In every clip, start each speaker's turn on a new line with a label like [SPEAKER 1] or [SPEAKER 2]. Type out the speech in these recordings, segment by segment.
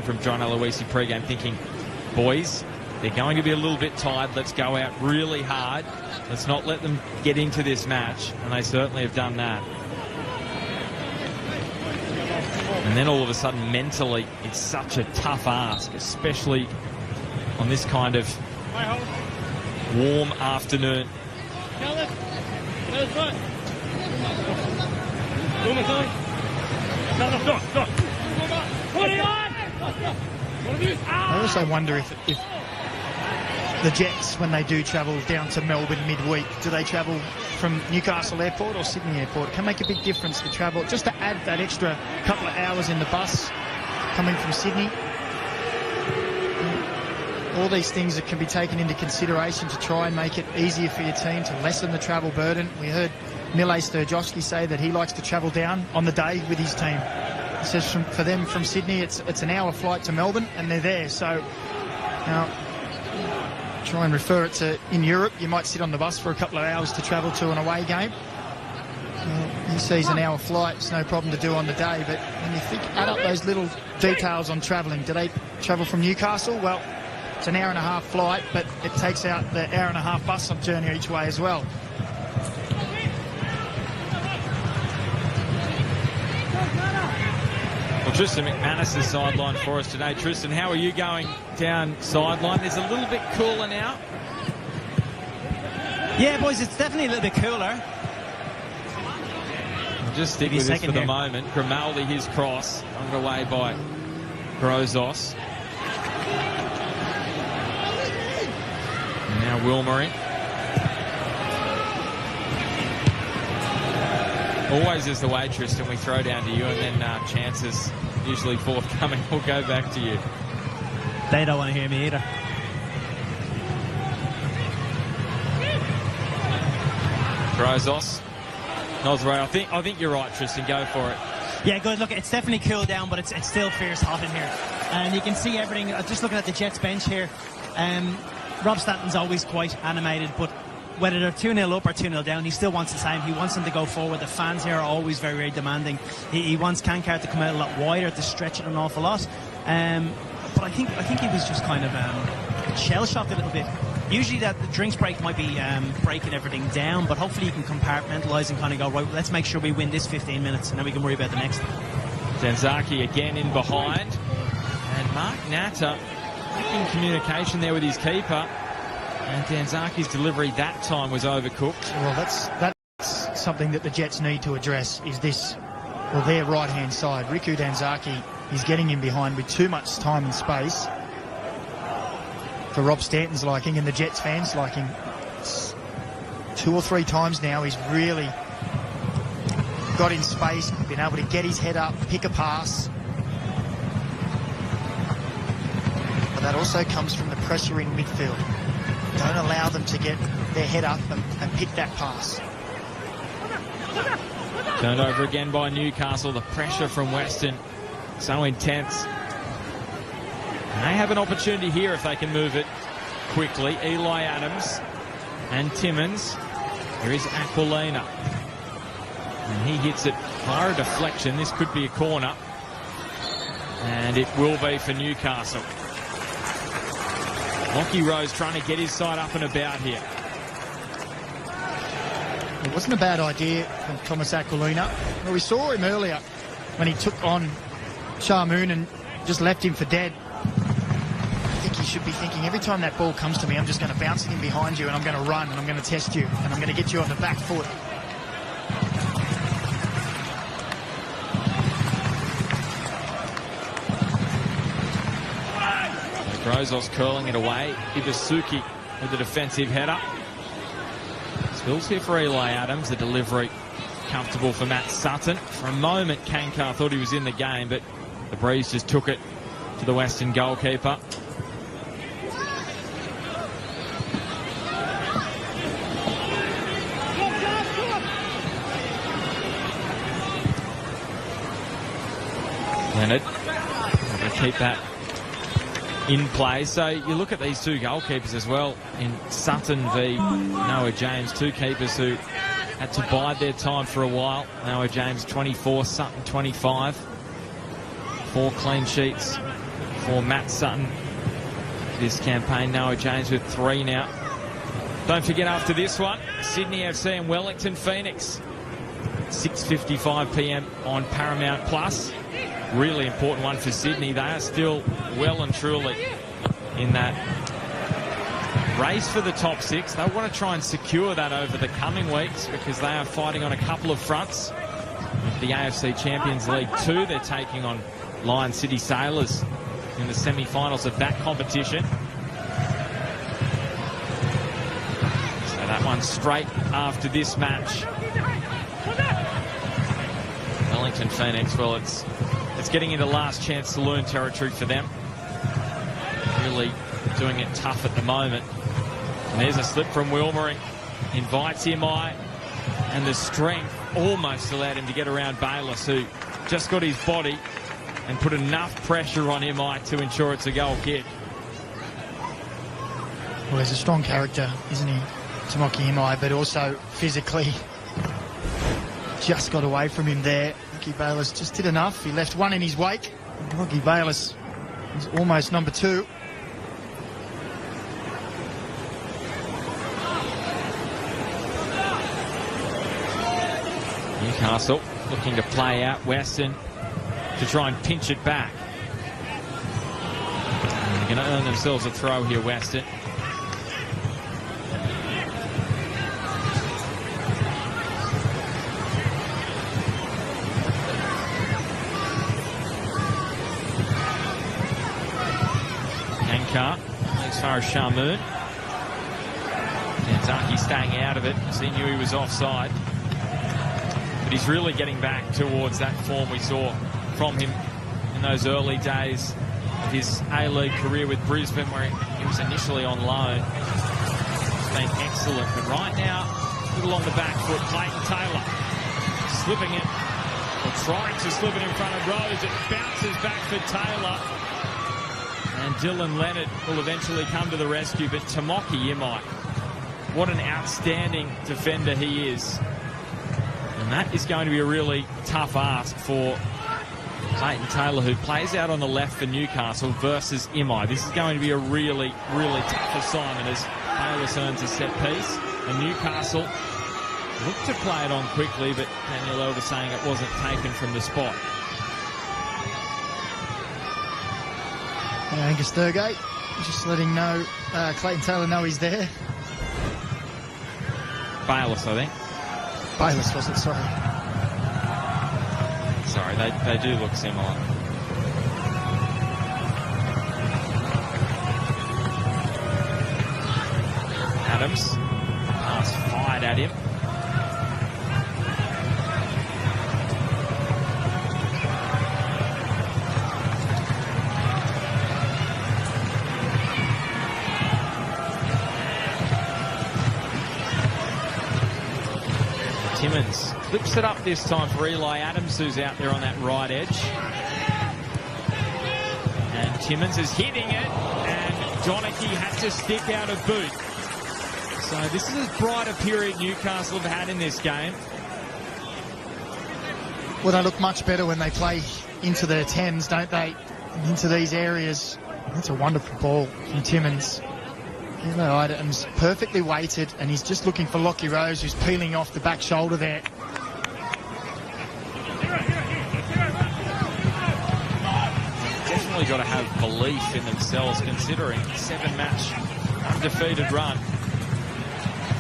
[SPEAKER 1] from John Aloisi pre-game thinking, boys, they're going to be a little bit tired. Let's go out really hard. Let's not let them get into this match. And they certainly have done that. And then all of a sudden, mentally, it's such a tough ask, especially on this kind of warm afternoon.
[SPEAKER 2] I also wonder if the Jets, when they do travel down to Melbourne midweek, do they travel from Newcastle Airport or Sydney Airport? It can make a big difference to travel, just to add that extra couple of hours in the bus coming from Sydney. All these things that can be taken into consideration to try and make it easier for your team, to lessen the travel burden. We heard Mile Sturjovski say that he likes to travel down on the day with his team. He says for them from Sydney, it's an hour flight to Melbourne, and they're there. So now, try and refer it to in Europe, you might sit on the bus for a couple of hours to travel to an away game. He sees an hour flight, it's no problem to do on the day, but when you add up those little details on travelling, do they travel from Newcastle? Well, it's an hour and a half flight, but it takes out the hour and a half bus journey each way as well.
[SPEAKER 1] Well, Tristan McManus is sideline for us today. Tristan, how are you going down sideline? There's a little bit cooler now.
[SPEAKER 3] Yeah, boys, it's definitely a little bit cooler.
[SPEAKER 1] We'll just stick with this for the moment. Grimaldi, his cross, underway by Grozos. And now Wilmering. Always is the way, Tristan. We throw down to you, and then chances usually forthcoming will go back to you.
[SPEAKER 3] They don't want to hear me either.
[SPEAKER 1] Grozos. Nosray, I think you're right, Tristan. Go for it.
[SPEAKER 3] Yeah, good. Look, it's definitely cooled down, but it's still fierce hot in here. And you can see everything. Just looking at the Jets bench here, Rob Stanton's always quite animated, but whether they're 2-0 up or 2-0 down, he still wants the same. He wants them to go forward. The fans here are always very, very demanding. He wants Cancard to come out a lot wider, to stretch it an awful lot. But I think he was just kind of shell-shocked a little bit. Usually that the drinks break might be breaking everything down, but hopefully you can compartmentalize and kind of go, right, let's make sure we win this 15 minutes, and then we can worry about the next.
[SPEAKER 1] Zanzaki again in behind. And Mark Natter in communication there with his keeper. And Danzaki's delivery that time was overcooked.
[SPEAKER 2] Well, that's something that the Jets need to address, is this, well, their right-hand side. Riku Danzaki is getting in behind with too much time and space for Rob Stanton's liking and the Jets fans' liking. It's 2 or 3 times now he's really got in space, been able to get his head up, pick a pass. But that also comes from the pressure in midfield. Don't allow them to get their head up and pick that pass.
[SPEAKER 1] Turned over again by Newcastle. The pressure from Western so intense. And they have an opportunity here if they can move it quickly. Eli Adams and Timmins. Here is Aquilina. And he hits it via a deflection. This could be a corner. And it will be for Newcastle. Lockie Rose trying to get his side up and about here.
[SPEAKER 2] It wasn't a bad idea from Thomas Aquilina. Well, we saw him earlier when he took on Sharmoon and just left him for dead. I think he should be thinking, every time that ball comes to me, I'm just going to bounce it in behind you and I'm going to run and I'm going to test you and I'm going to get you on the back foot.
[SPEAKER 1] Grozos curling it away. Ibasuki with the defensive header. Spills here for Eli Adams. The delivery comfortable for Matt Sutton. For a moment, Cancard thought he was in the game, but the breeze just took it to the Western goalkeeper. Leonard going to keep that in play. So you look at these two goalkeepers as well in Sutton v Noah James, two keepers who had to bide their time for a while. Noah James 24, Sutton 25. 4 clean sheets for Matt Sutton this campaign. Noah James with 3 now. Don't forget, after this one, Sydney FC and Wellington Phoenix, 6:55 p.m. on Paramount Plus. Really important one for Sydney. They are still well and truly in that race for the top 6. They want to try and secure that over the coming weeks because they are fighting on a couple of fronts. With the AFC Champions League 2, they're taking on Lion City Sailors in the semi-finals of that competition. So that one straight after this match. Wellington Phoenix, well, it's getting into last chance saloon territory for them. Really doing it tough at the moment. And there's a slip from Wilmering. Invites Imai, and the strength almost allowed him to get around Bayless, who just got his body and put enough pressure on Imai to ensure it's a goal kick.
[SPEAKER 2] Well, he's a strong character, isn't he, Tomoki Imai, but also physically just got away from him there. Lockie Bayless just did enough. He left one in his wake. Lockie Bayless is almost number 2.
[SPEAKER 1] Newcastle looking to play out Western to try and pinch it back. And they're going to earn themselves a throw here, Western. Kankar as far as Shamoon. Danzaki staying out of it because he knew he was offside. But he's really getting back towards that form we saw from him in those early days of his A-League career with Brisbane, where he was initially on loan. He's been excellent, but right now, a little on the back foot. Clayton Taylor slipping it, or trying to slip it in front of Rose. It bounces back for Taylor. And Dylan Leonard will eventually come to the rescue, but Tomoki Imai, what an outstanding defender he is. And that is going to be a really tough ask for Clayton Taylor, who plays out on the left for Newcastle, versus Imai. This is going to be a really, really tough assignment as Bayless earns a set piece. And Newcastle looked to play it on quickly, but Daniel Elder saying it wasn't taken from the spot.
[SPEAKER 2] Angus Thurgate just letting Clayton Taylor know he's there.
[SPEAKER 1] Bayless, I think.
[SPEAKER 2] Bayless, was it? Sorry.
[SPEAKER 1] Sorry, they do look similar. Adams, pass fired at him. Timmins flips it up this time for Eli Adams, who's out there on that right edge. And Timmins is hitting it, and Donachie had to stick out a boot. So this is as bright a period Newcastle have had in this game.
[SPEAKER 2] Well, they look much better when they play into their 10s, don't they? Into these areas. That's a wonderful ball from Timmins. Eli Adams perfectly weighted, and he's just looking for Lockie Rose, who's peeling off the back shoulder there.
[SPEAKER 1] Definitely got to have belief in themselves, considering a 7-match undefeated run.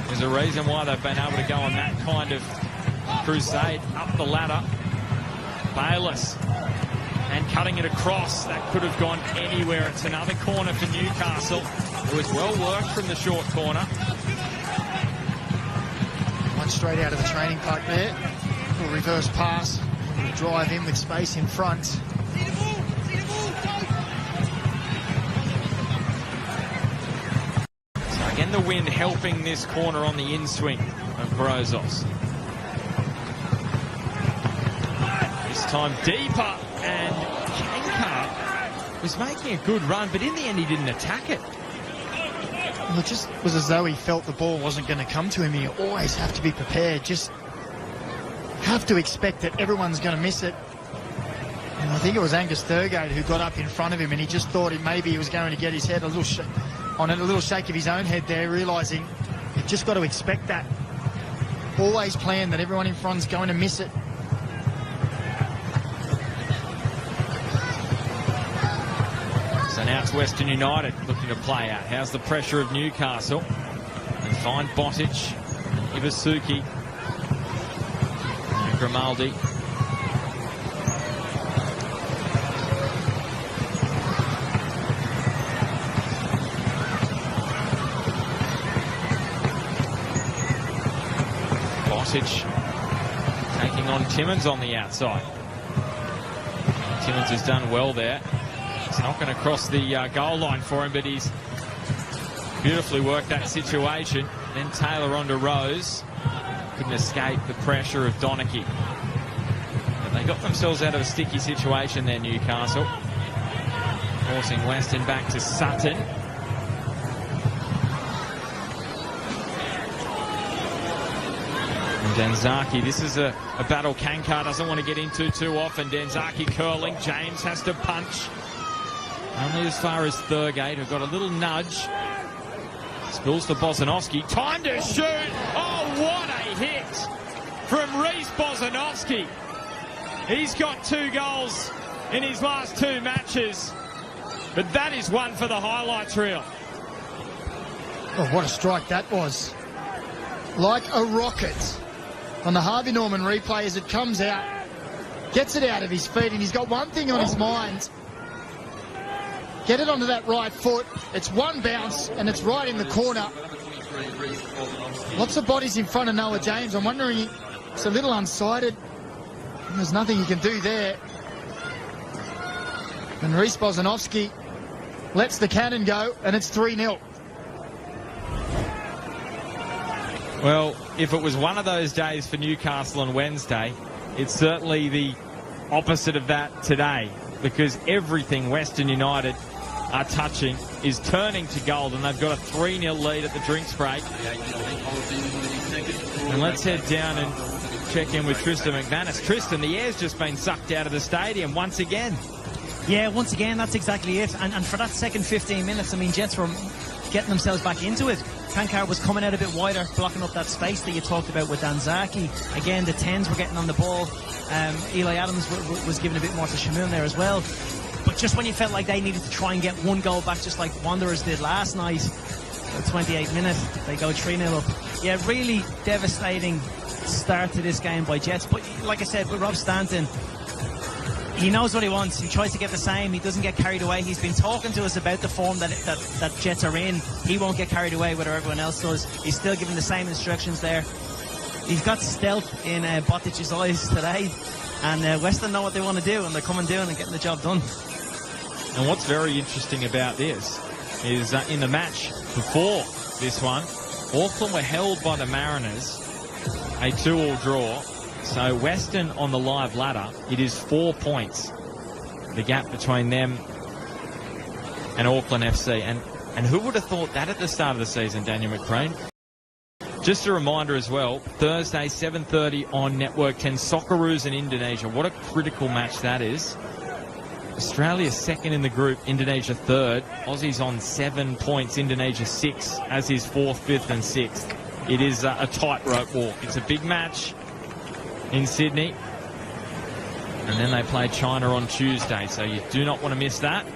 [SPEAKER 1] There's a reason why they've been able to go on that kind of crusade up the ladder. Bayless, and cutting it across. That could have gone anywhere. It's another corner for Newcastle. It was well worked from the short corner.
[SPEAKER 2] One straight out of the training park there. A little reverse pass. Drive in with space in front.
[SPEAKER 1] So again, the wind helping this corner on the in-swing of Brozos. This time deeper, and Kankar was making a good run, but in the end he didn't attack it.
[SPEAKER 2] Well, it just was as though he felt the ball wasn't going to come to him. You always have to be prepared. Just have to expect that everyone's going to miss it. And I think it was Angus Thurgate who got up in front of him, and he just thought maybe he was going to get his head on a little shake of his own head there, realising you've just got to expect that. Always plan that everyone in front's going to miss it.
[SPEAKER 1] So now it's Western United looking to play out. How's the pressure of Newcastle? And find Botic, Ivasuki, and Grimaldi. Botic taking on Timmins on the outside. Timmins has done well there. It's not going to cross the goal line for him, but he's beautifully worked that situation. Then Taylor onto Rose. Couldn't escape the pressure of Donachie. But they got themselves out of a sticky situation there, Newcastle. Forcing Weston back to Sutton. And Danzaki, this is a battle Kankar doesn't want to get into too often. Danzaki curling. James has to punch. Only as far as Thurgate, who got a little nudge. Spills to Bozanovsky. Time to shoot. Oh, what a hit from Reece Bozanovsky. He's got 2 goals in his last 2 matches. But that is one for the highlights reel.
[SPEAKER 2] Oh, what a strike that was. Like a rocket. On the Harvey Norman replay as it comes out. Gets it out of his feet, and he's got one thing on his mind. Get it onto that right foot. It's one bounce, and it's right in the corner. Lots of bodies in front of Noah James. I'm wondering, it's a little unsighted. There's nothing you can do there. And Reece Bozanovsky lets the cannon go, and it's 3-0.
[SPEAKER 1] Well, if it was one of those days for Newcastle on Wednesday, it's certainly the opposite of that today, because everything Western United are touching is turning to gold, and they've got a 3-0 lead at the drinks break. And let's head down and check in with Tristan McManus. Tristan, the air's just been sucked out of the stadium once again.
[SPEAKER 3] Yeah, once again, that's exactly it. And for that second 15 minutes, I mean, Jets were getting themselves back into it. Kankar was coming out a bit wider, blocking up that space that you talked about with Danzaki. Again, the 10s were getting on the ball. Eli Adams was giving a bit more to Shamoon there as well. But just when you felt like they needed to try and get one goal back, just like Wanderers did last night, the 28th minute, they go 3-0 up. Yeah, really devastating start to this game by Jets. But like I said, with Rob Stanton, he knows what he wants. He tries to get the same. He doesn't get carried away. He's been talking to us about the form that Jets are in. He won't get carried away whether everyone else does. He's still giving the same instructions there. He's got stealth in Botic's eyes today. And Western know what they want to do, and they're coming down and getting the job done.
[SPEAKER 1] And what's very interesting about this is in the match before this one, Auckland were held by the Mariners, a 2-2 draw. So Western on the live ladder, it is 4 points, the gap between them and Auckland FC. And who would have thought that at the start of the season, Daniel McCrane? Just a reminder as well, Thursday 7:30 on Network 10, Socceroos in Indonesia. What a critical match that is. Australia second in the group, Indonesia third. Aussies on 7 points, Indonesia 6, as is 4th, 5th and 6th. It is a tightrope walk. It's a big match in Sydney. And then they play China on Tuesday, so you do not want to miss that. So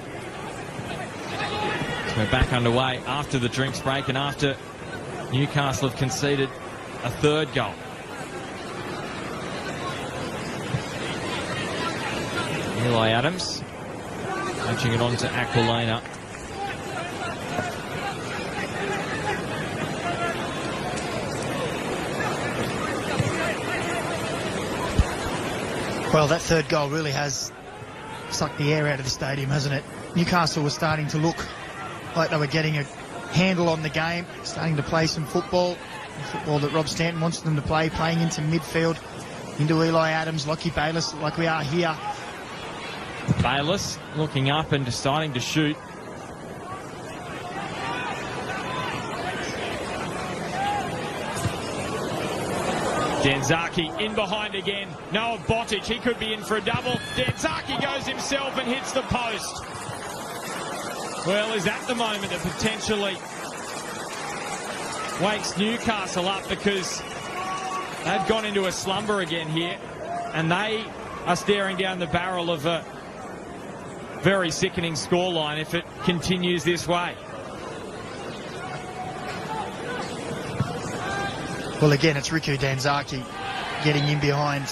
[SPEAKER 1] we're back underway after the drinks break and after Newcastle have conceded a 3rd goal. Eli Adams punching it on to Aquilina.
[SPEAKER 2] Well, that 3rd goal really has sucked the air out of the stadium, hasn't it? Newcastle was starting to look like they were getting a handle on the game, starting to play some football, the football that Rob Stanton wants them to play, playing into midfield, into Eli Adams, Lockie Bayliss, like we are here.
[SPEAKER 1] Bayliss looking up and deciding to shoot. Danzaki in behind again. Noah Botic, he could be in for a double. Danzaki goes himself and hits the post. Well, is that the moment that potentially wakes Newcastle up, because they've gone into a slumber again here, and they are staring down the barrel of a very sickening scoreline if it continues this way.
[SPEAKER 2] Well, again, it's Riku Danzaki getting in behind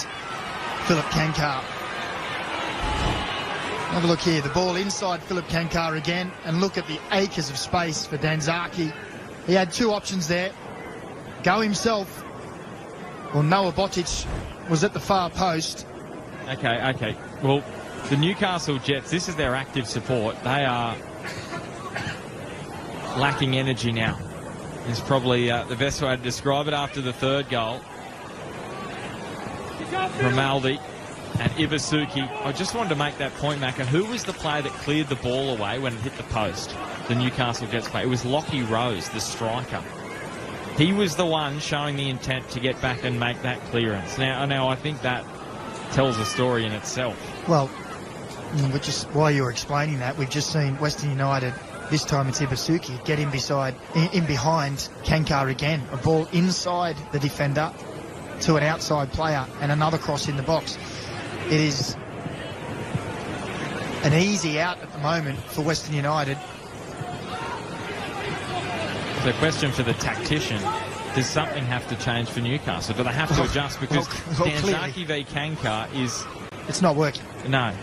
[SPEAKER 2] Philip Kankar. Have a look here, the ball inside Philip Kankar again, and look at the acres of space for Danzaki. He had two options there. Go himself, or Noah Botic was at the far post.
[SPEAKER 1] Okay. Well, the Newcastle Jets, this is their active support. They are lacking energy now. It's probably the best way to describe it after the third goal. Grimaldi and Iwasuki. I just wanted to make that point, Macca. Who was the player that cleared the ball away when it hit the post? The Newcastle Jets player. It was Lockie Rose, the striker. He was the one showing the intent to get back and make that clearance. Now I think that tells a story in itself.
[SPEAKER 2] Well, just while you're explaining that, we've just seen Western United, this time it's Iwasuki, get in behind Kankar again. A ball inside the defender to an outside player, and another cross in the box. It is an easy out at the moment for Western United.
[SPEAKER 1] The question for the tactician, does something have to change for Newcastle? Do they have to adjust? Because Danzaki v Kankar is...
[SPEAKER 2] It's not working.
[SPEAKER 1] No.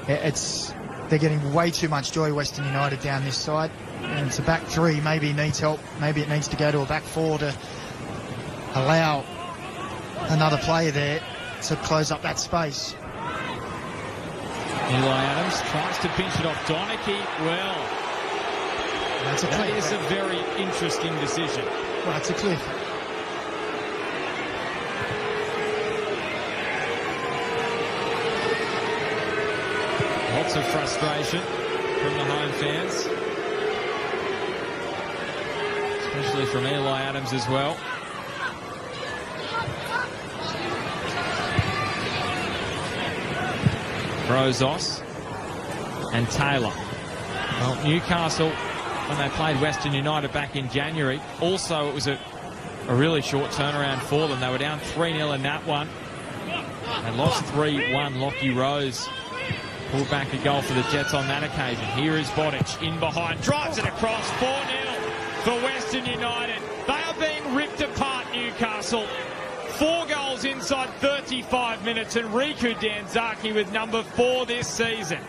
[SPEAKER 2] They're getting way too much joy, Western United, down this side. And it's a back three. Maybe it needs help. Maybe it needs to go to a back four to allow another player there to close up that space.
[SPEAKER 1] Eli Adams tries to pinch it off Donachie. Well, that is a very interesting decision.
[SPEAKER 2] Well, it's a cliff.
[SPEAKER 1] Lots of frustration from the home fans, especially from Eli Adams as well. Brozos and Taylor. Well, Newcastle, when they played Western United back in January, also it was a really short turnaround for them. They were down 3-0 in that one. They lost 3-1. Lockie Rose pulled back a goal for the Jets on that occasion. Here is Botic in behind, drives it across, 4-0 for Western United. They are being ripped apart, Newcastle. 4 goals inside 35 minutes, and Riku Danzaki with number 4 this season.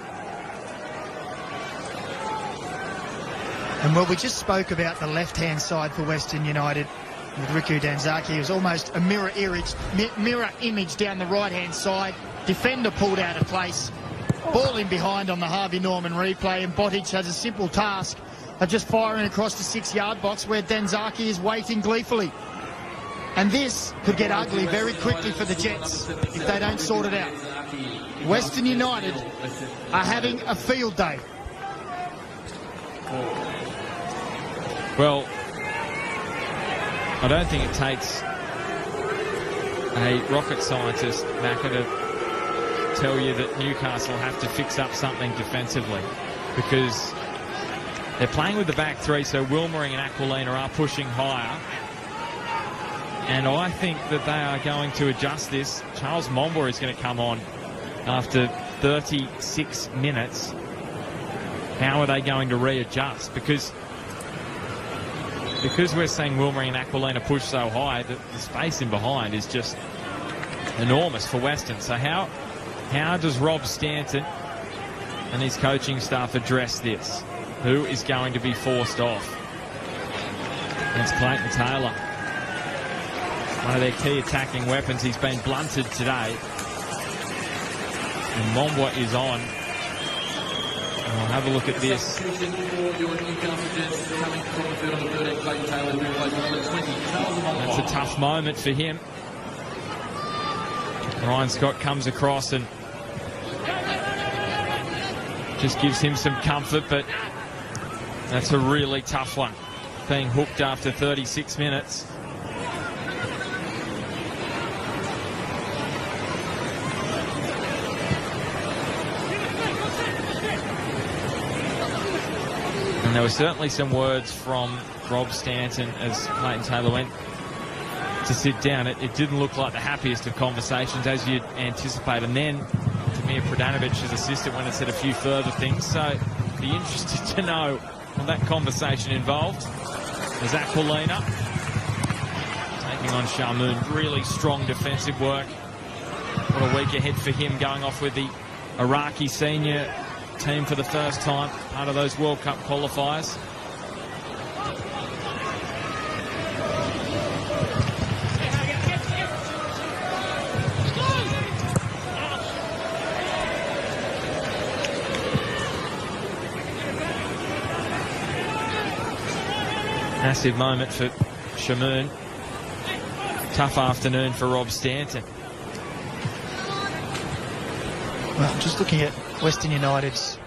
[SPEAKER 2] And well, we just spoke about the left-hand side for Western United with Riku Danzaki. It was almost a mirror image down the right-hand side. Defender pulled out of place. Ball in behind on the Harvey Norman replay, and Botic has a simple task of just firing across the 6-yard box where Danzaki is waiting gleefully. And this could get ugly very quickly for the Jets if they don't sort it out. Western United are having a field day.
[SPEAKER 1] Well, I don't think it takes a rocket scientist, Macca, to tell you that Newcastle have to fix up something defensively, because they're playing with the back three, so Wilmering and Aquilina are pushing higher. And I think that they are going to adjust this. Charles Mombour is going to come on after 36 minutes. How are they going to readjust? Because we're seeing Wilmering and Aquilina push so high, that the space in behind is just enormous for Western. So how does Rob Stanton and his coaching staff address this? Who is going to be forced off? It's Clayton Taylor. One of their key attacking weapons. He's been blunted today. And Mombour is on. And we'll have a look at this. That's a tough moment for him. Ryan Scott comes across and just gives him some comfort, but that's a really tough one. Being hooked after 36 minutes. And there were certainly some words from Rob Stanton as Clayton Taylor went to sit down. It didn't look like the happiest of conversations, as you'd anticipate. And then Tamir Pradanović's assistant went and said a few further things. So be interested to know what that conversation involved. There's Aquilina taking on Shamoon. Really strong defensive work. What a week ahead for him, going off with the Iraqi senior team for the first time, part of those World Cup qualifiers. Massive moment for Shamoon. Tough afternoon for Rob Stanton.
[SPEAKER 2] Well, just looking at Western United's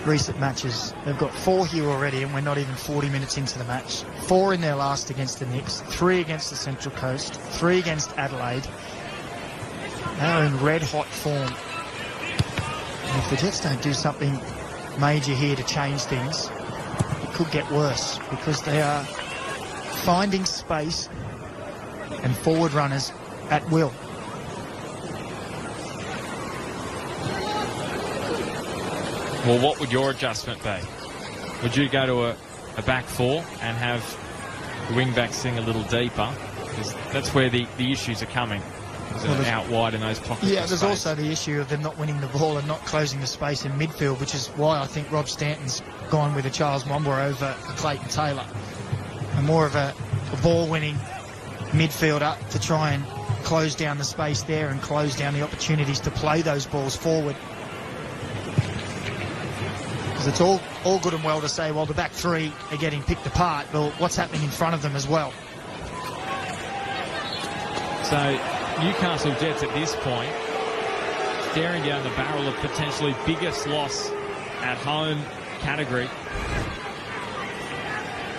[SPEAKER 2] recent matches, they've got 4 here already, and we're not even 40 minutes into the match. 4 in their last against the Knicks, 3 against the Central Coast, 3 against Adelaide. They're in red-hot form. And if the Jets don't do something major here to change things, it could get worse, because they are finding space and forward runners at will.
[SPEAKER 1] Well, what would your adjustment be? Would you go to a back 4 and have the wing backs sing a little deeper? Because that's where the issues are coming. Well, out wide in those pockets.
[SPEAKER 2] Yeah, there's also the issue of them not winning the ball and not closing the space in midfield, which is why I think Rob Stanton's gone with a Charles Mwamba over a Clayton Taylor. And more of a ball-winning midfielder to try and close down the space there and close down the opportunities to play those balls forward. Because it's all good and well to say, well, the back 3 are getting picked apart. Well, what's happening in front of them as well?
[SPEAKER 1] So Newcastle Jets at this point staring down the barrel of potentially biggest loss at home category.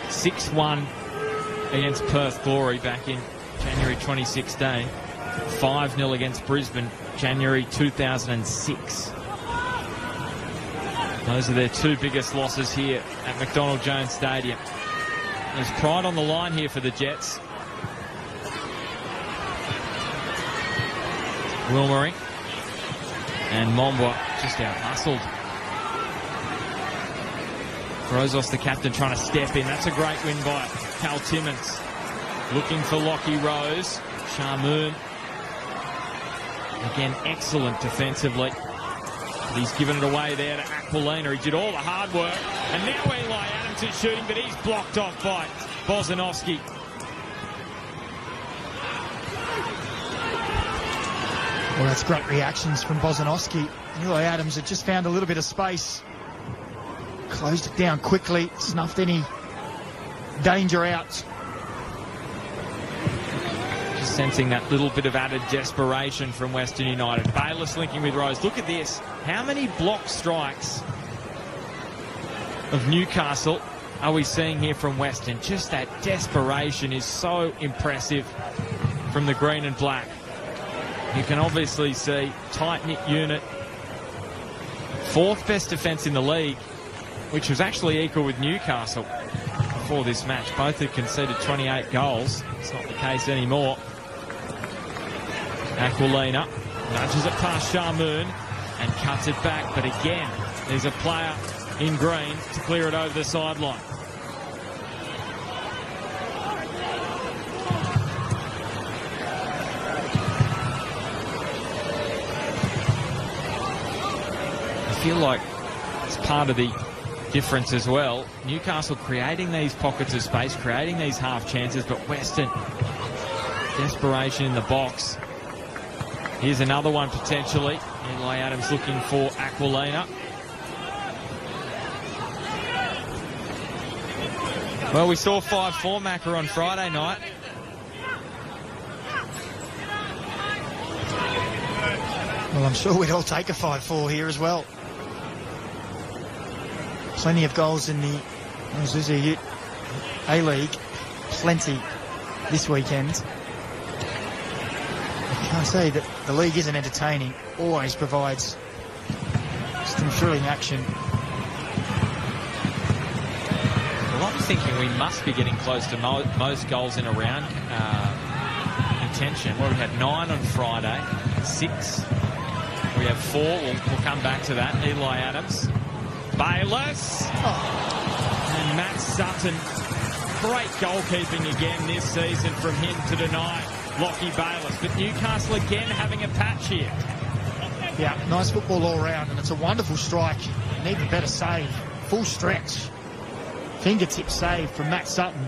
[SPEAKER 1] 6-1 against Perth Glory back in January 2016. 5-0 against Brisbane, January 2006. Those are their 2 biggest losses here at McDonald Jones Stadium. There's pride on the line here for the Jets. Wilmering and Momba just out-hustled. Rozos, the captain, trying to step in. That's a great win by Cal Timmins. Looking for Lockie Rose. Shamoon. Again, excellent defensively. But he's given it away there to Aquilina. He did all the hard work. And now Eli Adams is shooting, but he's blocked off by Bozanovsky.
[SPEAKER 2] Well, that's great reactions from Bozanovsky. Eli Adams had just found a little bit of space. Closed it down quickly, snuffed any danger out.
[SPEAKER 1] Just sensing that little bit of added desperation from Western United. Bayless linking with Rose. Look at this. How many block strikes of Newcastle are we seeing here from Western? Just that desperation is so impressive from the green and black. You can obviously see tight-knit unit. 4th best defence in the league, which was actually equal with Newcastle before this match. Both had conceded 28 goals. It's not the case anymore. Aquilina nudges it past Shamoon and cuts it back. But again, there's a player in green to clear it over the sideline. I feel like it's part of the difference as well. Newcastle creating these pockets of space, creating these half chances, but Western, desperation in the box. Here's another one potentially. Eli Adams looking for Aquilina. Well, we saw 5-4 Macca on Friday night.
[SPEAKER 2] Well, I'm sure we'd all take a 5-4 here as well. Plenty of goals in the A-League. Plenty this weekend. I can't say that the league isn't entertaining. Always provides some thrilling action.
[SPEAKER 1] thinking we must be getting close to most goals in a round contention. Well, we had 9 on Friday, 6. We have 4. We'll come back to that. Eli Adams. Bayless. And Matt Sutton. Great goalkeeping again this season from him to deny Lockie Bayless. But Newcastle again having a patch here.
[SPEAKER 2] Yeah, nice football all round, and it's a wonderful strike. Need a better save. Full stretch. Fingertip save from Matt Sutton.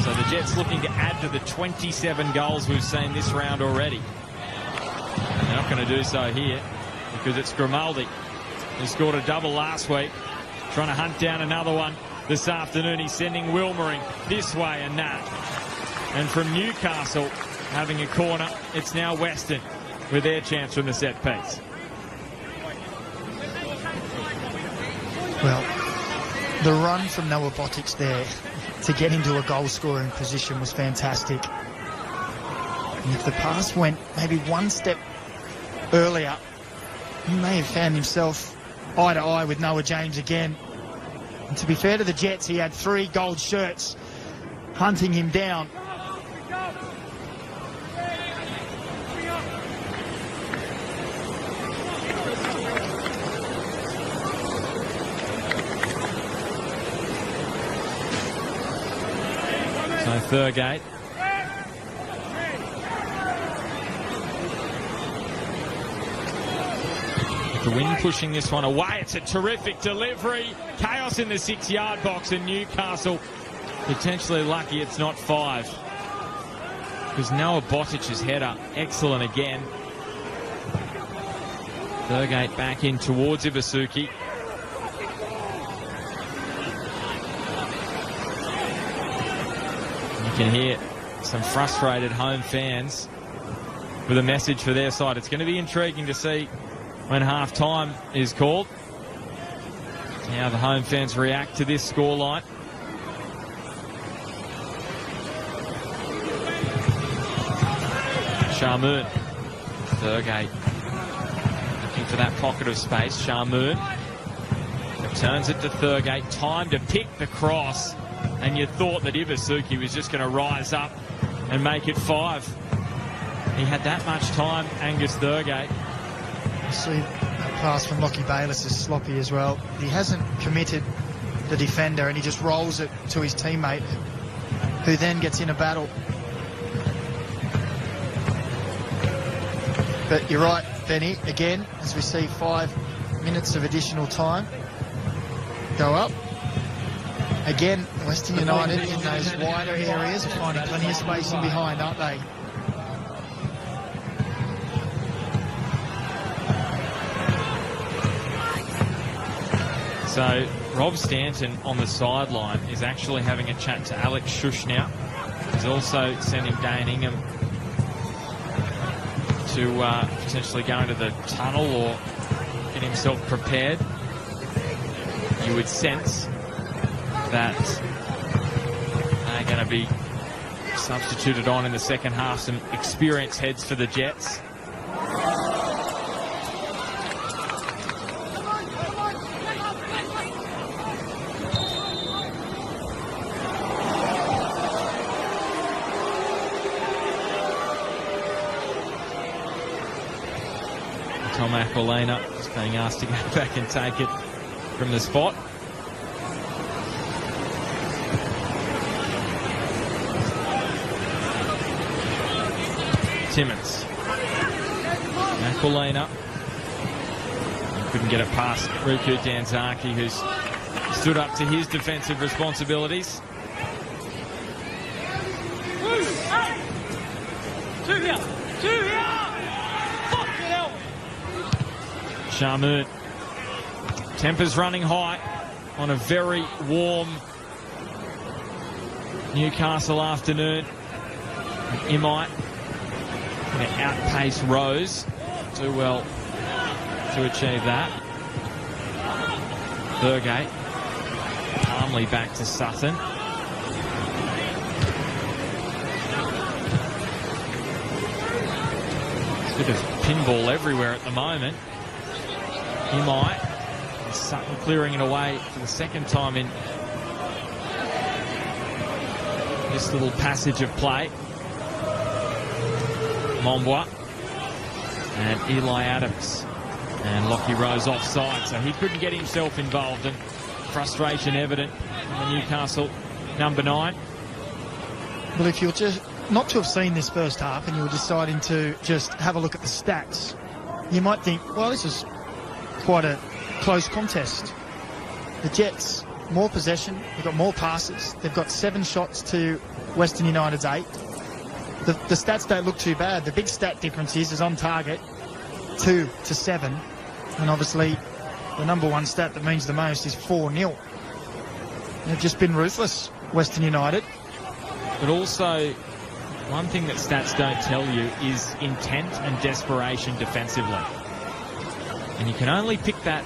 [SPEAKER 1] So the Jets looking to add to the 27 goals we've seen this round already. And they're not going to do so here because it's Grimaldi, who scored a double last week, trying to hunt down another one this afternoon. He's sending Wilmering this way and that. And from Newcastle having a corner, it's now Western with their chance from the set piece.
[SPEAKER 2] Well, the run from Noah Botics there to get into a goal-scoring position was fantastic. And if the pass went maybe one step earlier, he may have found himself eye to eye with Noah James again. And to be fair to the Jets, he had 3 gold shirts hunting him down.
[SPEAKER 1] So Thurgate. The wind pushing this one away. It's a terrific delivery. Chaos in the 6-yard box, and Newcastle potentially lucky it's not 5. Because Noah Botic's header, excellent again. Thurgate back in towards Ibasuki. You can hear some frustrated home fans with a message for their side. It's going to be intriguing to see when half-time is called how the home fans react to this scoreline. Sharmoon. Thurgate looking for that pocket of space. Sharmoon returns it to Thurgate. Time to pick the cross. And you thought that Ibasuki was just going to rise up and make it 5. He had that much time, Angus Thurgate.
[SPEAKER 2] You see that pass from Lockie Bayless is sloppy as well. He hasn't committed the defender and he just rolls it to his teammate, who then gets in a battle. But you're right, Benny, again, as we see 5 minutes of additional time go up. Again, Western United in those wider areas are finding plenty of space in behind, aren't they?
[SPEAKER 1] So Rob Stanton on the sideline is actually having a chat to Alex Shush now. He's also sending Dane Ingham to potentially go into the tunnel or get himself prepared. You would sense that they're going to be substituted on in the second half. Some experienced heads for the Jets. Tom Aquilina is being asked to go back and take it from the spot. Timmins. Aquilina. Couldn't get it past Riku Danzaki, who's stood up to his defensive responsibilities. Sharmoon. Tempers running high on a very warm Newcastle afternoon. Imite going to outpace Rose. Do well to achieve that. Thurgate calmly back to Sutton. Bit of pinball everywhere at the moment. Eli, Sutton clearing it away for the second time in this little passage of play. Mombois and Eli Adams. And Lockie Rose offside, so he couldn't get himself involved, and frustration evident in the Newcastle number 9.
[SPEAKER 2] Well, if you're just not to have seen this first half and you were deciding to just have a look at the stats, you might think, well, this is quite a close contest. The Jets, more possession, they've got more passes, they've got 7 shots to Western United's 8. The stats don't look too bad. The big stat difference is on target, 2 to 7. And obviously, the number one stat that means the most is 4-0. They've just been ruthless, Western United.
[SPEAKER 1] But also, one thing that stats don't tell you is intent and desperation defensively. And you can only pick that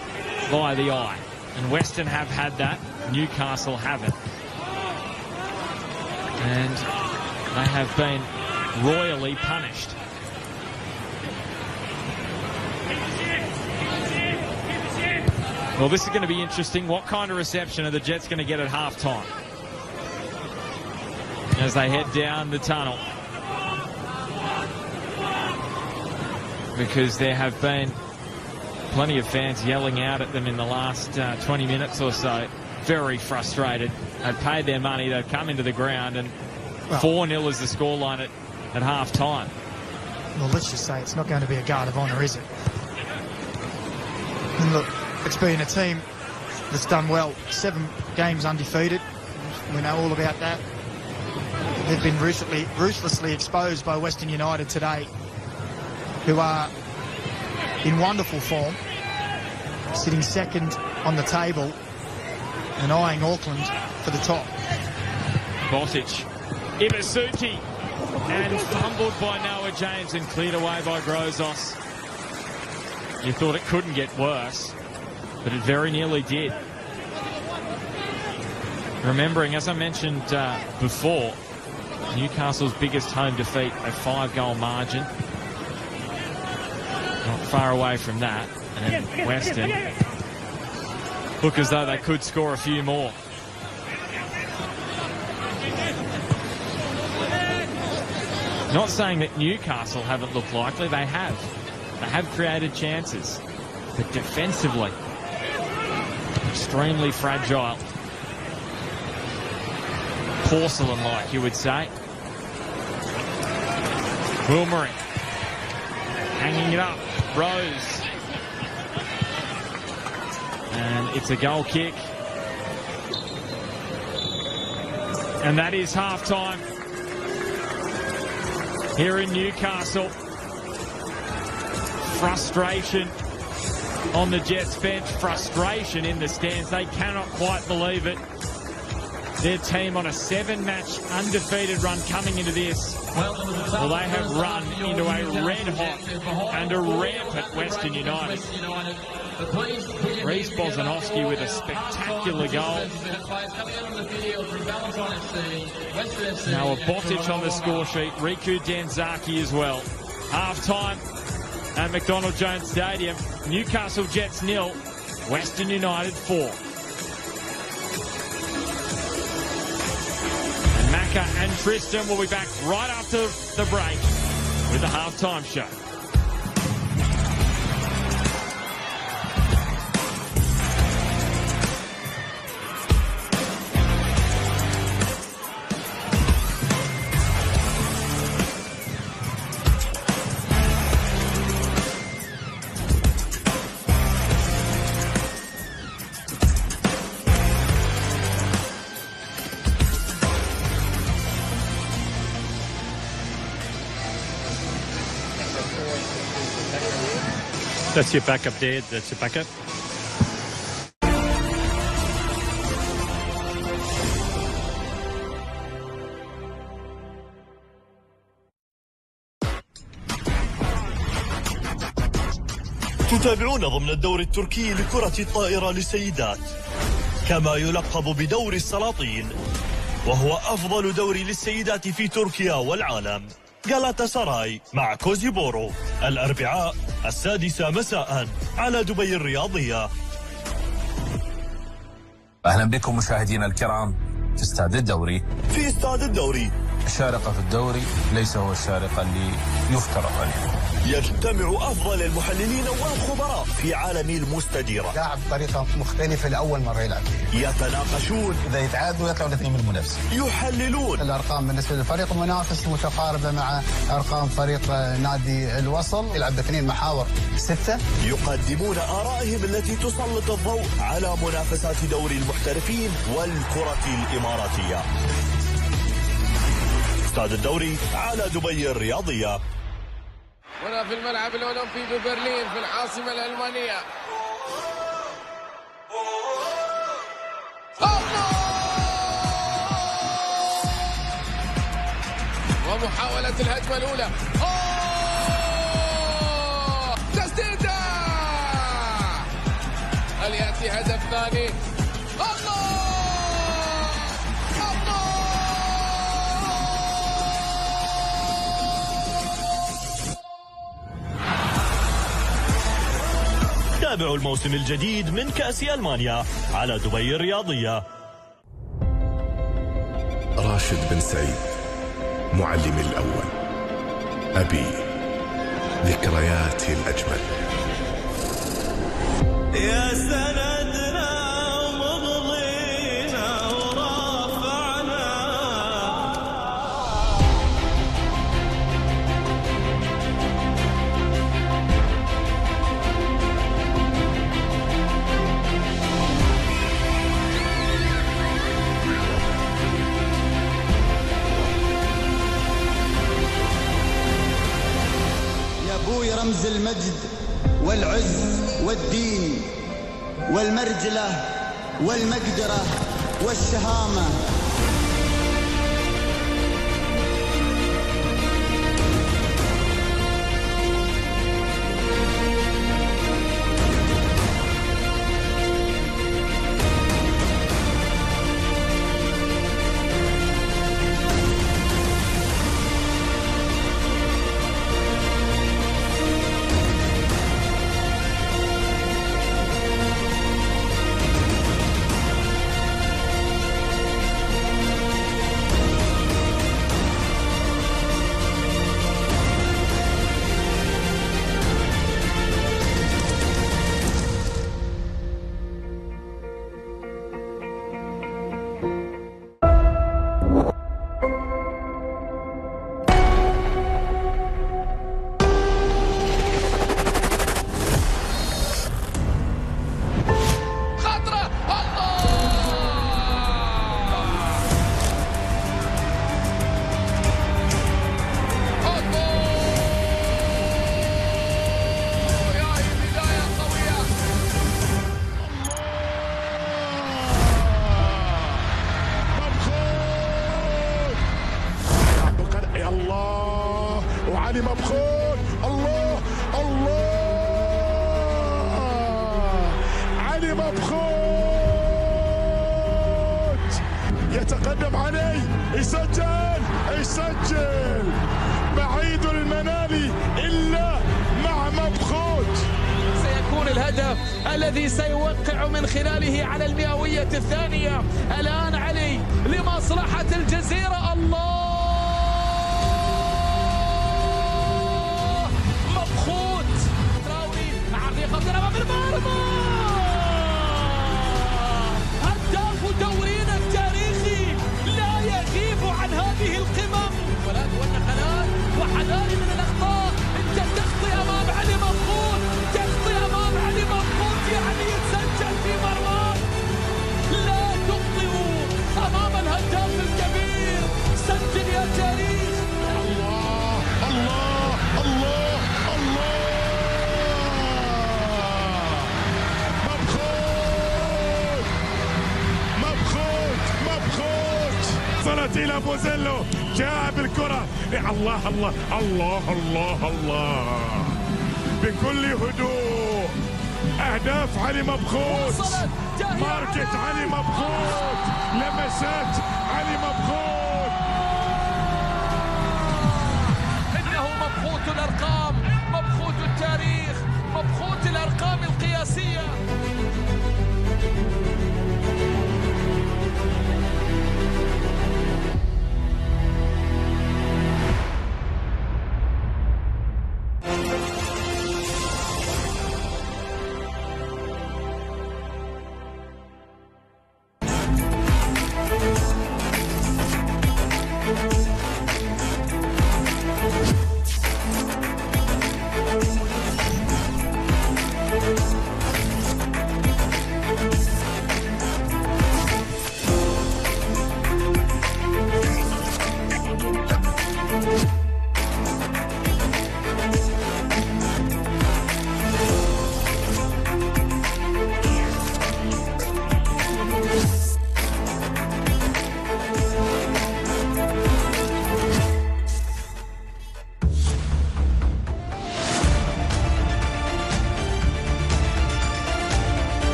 [SPEAKER 1] via the eye. And Western have had that, Newcastle haven't. And they have been royally punished. Well, this is going to be interesting. What kind of reception are the Jets going to get at half-time as they head down the tunnel? Because there have been plenty of fans yelling out at them in the last 20 minutes or so. Very frustrated. They've paid their money. They've come into the ground, and 4-0 is the scoreline at half-time.
[SPEAKER 2] Well, let's just say it's not going to be a guard of honour, is it? And look, it's been a team that's done well. 7 games undefeated. We know all about that. They've been ruthlessly exposed by Western United today, who are in wonderful form, sitting second on the table and eyeing Auckland for the top.
[SPEAKER 1] Botic, Ibasuti, and fumbled by Noah James and cleared away by Grozos. You thought it couldn't get worse, but it very nearly did. Remembering, as I mentioned before, Newcastle's biggest home defeat, a 5-goal margin. Not far away from that. And Western look as though they could score a few more. Not saying that Newcastle haven't looked likely. They have. They have created chances. But defensively, extremely fragile. Porcelain-like, you would say. Wilmering. Hanging it up. Rose. And it's a goal kick. And that is half-time here in Newcastle. Frustration on the Jets bench. Frustration in the stands. They cannot quite believe it. Their team on a 7-match undefeated run coming into this. Well, they have run into a red-hot and a rampant Western United. Reece Bozanovsky with a spectacular goal. Now a Botic on the score sheet. Riku Danzaki as well. Half-time at McDonald Jones Stadium. Newcastle Jets 0, Western United 4. And Tristan will be back right after the break with the halftime show.
[SPEAKER 4] That's your backup there. That's your backup.
[SPEAKER 5] تتابعون ضمن الدوري التركي لكرة الطائرة للسيدات، كما يلقب بدوري السلاطين، وهو أفضل دوري للسيدات في تركيا والعالم. غالاتا سراي مع كوزيبورو الأربعاء 6:00 مساء على دبي الرياضية.
[SPEAKER 6] أهلا بكم مشاهدينا الكرام في استاد الدوري.
[SPEAKER 5] في استاد الدوري
[SPEAKER 6] الشارقة في الدوري ليس هو الشارقة اللي يفترض أن يكون.
[SPEAKER 5] يجتمع أفضل المحللين والخبراء في عالم المستديرة.
[SPEAKER 7] لاعب بطريقة مختلفة لأول مرة يلعب فيها.
[SPEAKER 5] يتناقشون،
[SPEAKER 7] إذا يتعادلوا يطلعوا الاثنين من المنافسين.
[SPEAKER 5] يحللون.
[SPEAKER 7] الأرقام بالنسبة للفريق المنافس متقاربة مع أرقام فريق نادي الوصل. يلعب باثنين محاور 6.
[SPEAKER 5] يقدمون آرائهم التي تسلط الضوء على منافسات دوري المحترفين والكرة الإماراتية. استاد الدوري على دبي الرياضية.
[SPEAKER 8] هنا في الملعب الأولمبي ببرلين في العاصمة الألمانية. ومحاولة الهجمة الأولى. تسديدة. هل يأتي هدف ثاني؟
[SPEAKER 5] تابعوا الموسم الجديد من كأس ألمانيا على دبي الرياضية.
[SPEAKER 9] راشد بن سعيد معلمي الأول، أبي، ذكرياتي الأجمل.
[SPEAKER 10] يا سندنا ومضينا ورافعنا.
[SPEAKER 11] أبوي رمز المجد والعز والدين والمرجلة والمقدرة والشهامة.
[SPEAKER 9] علي مبخوت. الله علي مبخوت يتقدم علي، يسجل بعيد المنال إلا مع مبخوت.
[SPEAKER 8] سيكون الهدف الذي سيوقع من خلاله على المئوية الثانية. الآن علي لمصلحة الجزيرة. الله مبخوت. تراوري عرضية خطيرة أمام المرمى. هداف دورينا التاريخي لا يغيب عن هذه القمم. ولات والنقلات وحذار من الأخطاء. أنت تخطي أمام علي مبخوت، تخطي أمام علي مبخوت يعني يتسجل في مرماك. لا تخطئوا أمام الهداف الكبير. سجل يا تاريخ.
[SPEAKER 9] الله الله الله الله مبخوت مبخوت مبخوت. وصلت إلى بوزيلو، جاء بالكرة. الله الله الله الله الله بكل هدوء. أهداف علي مبخوت، ماركت علي مبخوت، لمسات علي مبخوت.
[SPEAKER 8] الرئاسية.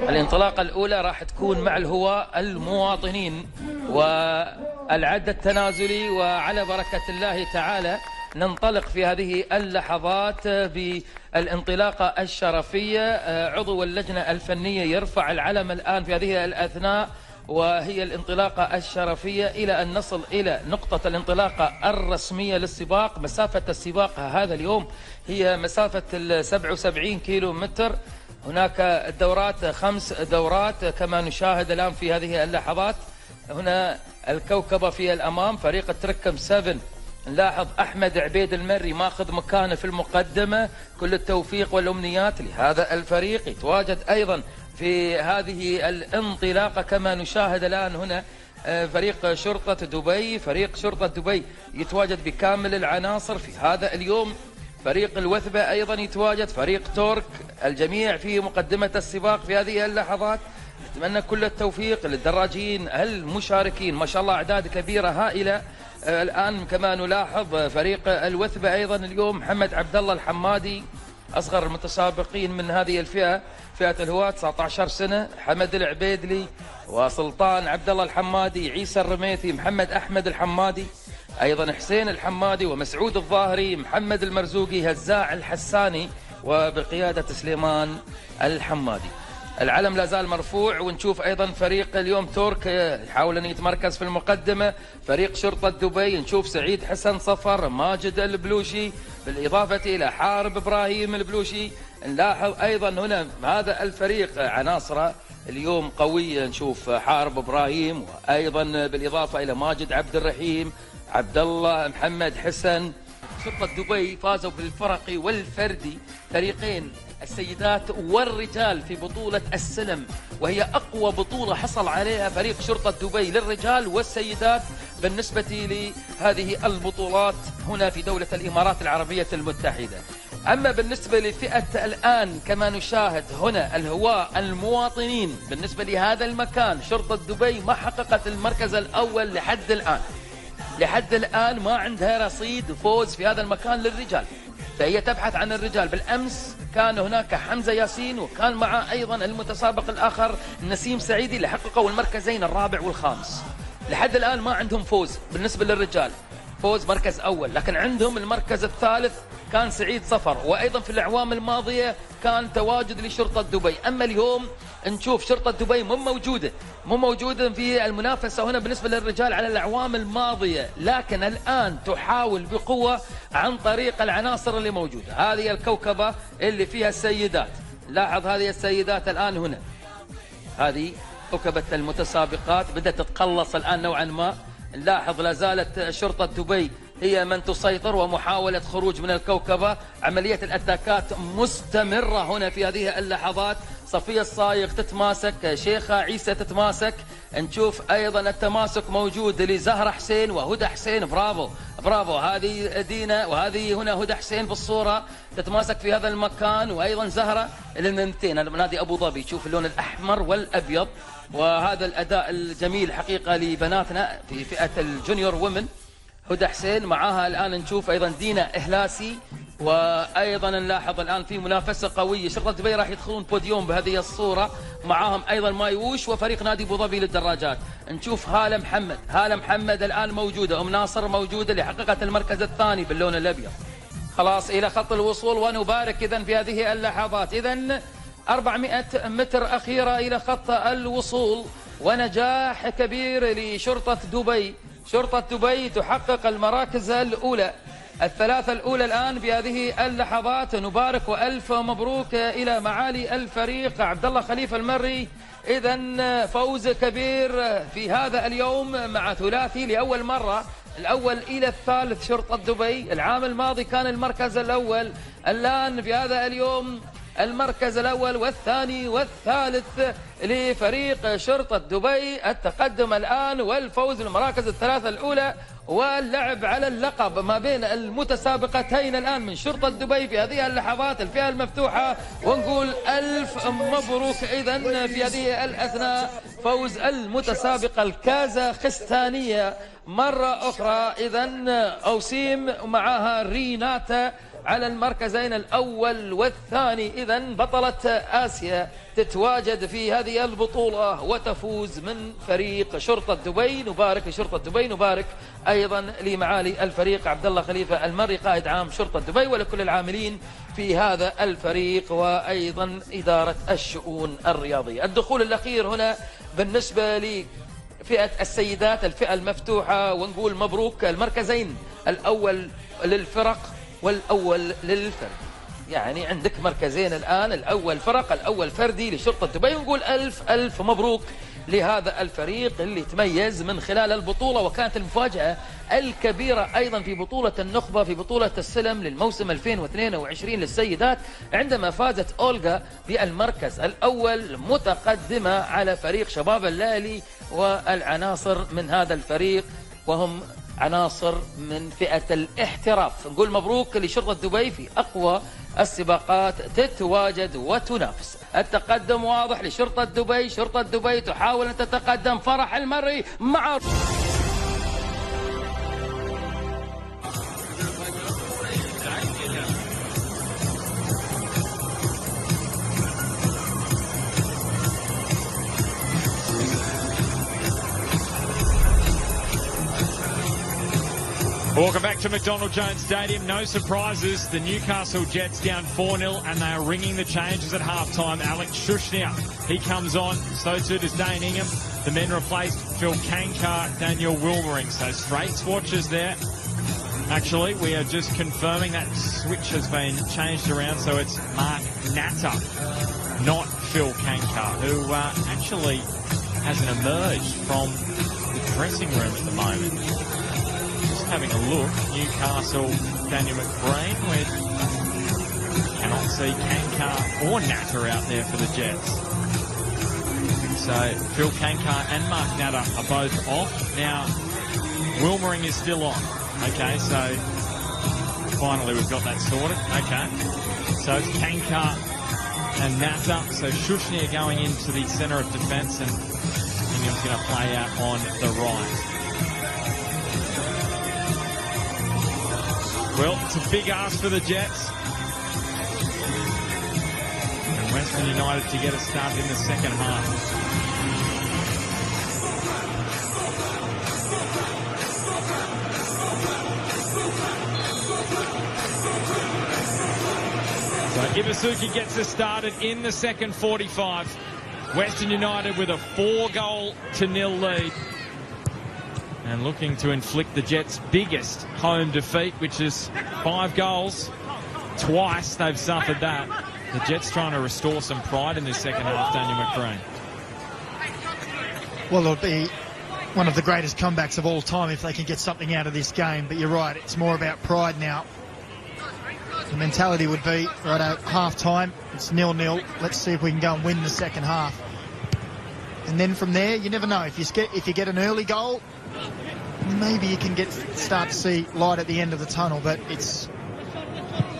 [SPEAKER 12] الانطلاقة الأولى راح تكون مع الهواء المواطنين والعد التنازلي، وعلى بركة الله تعالى ننطلق في هذه اللحظات بالانطلاقة الشرفية. عضو اللجنة الفنية يرفع العلم الآن في هذه الأثناء، وهي الانطلاقة الشرفية إلى أن نصل إلى نقطة الانطلاقة الرسمية للسباق. مسافة السباق هذا اليوم هي مسافة 77 كيلو متر. هناك دورات 5 دورات كما نشاهد الآن في هذه اللحظات. هنا الكوكبة في الأمام، فريق التركم 7 نلاحظ أحمد عبيد المري ماخذ مكانه في المقدمة. كل التوفيق والأمنيات لهذا الفريق. يتواجد أيضا في هذه الانطلاقة كما نشاهد الآن هنا فريق شرطة دبي. فريق شرطة دبي يتواجد بكامل العناصر في هذا اليوم. فريق الوثبة أيضا يتواجد، فريق تورك، الجميع في مقدمة السباق في هذه اللحظات. نتمنى كل التوفيق للدراجين المشاركين، ما شاء الله أعداد كبيرة هائلة. الآن كما نلاحظ فريق الوثبة أيضا اليوم محمد عبد الله الحمادي أصغر المتسابقين من هذه الفئة، فئة الهواة 19 سنة، حمد العبيدلي وسلطان عبد الله الحمادي، عيسى الرميثي، محمد أحمد الحمادي، أيضا حسين الحمادي ومسعود الظاهري، محمد المرزوقي، هزاع الحساني، وبقيادة سليمان الحمادي. العلم لا زال مرفوع، ونشوف أيضا فريق اليوم تورك يحاول أن يتمركز في المقدمة. فريق شرطة دبي نشوف سعيد حسن صفر، ماجد البلوشي، بالإضافة إلى حارب إبراهيم البلوشي. نلاحظ أيضا هنا هذا الفريق عناصره اليوم قوية. نشوف حارب إبراهيم، وأيضا بالإضافة إلى ماجد عبد الرحيم، عبد الله محمد حسن. شرطة دبي فازوا بالفرقي والفردي فريقين السيدات والرجال في بطولة السلم، وهي أقوى بطولة حصل عليها فريق شرطة دبي للرجال والسيدات بالنسبة لهذه البطولات هنا في دولة الإمارات العربية المتحدة. أما بالنسبة لفئة الآن كما نشاهد هنا الهواء المواطنين، بالنسبة لهذا المكان شرطة دبي ما حققت المركز الأول لحد الآن. لحد الآن ما عندها رصيد فوز في هذا المكان للرجال، فهي تبحث عن الرجال. بالأمس كان هناك حمزة ياسين، وكان معه أيضا المتسابق الآخر نسيم سعيدي اللي حققوا المركزين الرابع والخامس. لحد الآن ما عندهم فوز بالنسبة للرجال، فوز مركز أول، لكن عندهم المركز الثالث كان سعيد صفر، وأيضا في الأعوام الماضية كان تواجد لشرطة دبي. أما اليوم نشوف شرطة دبي مو موجودة في المنافسة هنا بالنسبة للرجال على الأعوام الماضية، لكن الآن تحاول بقوة عن طريق العناصر اللي موجودة. هذه الكوكبة اللي فيها السيدات، لاحظ هذه السيدات الآن هنا، هذه كوكبة المتسابقات بدأت تتقلص الآن نوعا ما. نلاحظ لا زالت شرطة دبي هي من تسيطر، ومحاولة خروج من الكوكبة. عملية الأتاكات مستمرة هنا في هذه اللحظات. صفية الصايغ تتماسك، شيخة عيسى تتماسك. نشوف أيضا التماسك موجود لزهرة حسين وهدى حسين. برافو هذه دينا، وهذه هنا هدى حسين بالصورة تتماسك في هذا المكان، وأيضا زهرة للمنتين نادي أبو ظبي. شوف اللون الأحمر والأبيض، وهذا الأداء الجميل حقيقة لبناتنا في فئة الجونيور وومن. هدى حسين معاها الآن نشوف أيضا دينا إهلاسي، وأيضا نلاحظ الآن في منافسة قوية. شرطة دبي راح يدخلون بوديوم بهذه الصورة، معاهم أيضا مايوش وفريق نادي أبو ظبي للدراجات. نشوف هالة محمد الآن موجودة، أم ناصر موجودة اللي حققت المركز الثاني باللون الأبيض. خلاص إلى خط الوصول، ونبارك إذن في هذه اللحظات. إذن 400 متر أخيرة إلى خط الوصول، ونجاح كبير لشرطة دبي. شرطة دبي تحقق المراكز الأولى، الثلاثة الأولى الآن بهذه اللحظات. نبارك وألف مبروك إلى معالي الفريق عبد الله خليفة المري. إذن فوز كبير في هذا اليوم مع ثلاثي لأول مرة، الأول إلى الثالث شرطة دبي. العام الماضي كان المركز الأول، الآن في هذا اليوم المركز الأول والثاني والثالث لفريق شرطة دبي. التقدم الآن والفوز بالمراكز الثلاثة الأولى، واللعب على اللقب ما بين المتسابقتين الآن من شرطة دبي في هذه اللحظات الفئة المفتوحة. ونقول ألف مبروك إذن في هذه الأثناء فوز المتسابقة الكازاخستانية مرة أخرى. إذن أوسيم معها ريناتا على المركزين الأول والثاني. إذن بطلة آسيا تتواجد في هذه البطولة وتفوز من فريق شرطة دبي. نبارك لشرطة دبي، نبارك أيضا لمعالي الفريق عبد الله خليفة المري قائد عام شرطة دبي، ولكل العاملين في هذا الفريق، وأيضا إدارة الشؤون الرياضية. الدخول الأخير هنا بالنسبة لفئة السيدات الفئة المفتوحة، ونقول مبروك المركزين الأول للفرق والأول للفرد. يعني عندك مركزين الآن، الأول فرق الأول فردي لشرطة دبي، ونقول ألف ألف مبروك لهذا الفريق اللي تميز من خلال البطولة. وكانت المفاجأة الكبيرة أيضا في بطولة النخبة في بطولة السلم للموسم 2022 للسيدات، عندما فازت أولغا بالمركز الأول متقدمة على فريق شباب الليلي والعناصر من هذا الفريق، وهم عناصر من فئة الاحتراف. نقول مبروك لشرطة دبي في أقوى السباقات تتواجد وتنافس. التقدم واضح لشرطة دبي، شرطة دبي تحاول أن تتقدم. فرح المري مع
[SPEAKER 1] Welcome back to McDonald Jones Stadium. No surprises. The Newcastle Jets down 4-0 and they are ringing the changes at halftime. Alex Shushnia, he comes on. So too does Dane Ingham. The men replaced Phil Kankar, Daniel Wilmering. So straight swatches there. Actually, we are just confirming that switch has been changed around. So it's Mark Natter, not Phil Kankar, who actually hasn't emerged from the dressing room at the moment. Having a look, Newcastle, Daniel McBrain, we cannot see Kankar or Natter out there for the Jets. So Phil Kankar and Mark Natter are both off. Now, Wilmering is still on. Okay, so finally we've got that sorted. Okay, so it's Kankar and Natter. So Shushnia going into the centre of defence, and Ingham's going to play out on the right. Well, it's a big ask for the Jets. And Western United to get a start in the second half. So Ibusuki gets us started in the second 45. Western United with a 4-0 lead. And looking to inflict the Jets' biggest home defeat, which is 5 goals. Twice they've suffered that. The Jets trying to restore some pride in this second half, Daniel McBrain.
[SPEAKER 2] Well, it'll be one of the greatest comebacks of all time if they can get something out of this game. But you're right, it's more about pride now. The mentality would be, right at half-time, it's 0-0. Let's see if we can go and win the second half. And then from there, you never know. If you get an early goal, maybe you can start to see light at the end of the tunnel, but it's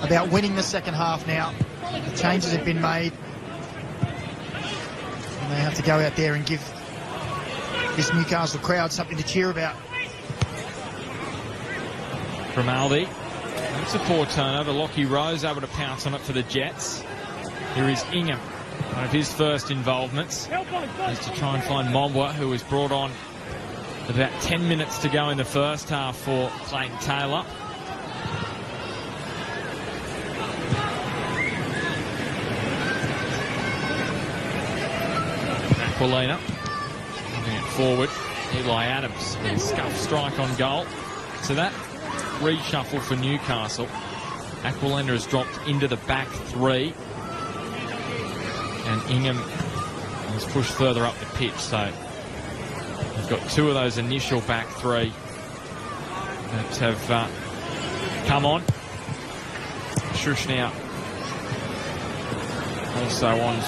[SPEAKER 2] about winning the second half now. The changes have been made, and they have to go out there and give this Newcastle crowd something to cheer about.
[SPEAKER 1] From Aldi, it's a poor turnover. Lockie Rose able to pounce on it for the Jets. Here is Ingham, one of his first involvements is to try and find Mombwa, who was brought on about 10 minutes to go in the first half for Clayton Taylor. Aquilina moving it forward. Eli Adams with a scuff strike on goal. So that reshuffle for Newcastle. Aquilina has dropped into the back three. And Ingham was pushed further up the pitch. So we've got two of those initial back three that have come on. Shushnau also on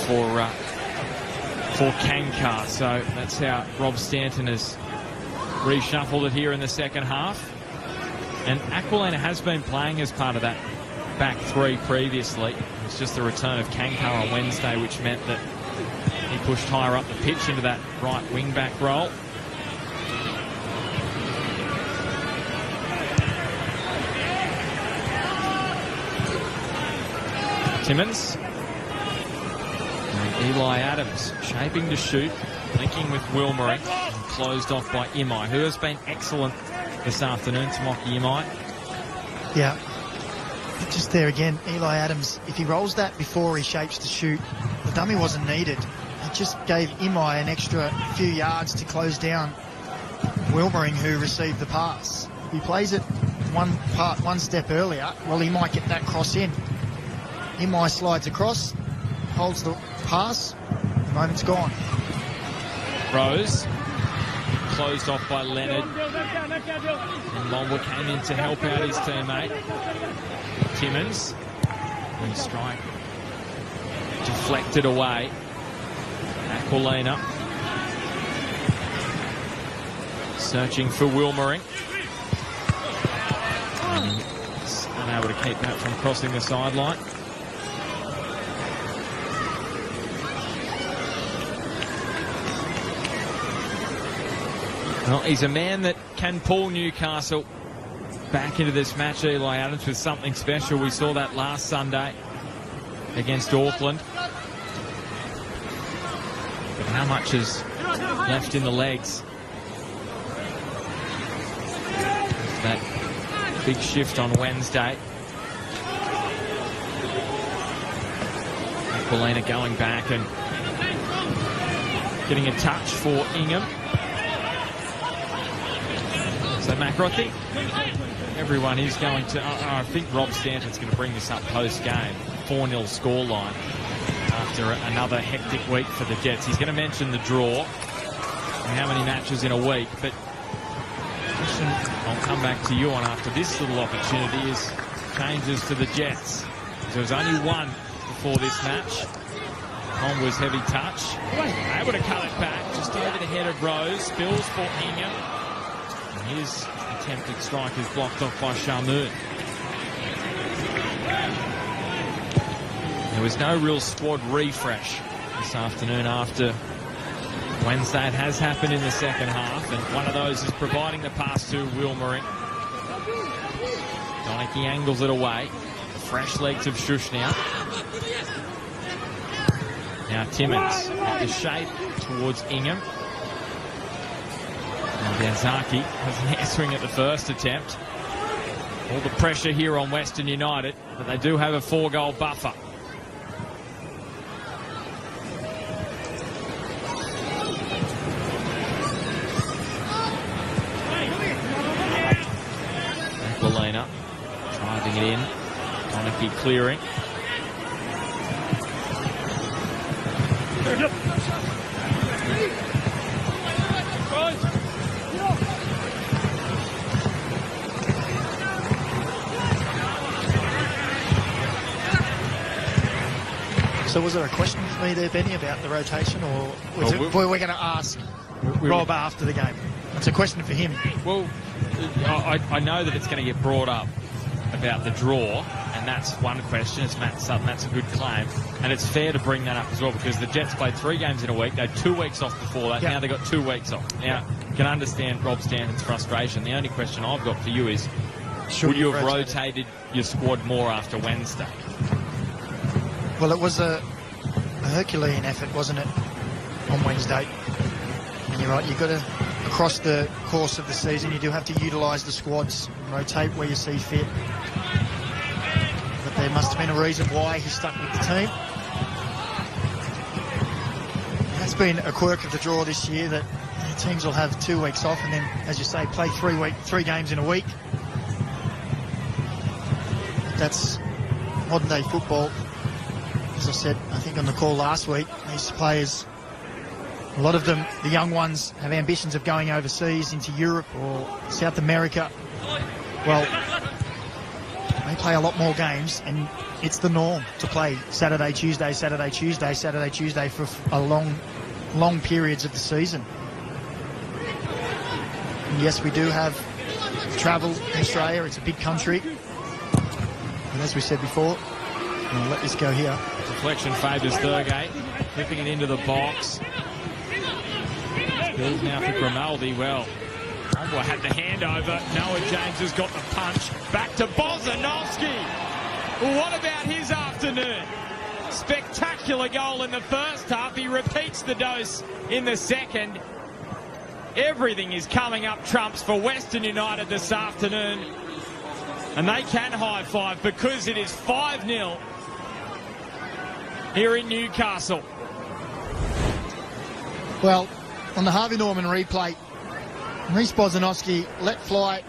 [SPEAKER 1] for Kankar. So that's how Rob Stanton has reshuffled it here in the second half. And Aquilina has been playing as part of that back three previously. It's just the return of Kankar on Wednesday, which meant that he pushed higher up the pitch into that right wing back role. Timmins. And Eli Adams shaping to shoot, linking with Wilmering, and closed off by Imai, who has been excellent this afternoon. Tomoki Imai.
[SPEAKER 2] Yeah. Just there again, Eli Adams, if he rolls that before he shapes to shoot, the dummy wasn't needed. It just gave Imai an extra few yards to close down Wilmering, who received the pass. If he plays it one step earlier, well, he might get that cross in. Imai slides across, holds the pass, the moment's gone.
[SPEAKER 1] Rose, closed off by Leonard. And Lomba came in to help out his teammate. Timmins. And strike deflected away. Aquilina searching for Wilmering. And he's unable to keep that from crossing the sideline. Well, he's a man that can pull Newcastle back into this match, Eli Adams, with something special. We saw that last Sunday against Auckland. But how much is left in the legs? That big shift on Wednesday. Aquilina going back and getting a touch for Ingham. So, Macro, I think everyone is going to... I think Rob Stanton's going to bring this up post-game. 4-0 scoreline after another hectic week for the Jets. He's going to mention the draw and how many matches in a week. But the question I'll come back to you on after this little opportunity is changes to the Jets. There was only one before this match. Conwa's heavy touch. Able to cut it back just over the head of Rose. Spills for Ingham. His attempted strike is blocked off by Shamoon. There was no real squad refresh this afternoon after Wednesday. It has happened in the second half, and one of those is providing the pass to Wilmering. Donachie angles it away. Fresh legs of Shushnau. Now Timmins at the shape towards Ingham. Yazaki has an air swing at the first attempt. All the pressure here on Western United, but they do have a 4-goal buffer. Aquilina driving it in. Donachie clearing.
[SPEAKER 2] So was there a question for me there, Benny, about the rotation, or was we're going to ask Rob after the game? It's a question for him.
[SPEAKER 1] Well, I know that it's going to get brought up about the draw, and that's one question. It's Matt Sutton. That's a good claim. And it's fair to bring that up as well, because the Jets played 3 games in a week. They had 2 weeks off before that. Yep. Now they've got 2 weeks off. Now, you can understand Rob Stanton's frustration. The only question I've got for you is, would you have rotated your squad more after Wednesday?
[SPEAKER 2] Well, it was a Herculean effort, wasn't it, on Wednesday? And you're right, you've got to, across the course of the season, you do have to utilise the squads and rotate where you see fit. But there must have been a reason why he stuck with the team. He has It's been a quirk of the draw this year that teams will have 2 weeks off and then, as you say, play 3 games in a week. That's modern day football. As I said, I think on the call last week, these players, a lot of them, the young ones, have ambitions of going overseas into Europe or South America. Well, they play a lot more games, and it's the norm to play Saturday, Tuesday, Saturday, Tuesday, Saturday, Tuesday for a long periods of the season. And yes, we do have travel in Australia. It's a big country. And as we said before, we'll let this go here.
[SPEAKER 1] Deflection favours Thurgate, flipping it into the box. Bills now for Grimaldi. Well, Ombwa had the handover. Noah James has got the punch. Back to Bozanovsky. What about his afternoon? Spectacular goal in the first half. He repeats the dose in the second. Everything is coming up trumps for Western United this afternoon. And they can high five because it is 5-0 here in Newcastle.
[SPEAKER 2] Well, on the Harvey Norman replay, Reece Bozanovsky let fly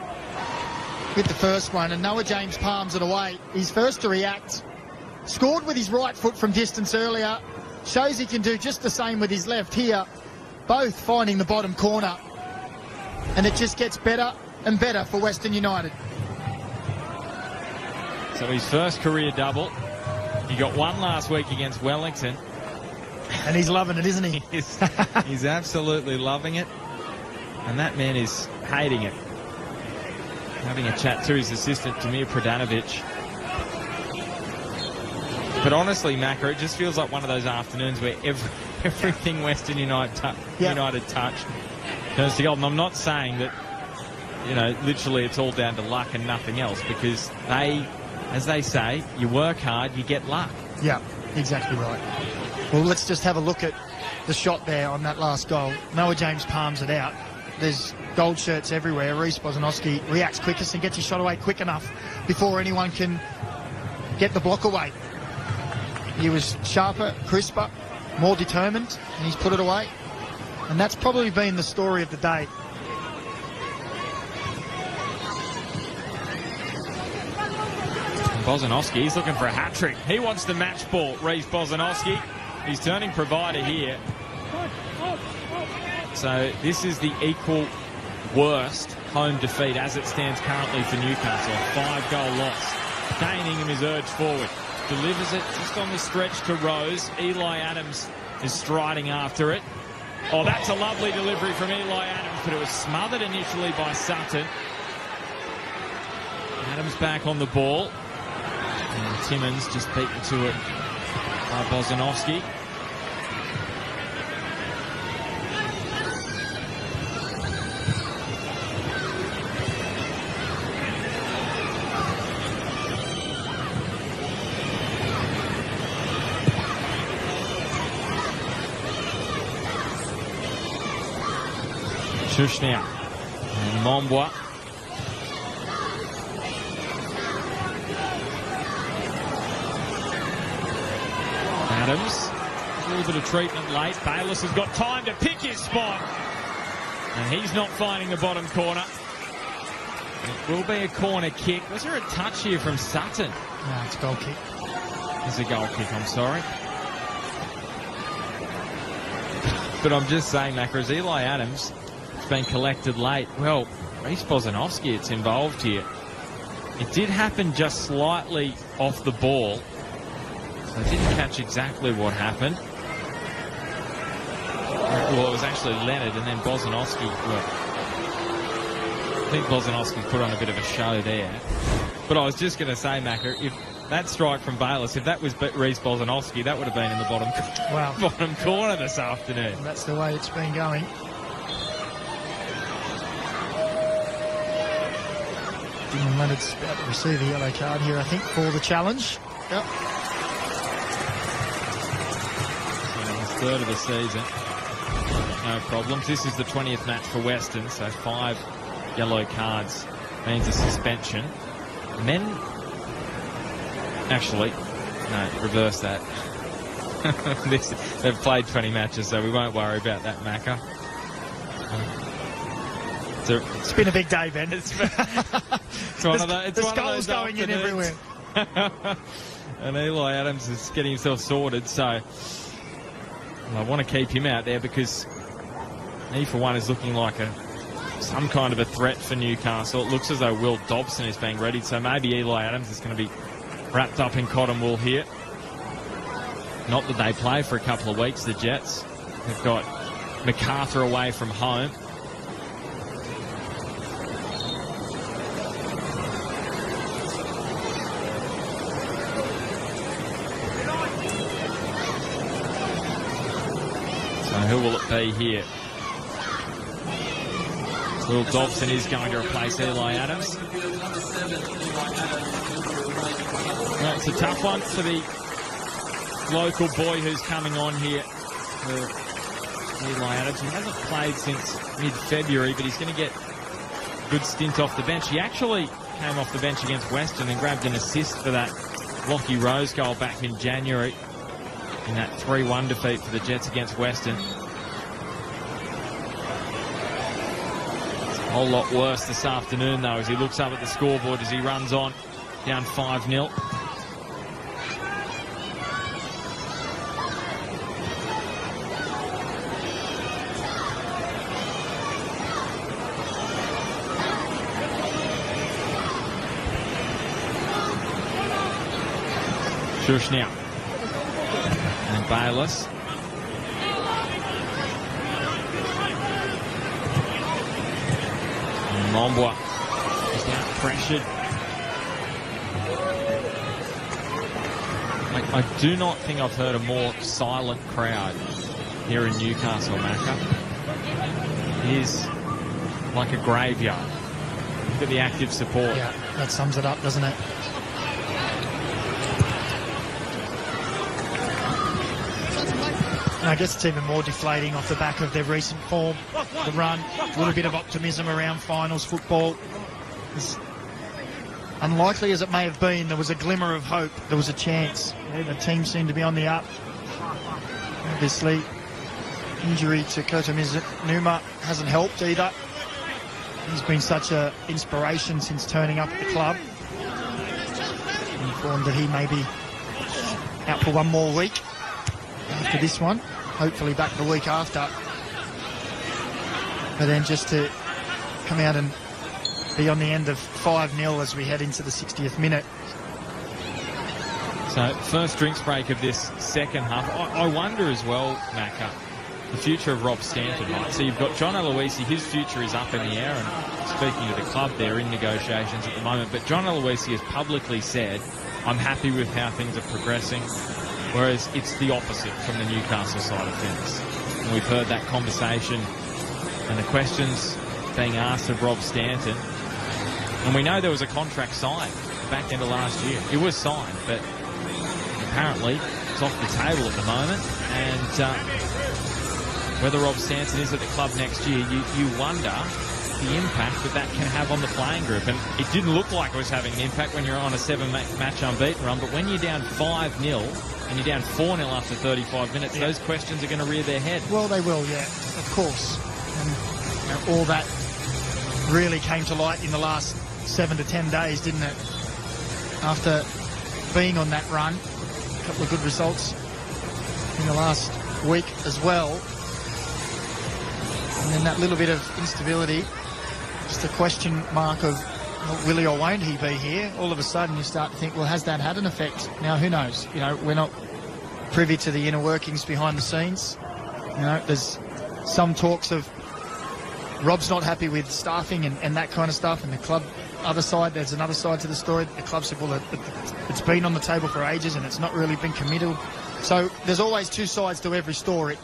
[SPEAKER 2] with the first one, and Noah James palms it away. He's first to react. Scored with his right foot from distance earlier. Shows he can do just the same with his left here. Both finding the bottom corner. And it just gets better and better for Western United.
[SPEAKER 1] So his first career double. He got one last week against Wellington.
[SPEAKER 2] And he's loving it, isn't he?
[SPEAKER 1] He's absolutely loving it. And that man is hating it. Having a chat to his assistant, Damir Pradanovic. But honestly, Macca, it just feels like one of those afternoons where everything Western United touched turns to gold. And I'm not saying that, you know, literally it's all down to luck and nothing else, because they, as they say, you work hard, you get luck.
[SPEAKER 2] Yeah, exactly right. Well, let's just have a look at the shot there on that last goal. Noah James palms it out. There's gold shirts everywhere. Reece Bozanovsky reacts quickest and gets his shot away quick enough before anyone can get the block away. He was sharper, crisper, more determined, and he's put it away. And that's probably been the story of the day.
[SPEAKER 1] Bozanovsky, he's looking for a hat-trick. He wants the match ball, Reece Bozanovsky. He's turning provider here. So this is the equal worst home defeat as it stands currently for Newcastle. 5-goal loss. Kane Ingham is urged forward. Delivers it just on the stretch to Rose. Eli Adams is striding after it. Oh, that's a lovely delivery from Eli Adams, but it was smothered initially by Sutton. Adams back on the ball. And Timmins just beaten to it by Bozanovsky. Shushnia and Mombwa. Adams, a little bit of treatment late. Bayliss has got time to pick his spot. And he's not finding the bottom corner. It will be a corner kick. Was there a touch here from Sutton?
[SPEAKER 2] No, it's a goal kick.
[SPEAKER 1] It's a goal kick, I'm sorry. But I'm just saying, Macca, as Eli Adams has been collected late, well, Reece Bozanovsky, it's involved here. It did happen just slightly off the ball. So I didn't catch exactly what happened. Well, it was actually Leonard and then Bozanovsky. Well, I think Bozanovsky put on a bit of a show there. But I was just going to say, Macca, if that strike from Bayliss, if that was Reece Bozanovsky, that would have been in the bottom corner this afternoon.
[SPEAKER 2] And that's the way it's been going. Dylan Leonard's about to receive a yellow card here, I think, for the challenge. Yep.
[SPEAKER 1] Third of the season. No problems. This is the 20th match for Western, so 5 yellow cards means a suspension. Men... Actually, no, reverse that. They've played 20 matches, so we won't worry about that, Macca.
[SPEAKER 2] It's been a big day, Ben.
[SPEAKER 1] It's one of the
[SPEAKER 2] skulls going in everywhere.
[SPEAKER 1] And Eli Adams is getting himself sorted, so I want to keep him out there because he, for one, is looking like some kind of a threat for Newcastle. It looks as though Will Dobson is being readied, so maybe Eli Adams is going to be wrapped up in cotton wool here. Not that they play for a couple of weeks, the Jets. They've got MacArthur away from home. So who will it be here? Will Dobson is going to replace Eli Adams. Well, it's a tough one for the local boy who's coming on here for Eli Adams. He hasn't played since mid-February, but he's going to get a good stint off the bench. He actually came off the bench against Western and grabbed an assist for that Lockie Rose goal back in January in that 3-1 defeat for the Jets against Western. It's a whole lot worse this afternoon, though, as he looks up at the scoreboard as he runs on, down 5-0. Shushnia and Bayless. And Mombwa is now pressured. I do not think I've heard a more silent crowd here in Newcastle, Macca. It is like a graveyard. Look at the active support.
[SPEAKER 2] Yeah, that sums it up, doesn't it? And I guess it's even more deflating off the back of their recent form, the run, a little bit of optimism around finals football. As unlikely as it may have been, there was a glimmer of hope. There was a chance. Yeah, the team seemed to be on the up. Obviously, injury to Kurta Numa hasn't helped either. He's been such an inspiration since turning up at the club. Informed that he may be out for one more week after this one. Hopefully back the week after. But then just to come out and be on the end of 5-0 as we head into the 60th minute.
[SPEAKER 1] So first drinks break of this second half. I wonder as well, Macca, the future of Rob Stanton, right? So you've got John Aloisi, his future is up in the air, and speaking to the club, they're in negotiations at the moment. But John Aloisi has publicly said, I'm happy with how things are progressing. Whereas it's the opposite from the Newcastle side of things. And we've heard that conversation and the questions being asked of Rob Stanton. And we know there was a contract signed back end of last year. It was signed, but apparently it's off the table at the moment. And whether Rob Stanton is at the club next year, you wonder the impact that can have on the playing group. And it didn't look like it was having an impact when you're on a 7-match unbeaten run. But when you're down 5-0, and you're down 4-0 after 35 minutes, those questions are going to rear their head.
[SPEAKER 2] Well, they will, yeah, of course. And all that really came to light in the last 7 to 10 days, didn't it? After being on that run, a couple of good results in the last week as well. And then that little bit of instability, just a question mark of, will he or won't he be here? All of a sudden you start to think, well, has that had an effect? Now, who knows? You know, we're not privy to the inner workings behind the scenes. You know, there's some talks of Rob's not happy with staffing and that kind of stuff, and the club, other side, there's another side to the story. The club said, well, it's been on the table for ages and it's not really been committal. So there's always two sides to every story.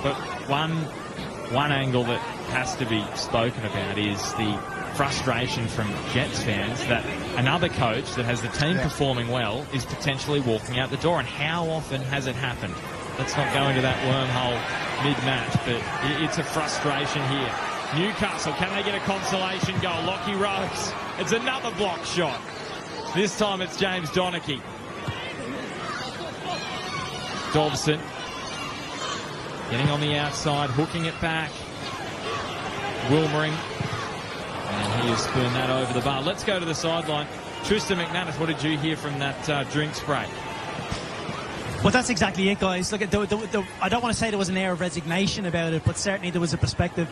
[SPEAKER 1] But one angle that has to be spoken about is the frustration from Jets fans that another coach that has the team performing well is potentially walking out the door. And how often has it happened? Let's not go into that wormhole mid-match, but it's a frustration here. Newcastle, can they get a consolation goal? Lockie Rose, it's another block shot. This time it's James Donachie. Dobson getting on the outside, hooking it back. Wilmering. And he has spooned that over the bar. Let's go to the sideline. Tristan McManus, what did you hear from that drinks break?
[SPEAKER 3] Well, that's exactly it, guys. Look at I don't want to say there was an air of resignation about it, but certainly there was a perspective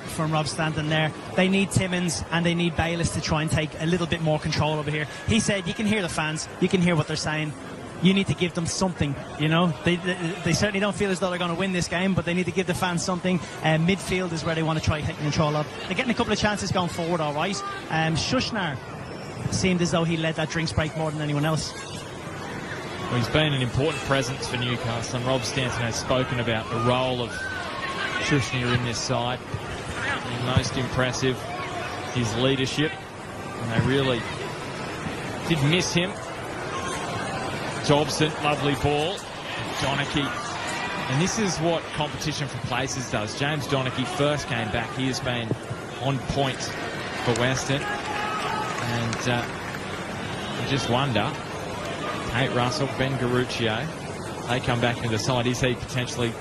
[SPEAKER 3] from Rob Stanton there. They need Timmins and they need Bayliss to try and take a little bit more control over here. He said, you can hear the fans, you can hear what they're saying. You need to give them something, you know. They certainly don't feel as though they're going to win this game, but they need to give the fans something. Midfield is where they want to try taking control of. They're getting a couple of chances going forward, all right. Shushnar seemed as though he led that drinks break more than anyone else.
[SPEAKER 1] Well, he's been an important presence for Newcastle, and Rob Stanton has spoken about the role of Shushnar in this side. And most impressive, his leadership, and they really did miss him. Dobson, lovely ball. Donachie. And this is what competition for places does. James Donachie first came back. He has been on point for Western. And you just wonder, Nate Russell, Ben Garuccio, they come back into the side. Is he potentially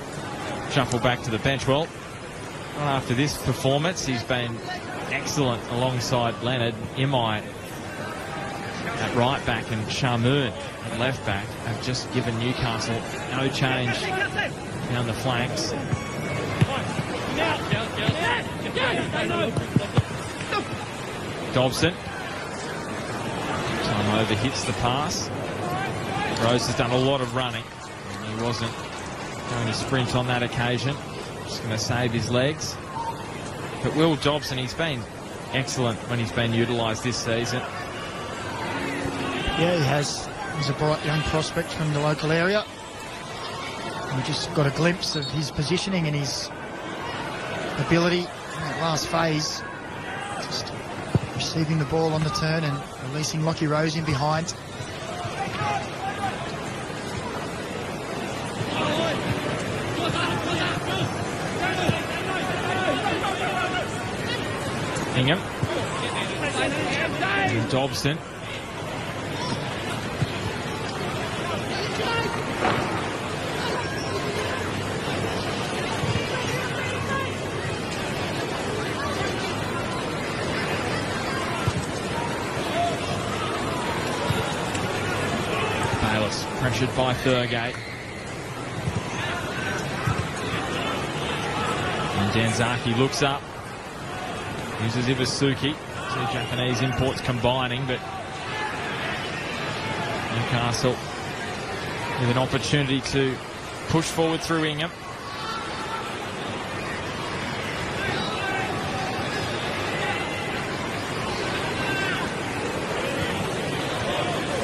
[SPEAKER 1] shuffled back to the bench? Well, after this performance, he's been excellent alongside Leonard. Imai at right back and Shamoon at left back have just given Newcastle no change down the flanks. Dobson. Time over hits the pass. Rose has done a lot of running. He wasn't going to sprint on that occasion. Just going to save his legs. But Will Dobson, he's been excellent when he's been utilised this season.
[SPEAKER 2] Yeah, he has. He's a bright young prospect from the local area. We just got a glimpse of his positioning and his ability in that last phase. Just receiving the ball on the turn and releasing Lockie Rose in behind.
[SPEAKER 1] Ingham. And Dobson. Bayliss pressured by Thurgate. And Danzaki looks up. Uses Iwasuki. Two Japanese imports combining, but Newcastle with an opportunity to push forward through Ingham.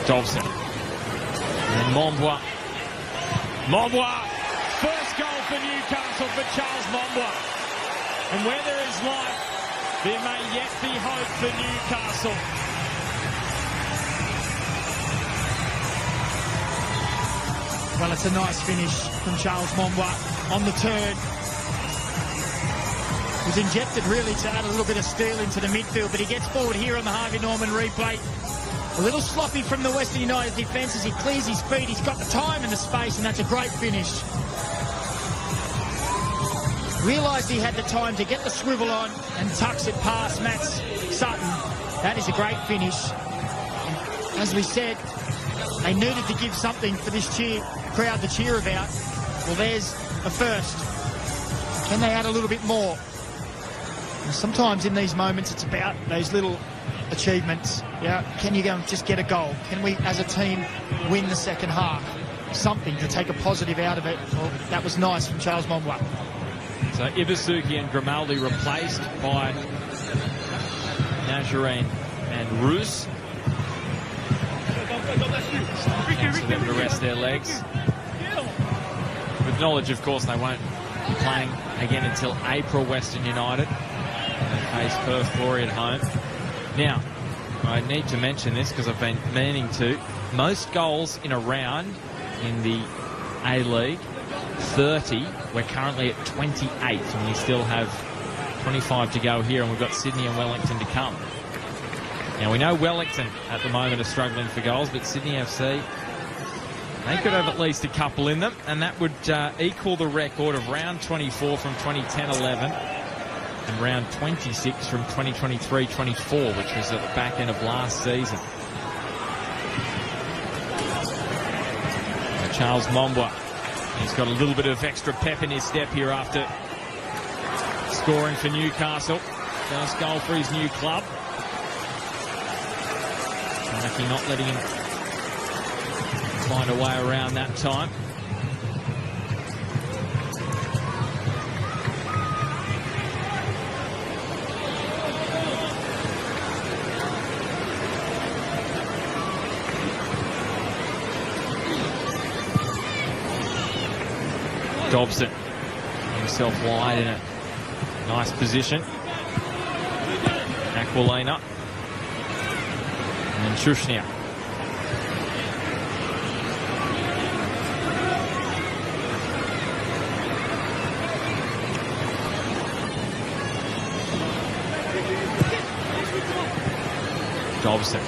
[SPEAKER 1] Dobson. And Mombois. Mombois! First goal for Newcastle for Charles Mombois. And where there is life, there may yet be hope for Newcastle.
[SPEAKER 2] Well, it's a nice finish from Charles Mombois on the turn. Was injected really to add a little bit of steel into the midfield, but he gets forward here on the Harvey Norman replay. A little sloppy from the Western United defence as he clears his feet. He's got the time and the space, and that's a great finish. Realised he had the time to get the swivel on and tucks it past Matt Sutton. That is a great finish. And as we said, they needed to give something for this crowd to cheer about. Well, there's a first. Can they add a little bit more? And sometimes in these moments it's about those little achievements. Yeah, can you go and just get a goal? Can we, as a team, win the second half? Something to take a positive out of it. Well, that was nice from Charles Mombois.
[SPEAKER 1] So Iwasuki and Grimaldi replaced by Nazarene and Roos. So them to rest their legs. With knowledge, of course, they won't be playing again until April. Western United. They face Perth Glory at home. Now, I need to mention this because I've been meaning to. Most goals in a round in the A-League, 30. We're currently at 28, and we still have 25 to go here, and we've got Sydney and Wellington to come. Now, we know Wellington at the moment are struggling for goals, but Sydney FC They could have at least a couple in them, and that would equal the record of round 24 from 2010-11 and round 26 from 2023-24, which was at the back end of last season. So Charles Mombois, he's got a little bit of extra pep in his step here after scoring for Newcastle. First goal for his new club. Lucky not letting him find a way around that time. Dobson himself wide in a nice position. Aquilina. And Shushnia. Dobson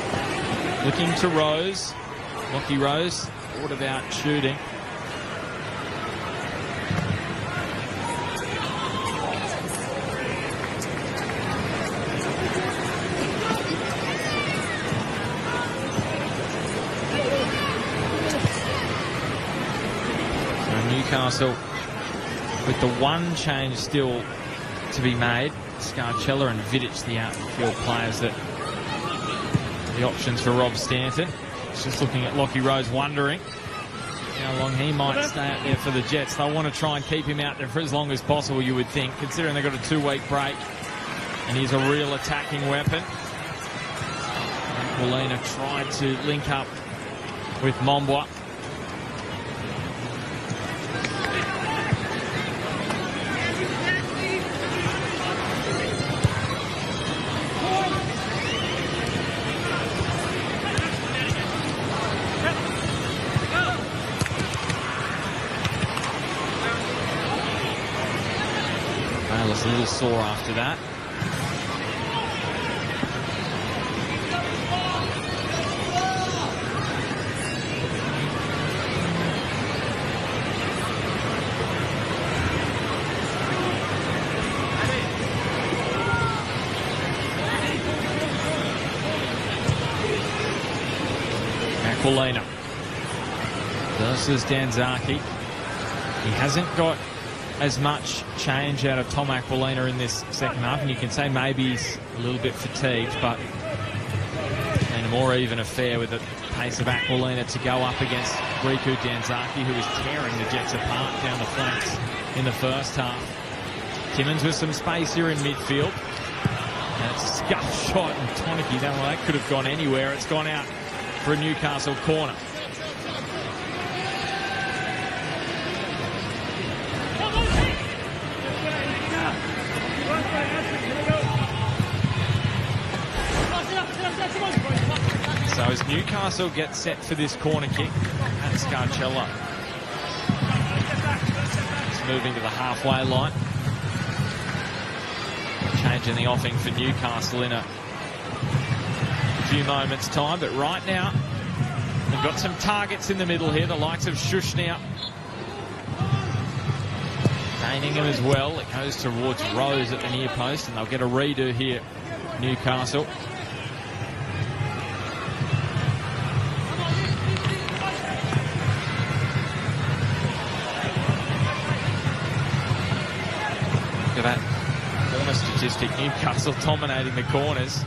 [SPEAKER 1] looking to Rose. Lockie Rose thought about shooting. Newcastle with the one change still to be made. Scarcella and Vidic, the outfield players, that the options for Rob Stanton. He's just looking at Lockie Rose, wondering how long he might stay out there for the Jets. They'll want to try and keep him out there for as long as possible, you would think, considering they've got a 2-week break. And he's a real attacking weapon. Molina tried to link up with Mombois. A little sore after that. Aquilina versus Danzaki. He hasn't got as much change out of Tom Aquilina in this second half, and you can say maybe he's a little bit fatigued, but and a more even affair with the pace of Aquilina to go up against Riku Danzaki, who was tearing the Jets apart down the flanks in the first half. Timmins with some space here in midfield, and it's a scuff shot, and Toniki, that could have gone anywhere. It's gone out for a Newcastle corner. So as Newcastle gets set for this corner kick, and Scarcella is moving to the halfway line. Changing the offing for Newcastle in a few moments' time, but right now they've got some targets in the middle here, the likes of Shushnia. Daningham as well. It goes towards Rose at the near post, and they'll get a redo here, Newcastle. Look at that corner statistic. Newcastle dominating the corners.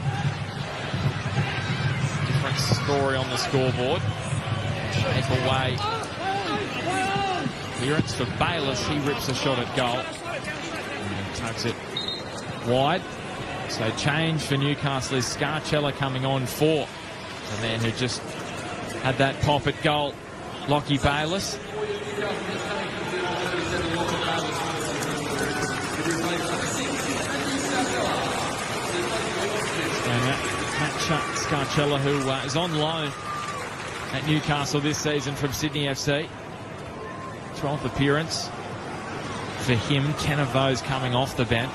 [SPEAKER 1] Different story on the scoreboard. Shape away. Clearance for Bayliss. He rips a shot at goal. And tugs it wide. So change for Newcastle is Scarcella coming on for the man who just had that pop at goal, Lockie Bayliss. Matt Scarcella, who is on loan at Newcastle this season from Sydney FC. 12th appearance for him. 10 of those coming off the bench.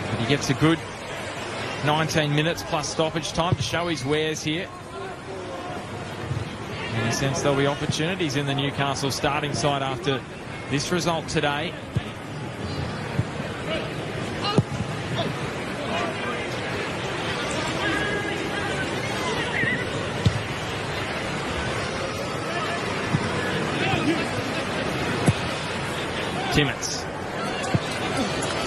[SPEAKER 1] But he gets a good 19 minutes plus stoppage time to show his wares here. In a sense, there'll be opportunities in the Newcastle starting side after this result today. Timmins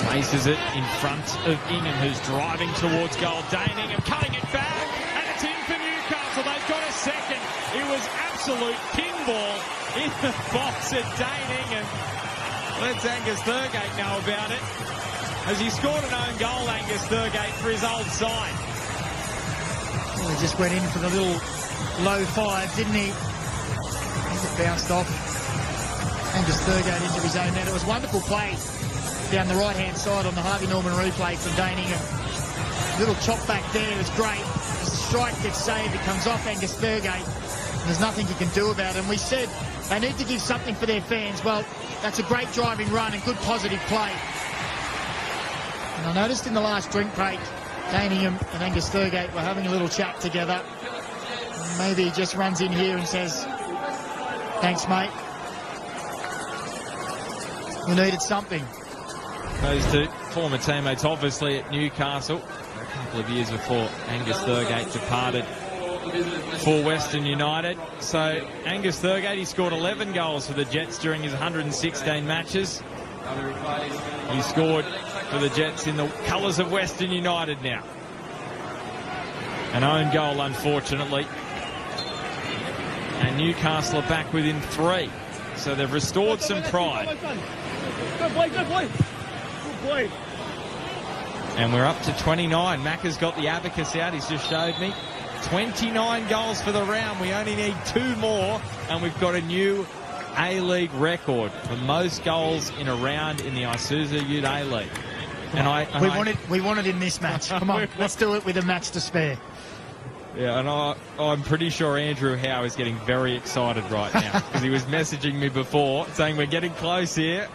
[SPEAKER 1] places it in front of Ingham, who's driving towards goal. Dane Ingham cutting it back, and it's in for Newcastle. They've got a second. It was absolute pinball in the box at Dane Ingham. Let's Angus Thurgate know about it, as he scored an own goal, Angus Thurgate, for his old side.
[SPEAKER 2] Well, he just went in for the little low five, didn't he? It bounced off. Angus Thurgate into his own net. It was wonderful play down the right-hand side on the Harvey Norman replay from Dane Ingham. Little chop back there is great. As the strike gets saved, it comes off Angus Thurgate, and there's nothing he can do about it. And we said they need to give something for their fans. Well, that's a great driving run and good positive play. And I noticed in the last drink break, Dane Ingham and Angus Thurgate were having a little chat together. Maybe he just runs in here and says, "Thanks, mate. We needed something."
[SPEAKER 1] Those two former teammates, obviously, at Newcastle a couple of years before Angus Thurgate departed for Western United. So Angus Thurgate, he scored 11 goals for the Jets during his 116 matches. He scored for the Jets in the colours of Western United now. An own goal, unfortunately. And Newcastle are back within 3. So they've restored some pride.
[SPEAKER 8] Good boy, good boy. Good boy.
[SPEAKER 1] And we're up to 29. Macca's got the abacus out, he's just showed me. 29 goals for the round. We only need 2 more, and we've got a new A-League record for most goals in a round in the Isuzu Ute A-League. And
[SPEAKER 2] we want it in this match. Come on, let's do it with a match to spare.
[SPEAKER 1] Yeah, and I'm pretty sure Andrew Howe is getting very excited right now, because he was messaging me before saying we're getting close here.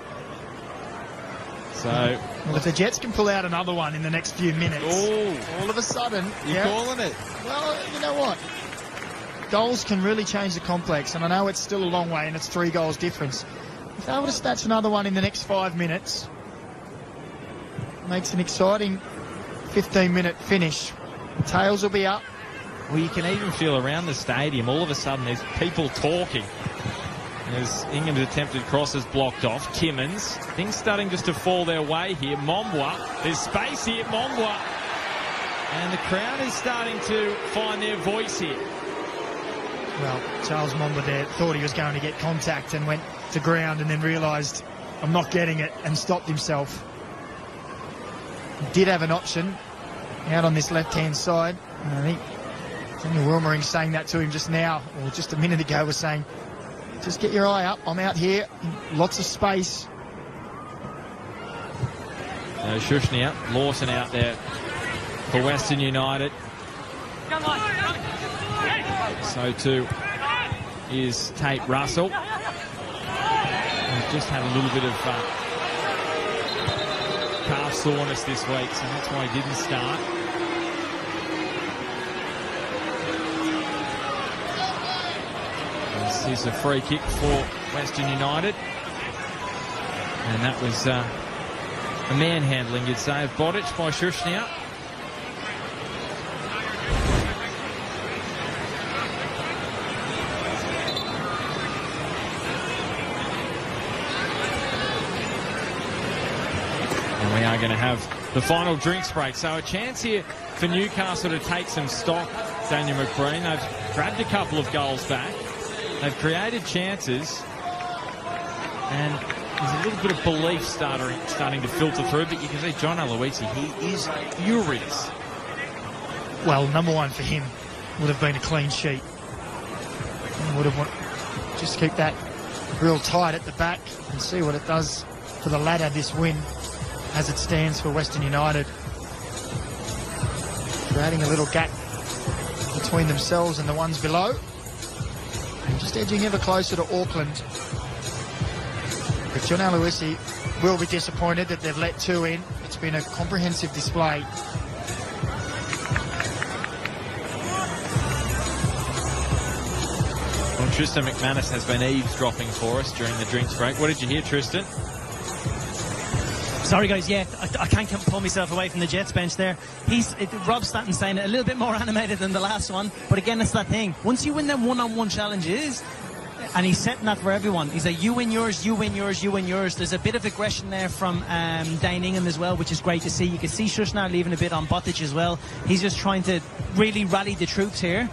[SPEAKER 1] So,
[SPEAKER 2] well, if the Jets can pull out another one in the next few minutes, all of a sudden...
[SPEAKER 1] You're calling it?
[SPEAKER 2] Well, you know what? Goals can really change the complex, and I know it's still a long way and it's 3 goals difference. If they were to snatch another one in the next 5 minutes, it makes an exciting 15-minute finish. The tails will be up.
[SPEAKER 1] Well, you can even feel around the stadium, all of a sudden there's people talking. As Ingham's attempted cross is blocked off. Timmins. Things starting just to fall their way here. Mombwa. There's space here. Mombwa. And the crowd is starting to find their voice here.
[SPEAKER 2] Well, Charles Mombwa there thought he was going to get contact and went to ground and then realised, I'm not getting it, and stopped himself. He did have an option out on this left-hand side. And I think Daniel Wilmering saying that to him just now, or just a minute ago, was saying, just get your eye up. I'm out here. Lots of space.
[SPEAKER 1] Shushni out. Lawson out there for Western United. So too is Tate Russell. He's just had a little bit of calf soreness this week, so that's why he didn't start. This is a free kick for Western United. And that was a manhandling, you'd say, of Bodic by Shushnia. And we are going to have the final drinks break. So a chance here for Newcastle to take some stock. Daniel McBreen, they've grabbed a couple of goals back. They've created chances, and there's a little bit of belief starting to filter through, but you can see John Aloisi, he is furious.
[SPEAKER 2] Well, number one for him would have been a clean sheet. He would have wanted just keep that real tight at the back and see what it does for the ladder, this win, as it stands for Western United. Creating a little gap between themselves and the ones below. Just edging ever closer to Auckland. But John Aloisi will be disappointed that they've let 2 in. It's been a comprehensive display.
[SPEAKER 1] Well, Tristan McManus has been eavesdropping for us during the drinks break. What did you hear, Tristan?
[SPEAKER 3] Sorry, guys. Yeah, I can't pull myself away from the Jets bench there. Rob Stanton saying it a little bit more animated than the last one. But again, it's that thing. Once you win them one-on-one challenges, and he's setting that for everyone. He's like, you win yours, you win yours, you win yours. There's a bit of aggression there from Dane Ingham as well, which is great to see. You can see Shushnar leaving a bit on Botic as well. He's just trying to really rally the troops here.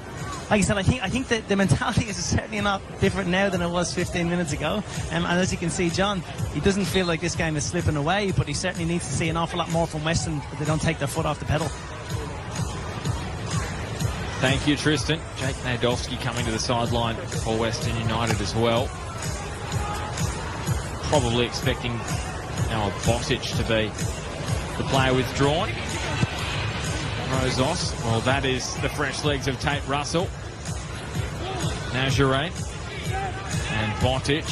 [SPEAKER 3] Like I said, I think that the mentality is certainly not different now than it was 15 minutes ago. And as you can see, John, he doesn't feel like this game is slipping away, but he certainly needs to see an awful lot more from Weston, that they don't take their foot off the pedal.
[SPEAKER 1] Thank you, Tristan. Jake Nadolski coming to the sideline for Western United as well. Probably expecting now Botic to be the player withdrawn. Rozos, well, that is the fresh legs of Tate Russell. Nazarene and Botic.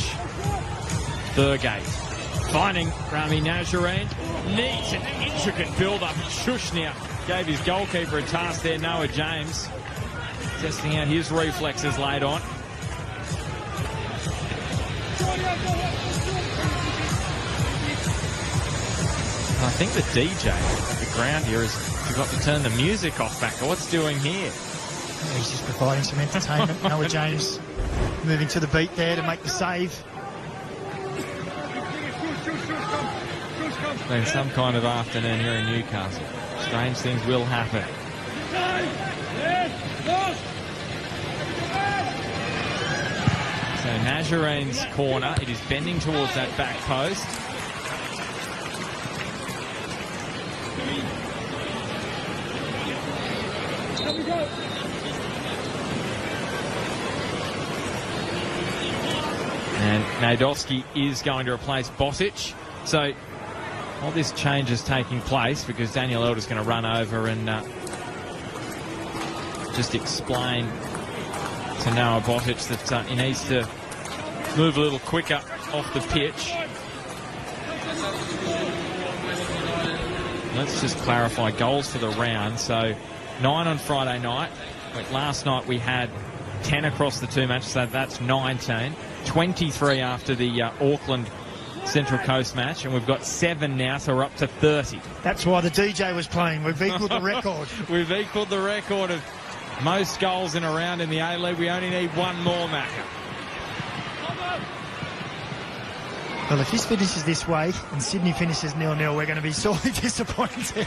[SPEAKER 1] Thurgate finding Rami Nazarene. Neat and intricate build-up. Shushnia gave his goalkeeper a task there, Noah James. Testing out his reflexes late on. I think the DJ at the ground here has forgot to turn the music off back. What's doing here?
[SPEAKER 2] He's just providing some entertainment. Noah James moving to the beat there to make the save.
[SPEAKER 1] It's been some kind of afternoon here in Newcastle. Strange things will happen. So Nazarene's corner, it is bending towards that back post. And Nadolski is going to replace Botic. So all this change is taking place because Daniel Elder's going to run over and just explain to Noah Botic that he needs to move a little quicker off the pitch. Let's just clarify goals for the round. So 9 on Friday night. Last night we had 10 across the two matches, so that's 19. 23 after the Auckland Central Coast match, and we've got 7 now, so we're up to 30.
[SPEAKER 2] That's why the DJ was playing. We've equalled the record.
[SPEAKER 1] We've equalled the record of most goals in a round in the A-League. We only need one more, Macca.
[SPEAKER 2] Well, if this finishes this way and Sydney finishes 0-0, we're going to be sorely disappointed.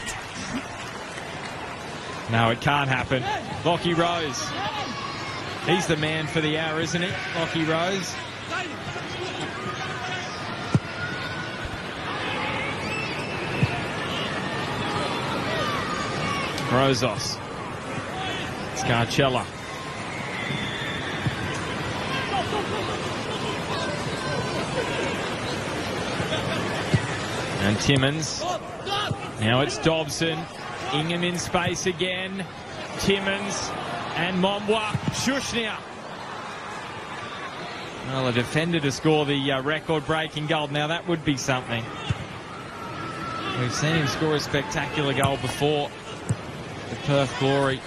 [SPEAKER 1] No, it can't happen. Lockie Rose. He's the man for the hour, isn't he? Lockie Rose. Rozos. Scarcella. And Timmins. Now it's Dobson. Ingham in space again. Timmins and Momwa. Shushnia. Well, a defender to score the record-breaking goal. Now that would be something. We've seen him score a spectacular goal before. The Perth Glory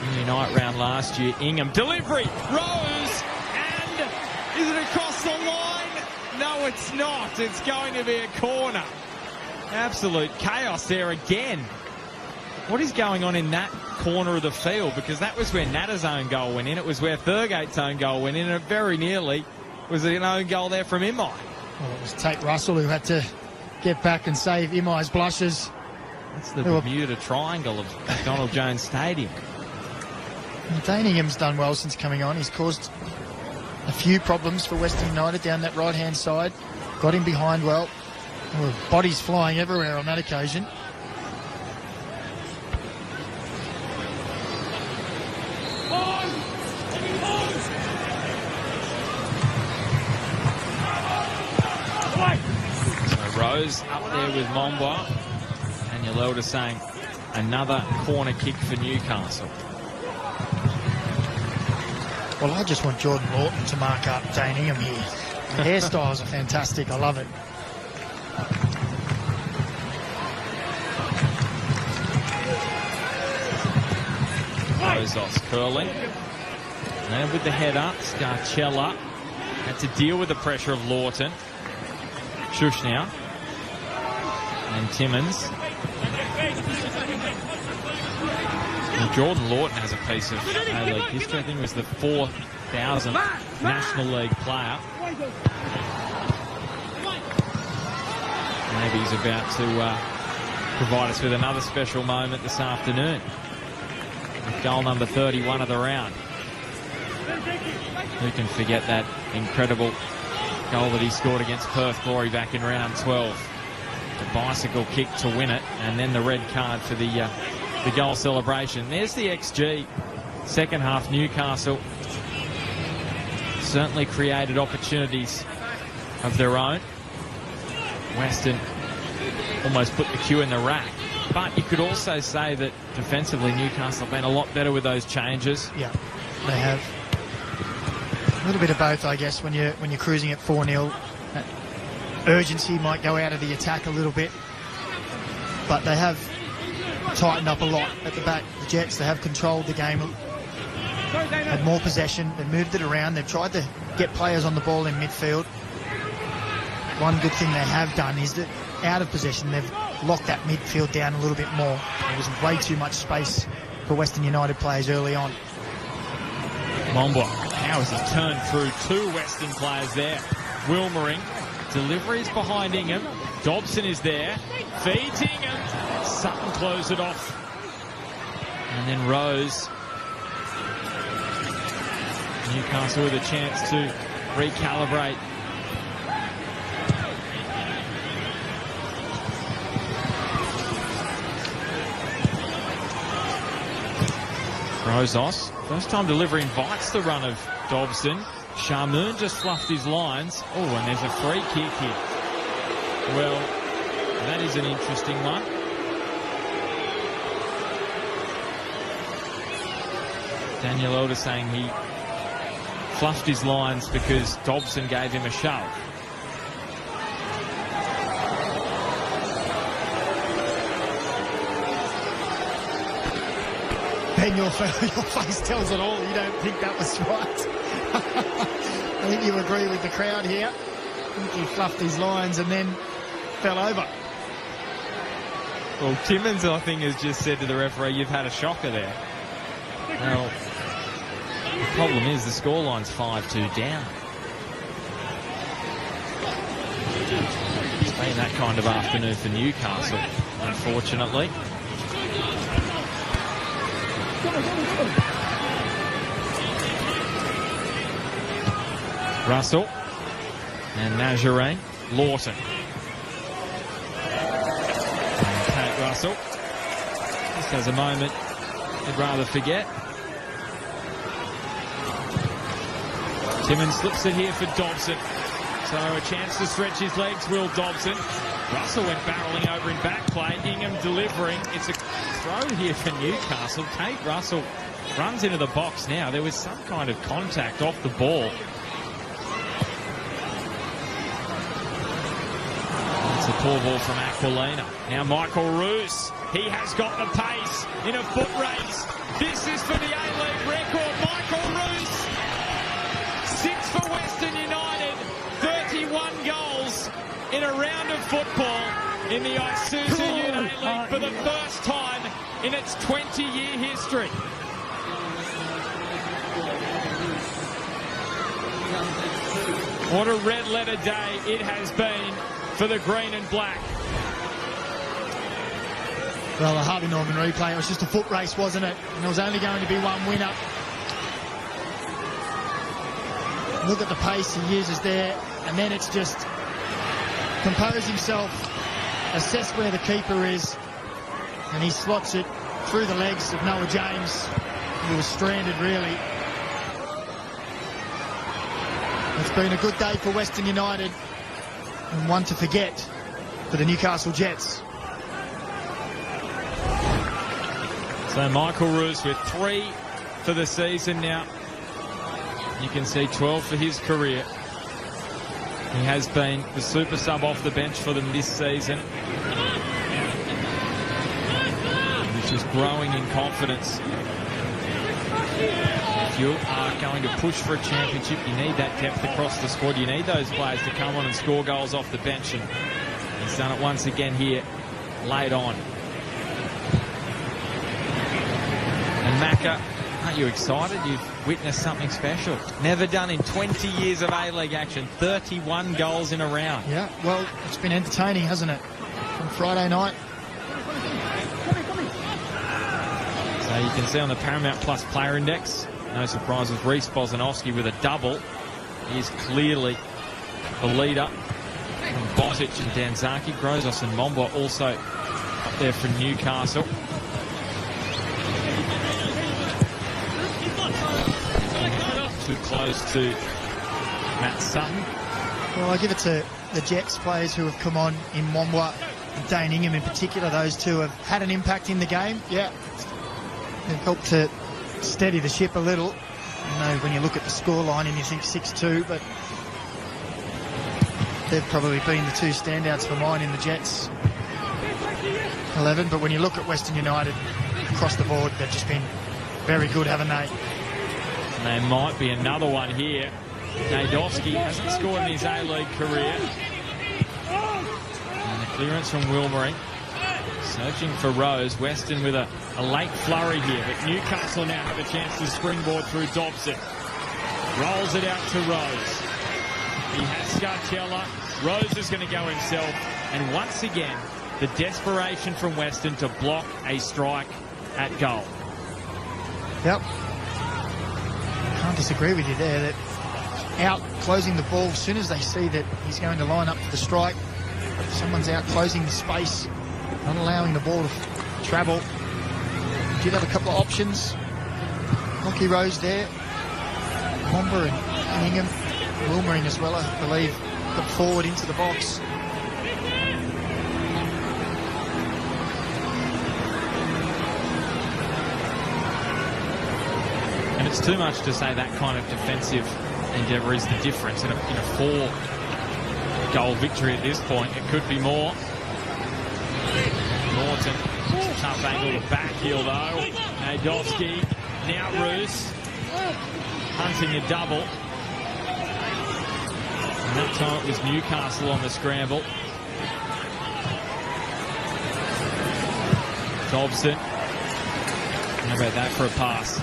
[SPEAKER 1] in the night round last year. Ingham. Delivery. Rose. And is it across the line? No, it's not. It's going to be a corner. Absolute chaos there again. What is going on in that corner of the field? Because that was where Natta's own goal went in. It was where Thurgate's own goal went in. And it very nearly was an own goal there from Imai.
[SPEAKER 2] Well, it was Tate Russell who had to get back and save Imai's blushes.
[SPEAKER 1] That's the Bermuda Triangle of Donald Jones Stadium.
[SPEAKER 2] Dane Ingham's done well since coming on. He's caused a few problems for Western United down that right-hand side. Got him behind well. Bodies flying everywhere on that occasion.
[SPEAKER 1] So Rose up there with Momba. Daniel Elder saying another corner kick for Newcastle.
[SPEAKER 2] Well, I just want Jordan Lawton to mark up Dane Ingham here. The hairstyles are fantastic. I love it.
[SPEAKER 1] Rozos curling. And with the header, Scarcella had to deal with the pressure of Lawton. Shush now. And Timmins. Well, Jordan Lawton has a piece of A-League history. I think he was the 4,000th National League player. Maybe he's about to provide us with another special moment this afternoon. With goal number 31 of the round. Who can forget that incredible goal that he scored against Perth Glory back in round 12? The bicycle kick to win it, and then the red card for the goal celebration. There's the XG. Second half, Newcastle certainly created opportunities of their own. Western almost put the cue in the rack. But you could also say that defensively Newcastle have been a lot better with those changes.
[SPEAKER 2] Yeah, they have. A little bit of both, I guess, when you're cruising at 4-0. Urgency might go out of the attack a little bit. But they have tightened up a lot at the back. The Jets, they have controlled the game. Had more possession. They've moved it around. They've tried to get players on the ball in midfield. One good thing they have done is that out of possession, they've locked that midfield down a little bit more. There was way too much space for Western United players early on.
[SPEAKER 1] Mombourg, how has he turned through two Western players there? Wilmering, deliveries behind Ingham. Dobson is there, feeds Ingham. Sutton closed it off. And then Rose. Newcastle with a chance to recalibrate. Rosas, first time delivery invites the run of Dobson. Shamoon just fluffed his lines. Oh, and there's a free kick here. Well, that is an interesting one. Daniel Elder saying he fluffed his lines because Dobson gave him a shove.
[SPEAKER 2] Ben, your face tells it all. You don't think that was right. I think you agree with the crowd here. I think he fluffed his lines and then fell over.
[SPEAKER 1] Well, Timmins, I think, has just said to the referee, you've had a shocker there. Well, the problem is the scoreline's 5-2 down. It's been that kind of afternoon for Newcastle, unfortunately. Russell and Nazarene. Lawton. And Kate Russell just has a moment he'd rather forget. Timmins slips it here for Dobson. So a chance to stretch his legs, Will Dobson. Russell went barrelling over in back play. Ingham delivering. It's a throw here for Newcastle. Kate Russell runs into the box now. There was some kind of contact off the ball. It's a poor ball from Aquilina. Now Michael Roos. He has got the pace in a foot race. This is for the A-League record. Michael Roos. 6 for Western United. 31 goals in a round of football in the Isuzu Ute A-League for the first time in its 20-year history. What a red letter day it has been for the green and black.
[SPEAKER 2] Well, the Harvey Norman replay, it was just a foot race, wasn't it? And there was only going to be one winner. Look at the pace he uses there, and then it's just compose himself, assess where the keeper is, and he slots it through the legs of Noah James, who was stranded really. It's been a good day for Western United, and one to forget for the Newcastle Jets.
[SPEAKER 1] So Michael Roos with 3 for the season now. You can see 12 for his career. He has been the super sub off the bench for them this season. He's just growing in confidence. If you are going to push for a championship, you need that depth across the squad. You need those players to come on and score goals off the bench, and he's done it once again here, late on. And Macca, aren't you excited? You've witnessed something special. Never done in 20 years of A-League action. 31 goals in a round.
[SPEAKER 2] Yeah, well, it's been entertaining, hasn't it? From Friday night.
[SPEAKER 1] So you can see on the Paramount Plus player index, no surprises, Reece Bozanovski with a double. He is clearly the leader. From Bozic and Danzaki, Grozos and Momba also up there for Newcastle. Too close to Matt Sutton.
[SPEAKER 2] Well, I give it to the Jets players who have come on in Momba and Dane Ingham in particular. Those two have had an impact in the game. Yeah, they've helped to steady the ship a little. You know, when you look at the scoreline and you think 6-2, but they've probably been the two standouts for mine in the Jets 11. But when you look at Western United across the board, they've just been very good, haven't they?
[SPEAKER 1] And there might be another one here. Nadowski hasn't scored in his A-League career. And the clearance from Wilmering. Searching for Rose. Western with a late flurry here. But Newcastle now have a chance to springboard through Dobson. Rolls it out to Rose. He has Scarcella. Rose is going to go himself. And once again, the desperation from Western to block a strike at goal.
[SPEAKER 2] Yep. Can't disagree with you there. That out closing the ball as soon as they see that he's going to line up for the strike. Someone's out closing the space, not allowing the ball to travel. Did have a couple of options. Lockie Rose there. Momba and Ingham. Wilmering as well, I believe, put forward into the box.
[SPEAKER 1] And it's too much to say that kind of defensive endeavour is the difference in a 4-goal victory at this point. It could be more. Norton, tough angle to back heel though. Nadowski, now Roos, hunting a double. And that time it was Newcastle on the scramble. Dobson. How about that for a pass?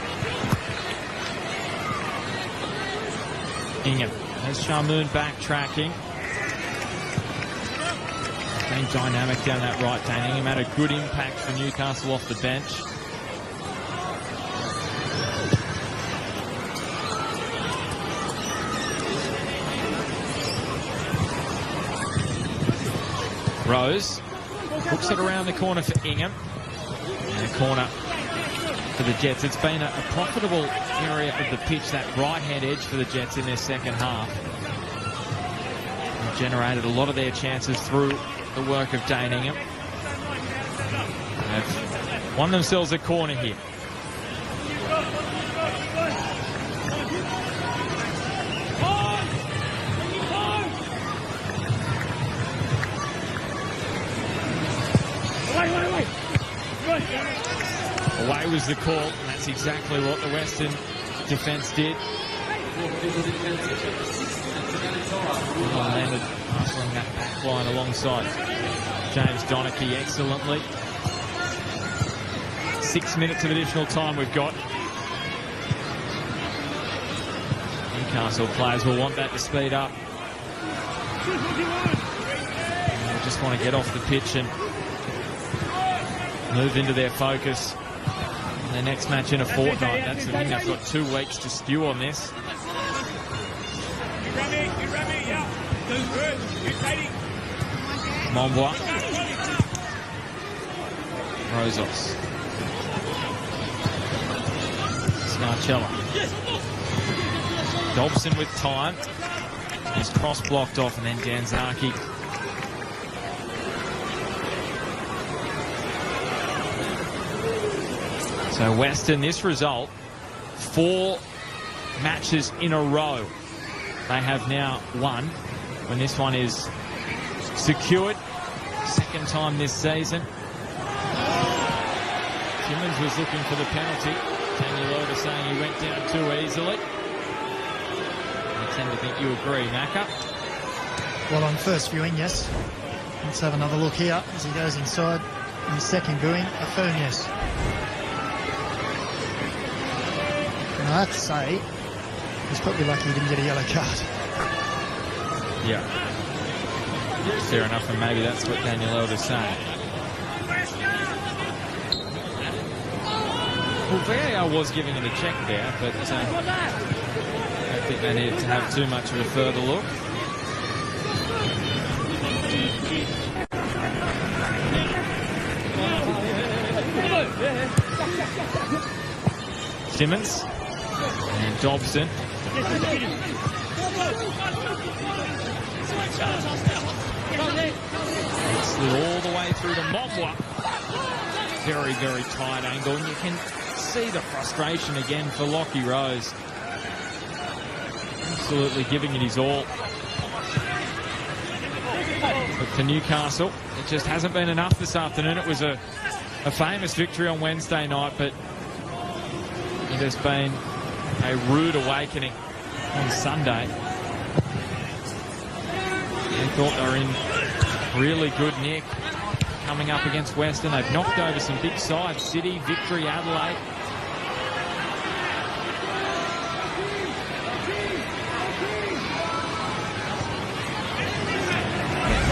[SPEAKER 1] Ingham. There's Shamoon backtracking. Been dynamic down that right. Dane Ingham had a good impact for Newcastle off the bench. Rose hooks it around the corner for Ingham. And a corner for the Jets. It's been a profitable area of the pitch, that right-hand edge for the Jets in their second half. They've generated a lot of their chances through the work of Dane Ingham. They've won themselves a corner here. Away was the call, and that's exactly what the Western defence did. Landed hustling that back line alongside James Donachie excellently. 6 minutes of additional time we've got. Newcastle players will want that to speed up. They just want to get off the pitch and move into their focus. Their next match in a fortnight. That's the thing, they've got 2 weeks to stew on this. Mombois. Rozos. Scarcella. Dobson with time. He's cross blocked off, and then Danzaki. So Western, this result, 4 matches in a row they have now won, when this one is secured. Second time this season. Timmins was looking for the penalty. Daniel Elder saying he went down too easily. I tend to think you agree, Macca.
[SPEAKER 2] Well, on first viewing, yes. Let's have another look here as he goes inside. And second viewing, a firm yes. And I have to say, he's probably lucky he didn't get a yellow card.
[SPEAKER 1] Yeah. Fair enough, and maybe that's what Daniel Elder's saying. Well, VAR was giving it a check there, but I don't think they needed to have too much of a further look. Simmons and Dobson. Slid all the way through to Mobwa. Very, very tight angle, and you can see the frustration again for Lockie Rose. Absolutely giving it his all. But for Newcastle, it just hasn't been enough this afternoon. It was a famous victory on Wednesday night, but it has been a rude awakening on Sunday. They thought they were in really good nick coming up against Western. They've knocked over some big sides: City, Victory, Adelaide.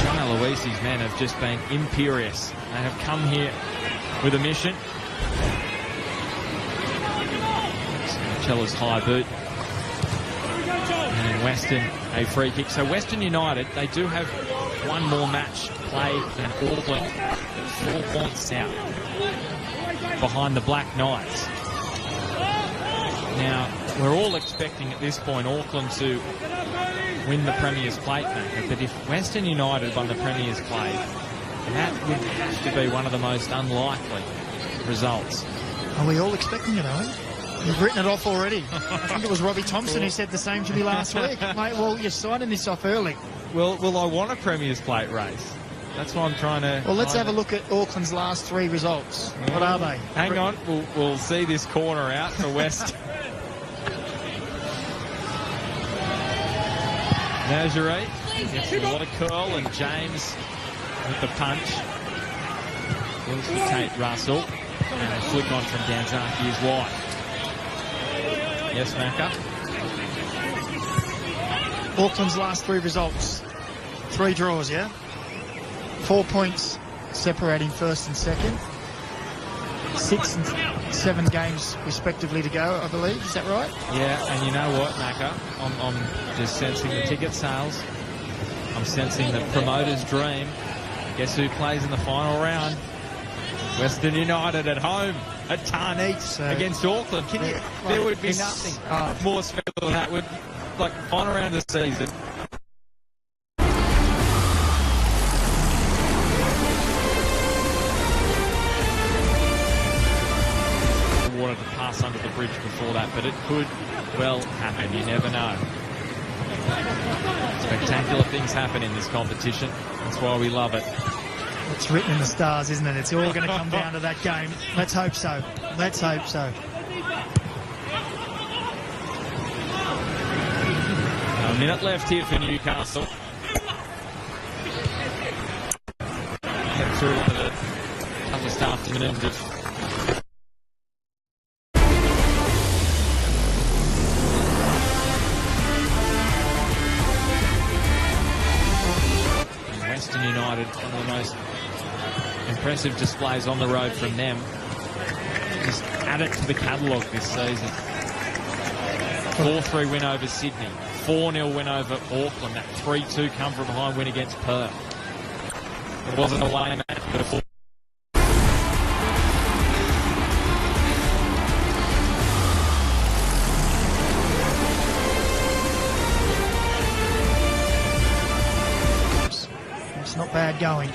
[SPEAKER 1] John Aloisi's men have just been imperious. They have come here with a mission. Cella's high boot. And Western a free kick. So Western United, they do have one more match played than Auckland, 4 points out behind the Black Knights. Now, we're all expecting at this point Auckland to win the Premier's Plate maker, but if Western United won the Premier's Plate, that would have to be one of the most unlikely results.
[SPEAKER 2] Are we all expecting it, are we? You've written it off already. I think it was Robbie Thompson who said the same to me last week. Mate, well, you're signing this off early.
[SPEAKER 1] Well, I want a Premier's Plate race. That's why I'm trying to...
[SPEAKER 2] Well, let's have a look at Auckland's last 3 results. What are they?
[SPEAKER 1] Hang on, we'll see this corner out for West. Nazaré gets a lot of curl, and James with the punch. Wills to Tate Russell. And a flick on from Danzaki is wide. Yes, Macca.
[SPEAKER 2] Auckland's last 3 results. 3 draws, yeah? 4 points separating first and second. 6 and 7 games respectively to go, I believe. Is that right?
[SPEAKER 1] Yeah, and you know what, Macca? I'm just sensing the ticket sales. I'm sensing the promoter's dream. Guess who plays in the final round? Western United at home at Tarneit against Auckland. There would be nothing more special than that. Would like final round of the season. I wanted to pass under the bridge before that, but it could well happen. You never know. Spectacular things happen in this competition. That's why we love it.
[SPEAKER 2] It's written in the stars, isn't it? It's all going to come down to that game. Let's hope so. Let's hope so.
[SPEAKER 1] A minute left here for Newcastle. Get through one of the toughest afternoons of Western United, one of the most impressive displays on the road from them. Just add it to the catalogue this season. 4-3 win over Sydney, 4-0 win over Auckland, that 3-2 come from behind win against Perth. It wasn't a away match, but a full.
[SPEAKER 2] It's not bad going.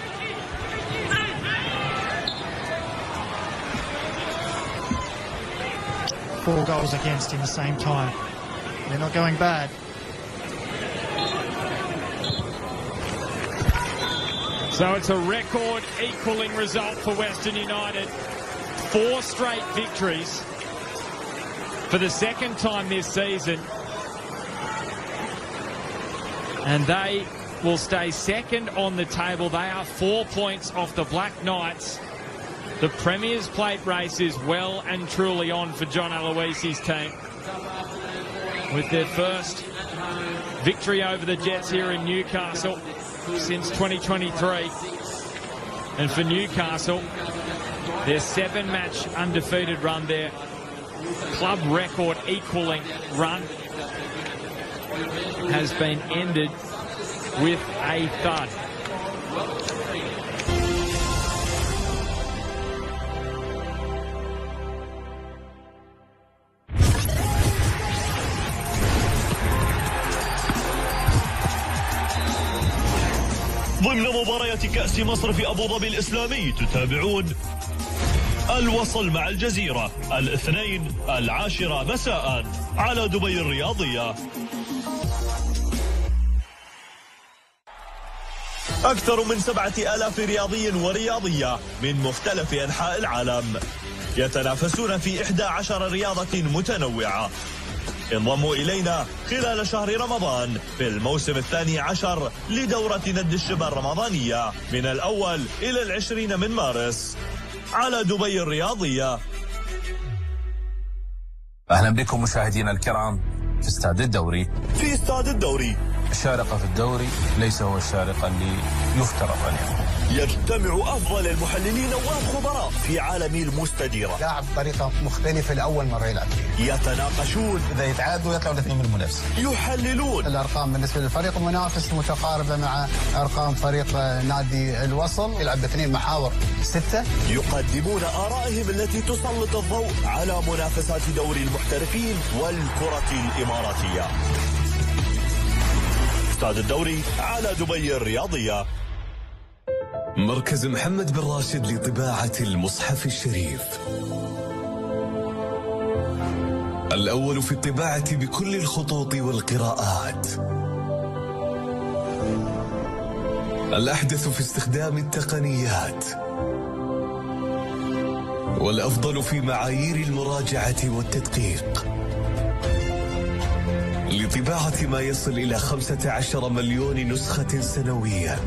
[SPEAKER 2] Four goals against in the same time. They're not going bad.
[SPEAKER 1] So it's a record equalling result for Western United. 4 straight victories. for the second time this season. And they will stay second on the table. They are 4 points off the Black Knights. The Premier's Plate race is well and truly on for John Aloisi's team, with their first victory over the Jets here in Newcastle since 2023. And for Newcastle, their 7-match undefeated run, their club record equaling run, has been ended with a thud.
[SPEAKER 5] ضمن مباريات كأس مصر في أبو ظبي الإسلامي تتابعون الوصل مع الجزيرة 12:10 مساء على دبي الرياضية. أكثر من 7,000 رياضي ورياضية من مختلف أنحاء العالم يتنافسون في 11 رياضة متنوعة. انضموا إلينا خلال شهر رمضان في الموسم 12 لدورة ند الشبه الرمضانية من 1 إلى 20 من مارس على دبي الرياضية.
[SPEAKER 6] أهلا بكم مشاهدينا الكرام في استاد الدوري.
[SPEAKER 5] في استاد الدوري
[SPEAKER 6] الشارقة في الدوري ليس هو الشارقة اللي يفترض أن يكون.
[SPEAKER 5] يجتمع أفضل المحللين والخبراء في عالم المستديرة.
[SPEAKER 7] لاعب بطريقة مختلفة لأول مرة يلعب فيها.
[SPEAKER 5] يتناقشون،
[SPEAKER 7] إذا يتعادلوا يطلعوا الاثنين من المنافسة.
[SPEAKER 5] يحللون.
[SPEAKER 7] الأرقام بالنسبة للفريق المنافس متقاربة مع أرقام فريق نادي الوصل، يلعب باثنين محاور 6.
[SPEAKER 5] يقدمون آرائهم التي تسلط الضوء على منافسات دوري المحترفين والكرة الإماراتية. استاد الدوري على دبي الرياضية.
[SPEAKER 13] مركز محمد بن راشد لطباعة المصحف الشريف، الأول في الطباعة بكل الخطوط والقراءات، الأحدث في استخدام التقنيات، والأفضل في معايير المراجعة والتدقيق، لطباعة ما يصل إلى 15 مليون نسخة سنوياً.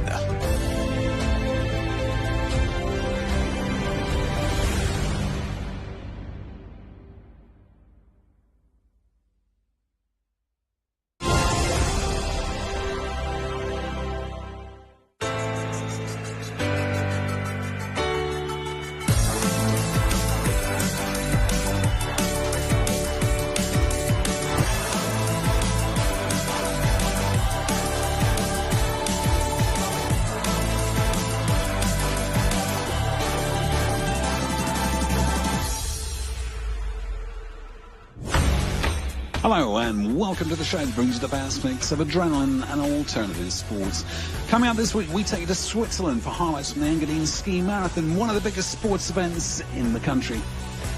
[SPEAKER 14] Hello and welcome to the show that brings you the best mix of adrenaline and alternative sports. Coming up this week, we take you to Switzerland for highlights from the Engadine Ski Marathon, one of the biggest sports events in the country.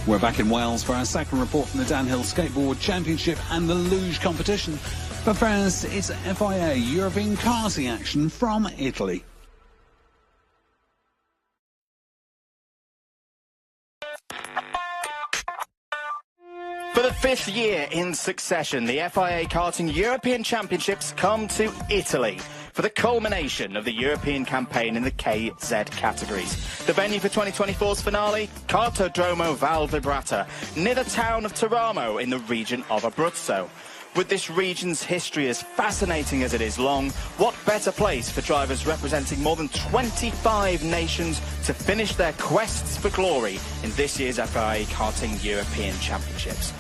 [SPEAKER 14] We're back in Wales for our second report from the Downhill Skateboard Championship and the luge competition. But first, it's FIA European karting action from Italy.
[SPEAKER 15] For the 5th year in succession, the FIA Karting European Championships come to Italy for the culmination of the European campaign in the KZ categories. The venue for 2024's finale, Cartodromo Val Vibrata, near the town of Teramo in the region of Abruzzo. With this region's history as fascinating as it is long, what better place for drivers representing more than 25 nations to finish their quests for glory in this year's FIA Karting European Championships.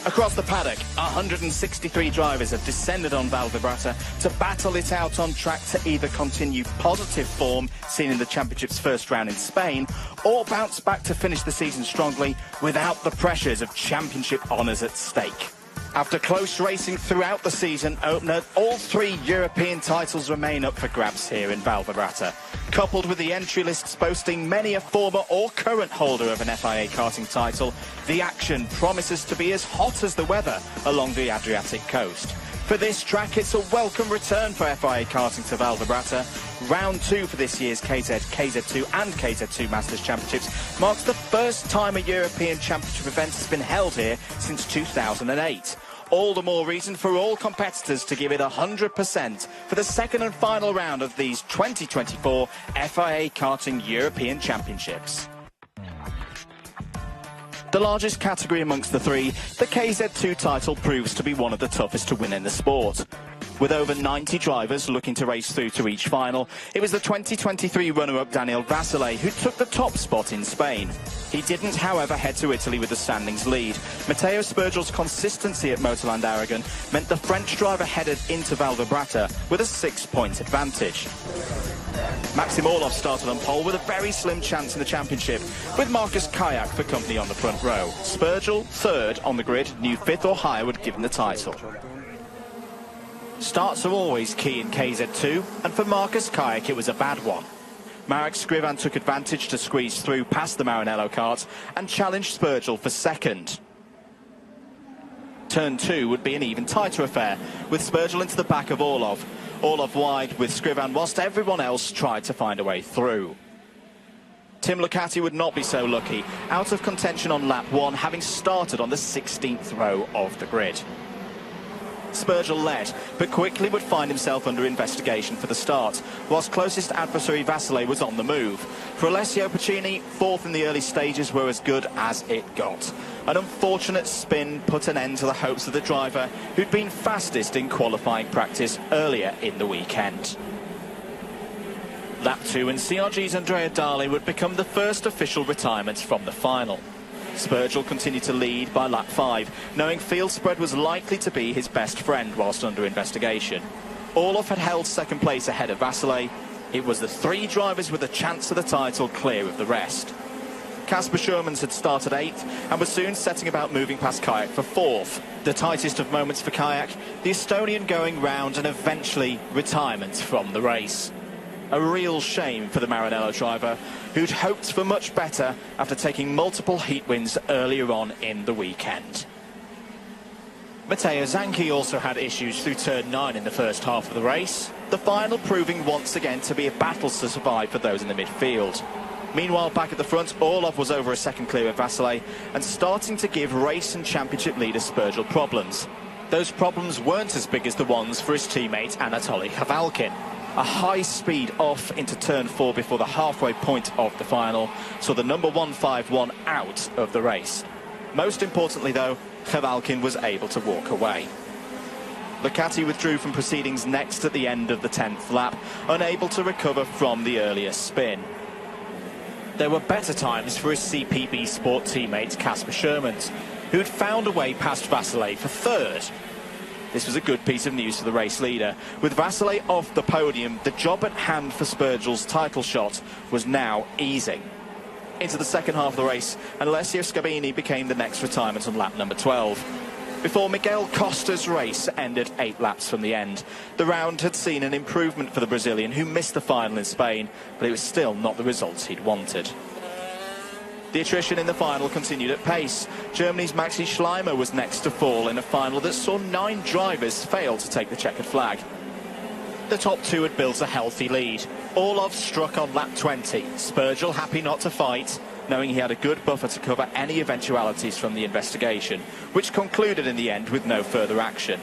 [SPEAKER 15] Across the paddock, 163 drivers have descended on Val Vibrata to battle it out on track to either continue positive form seen in the championship's first round in Spain or bounce back to finish the season strongly without the pressures of championship honours at stake. After close racing throughout the season opener, all 3 European titles remain up for grabs here in Val Vibrata. Coupled with the entry lists boasting many a former or current holder of an FIA karting title, the action promises to be as hot as the weather along the Adriatic coast. For this track, it's a welcome return for FIA karting to Val Vibrata, Round 2 for this year's KZ2 and KZ2 Masters Championships marks the first time a European Championship event has been held here since 2008. All the more reason for all competitors to give it 100% for the second and final round of these 2024 FIA Karting European Championships. The largest category amongst the three, the KZ2 title proves to be one of the toughest to win in the sport. With over 90 drivers looking to race through to each final, it was the 2023 runner-up Daniel Vasile who took the top spot in Spain. He didn't, however, head to Italy with the standings lead. Matteo Spurgill's consistency at Motorland Aragon meant the French driver headed into Val d'Abrata with a 6-point advantage. Maxim Orlov started on pole with a very slim chance in the championship, with Marcus Kayak for company on the front row. Spurgill, third on the grid, knew fifth or higher would give him the title. Starts are always key in KZ2, and for Marcus Kayak it was a bad one. Marek Skrivan took advantage to squeeze through past the Maranello kart and challenged Spurgill for second. Turn 2 would be an even tighter affair, with Spurgill into the back of Orlov. Orlov wide with Skrivan whilst everyone else tried to find a way through. Tim Lucati would not be so lucky, out of contention on lap 1, having started on the 16th row of the grid. Spurgill led, but quickly would find himself under investigation for the start, whilst closest adversary Vasile was on the move. For Alessio Pacini, fourth in the early stages were as good as it got. An unfortunate spin put an end to the hopes of the driver, who'd been fastest in qualifying practice earlier in the weekend. Lap 2 and CRG's Andrea Dali would become the first official retirements from the final. Spurgill continued to lead by lap 5, knowing field spread was likely to be his best friend whilst under investigation. Orlov had held second place ahead of Vasile. It was the three drivers with a chance of the title clear of the rest. Kasper Schurmans had started 8th and was soon setting about moving past Kayak for 4th. The tightest of moments for Kayak, the Estonian going round and eventually retirement from the race. A real shame for the Maranello driver, who'd hoped for much better after taking multiple heat wins earlier on in the weekend. Matteo Zanchi also had issues through turn 9 in the first half of the race, the final proving once again to be a battle to survive for those in the midfield. Meanwhile, back at the front, Orlov was over a second clear of Vasile and starting to give race and championship leader Spurgill problems. Those problems weren't as big as the ones for his teammate Anatoly Khavalkin. A high speed off into turn 4 before the halfway point of the final saw the number 151 out of the race. Most importantly though, Khavalkin was able to walk away. Lucati withdrew from proceedings next at the end of the 10th lap, unable to recover from the earlier spin. There were better times for his CPB Sport teammate Kasper Schurmans, who'd found a way past Vasile for third. This was a good piece of news for the race leader. With Vasile off the podium, the job at hand for Spurgill's title shot was now easing. Into the second half of the race, and Alessio Scabini became the next retirement on lap number 12. Before Miguel Costa's race ended 8 laps from the end. The round had seen an improvement for the Brazilian, who missed the final in Spain, but it was still not the results he'd wanted. The attrition in the final continued at pace. Germany's Maxi Schleimer was next to fall in a final that saw 9 drivers fail to take the checkered flag. The top 2 had built a healthy lead. Orlov struck on lap 20. Spurgill happy not to fight, knowing he had a good buffer to cover any eventualities from the investigation, which concluded in the end with no further action.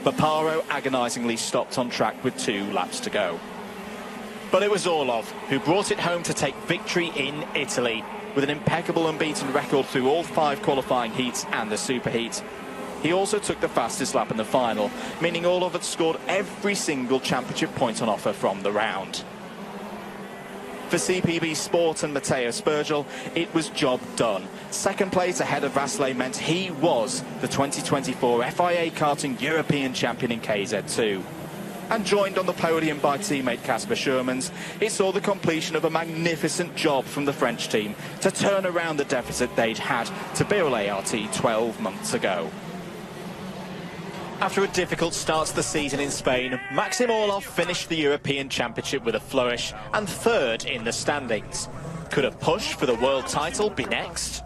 [SPEAKER 15] Baparo agonisingly stopped on track with 2 laps to go. But it was Orlov who brought it home to take victory in Italy, with an impeccable unbeaten record through all 5 qualifying heats and the superheat. He also took the fastest lap in the final, meaning Orlov had scored every single championship point on offer from the round. For CPB Sport and Matteo Spurgill, it was job done. Second place ahead of Vasile meant he was the 2024 FIA Karting European Champion in KZ2. And joined on the podium by teammate Kasper Schurmans, it saw the completion of a magnificent job from the French team to turn around the deficit they'd had to Birol ART 12 months ago. After a difficult start to the season in Spain, Maxim Orlov finished the European Championship with a flourish and third in the standings. Could a push for the world title be next?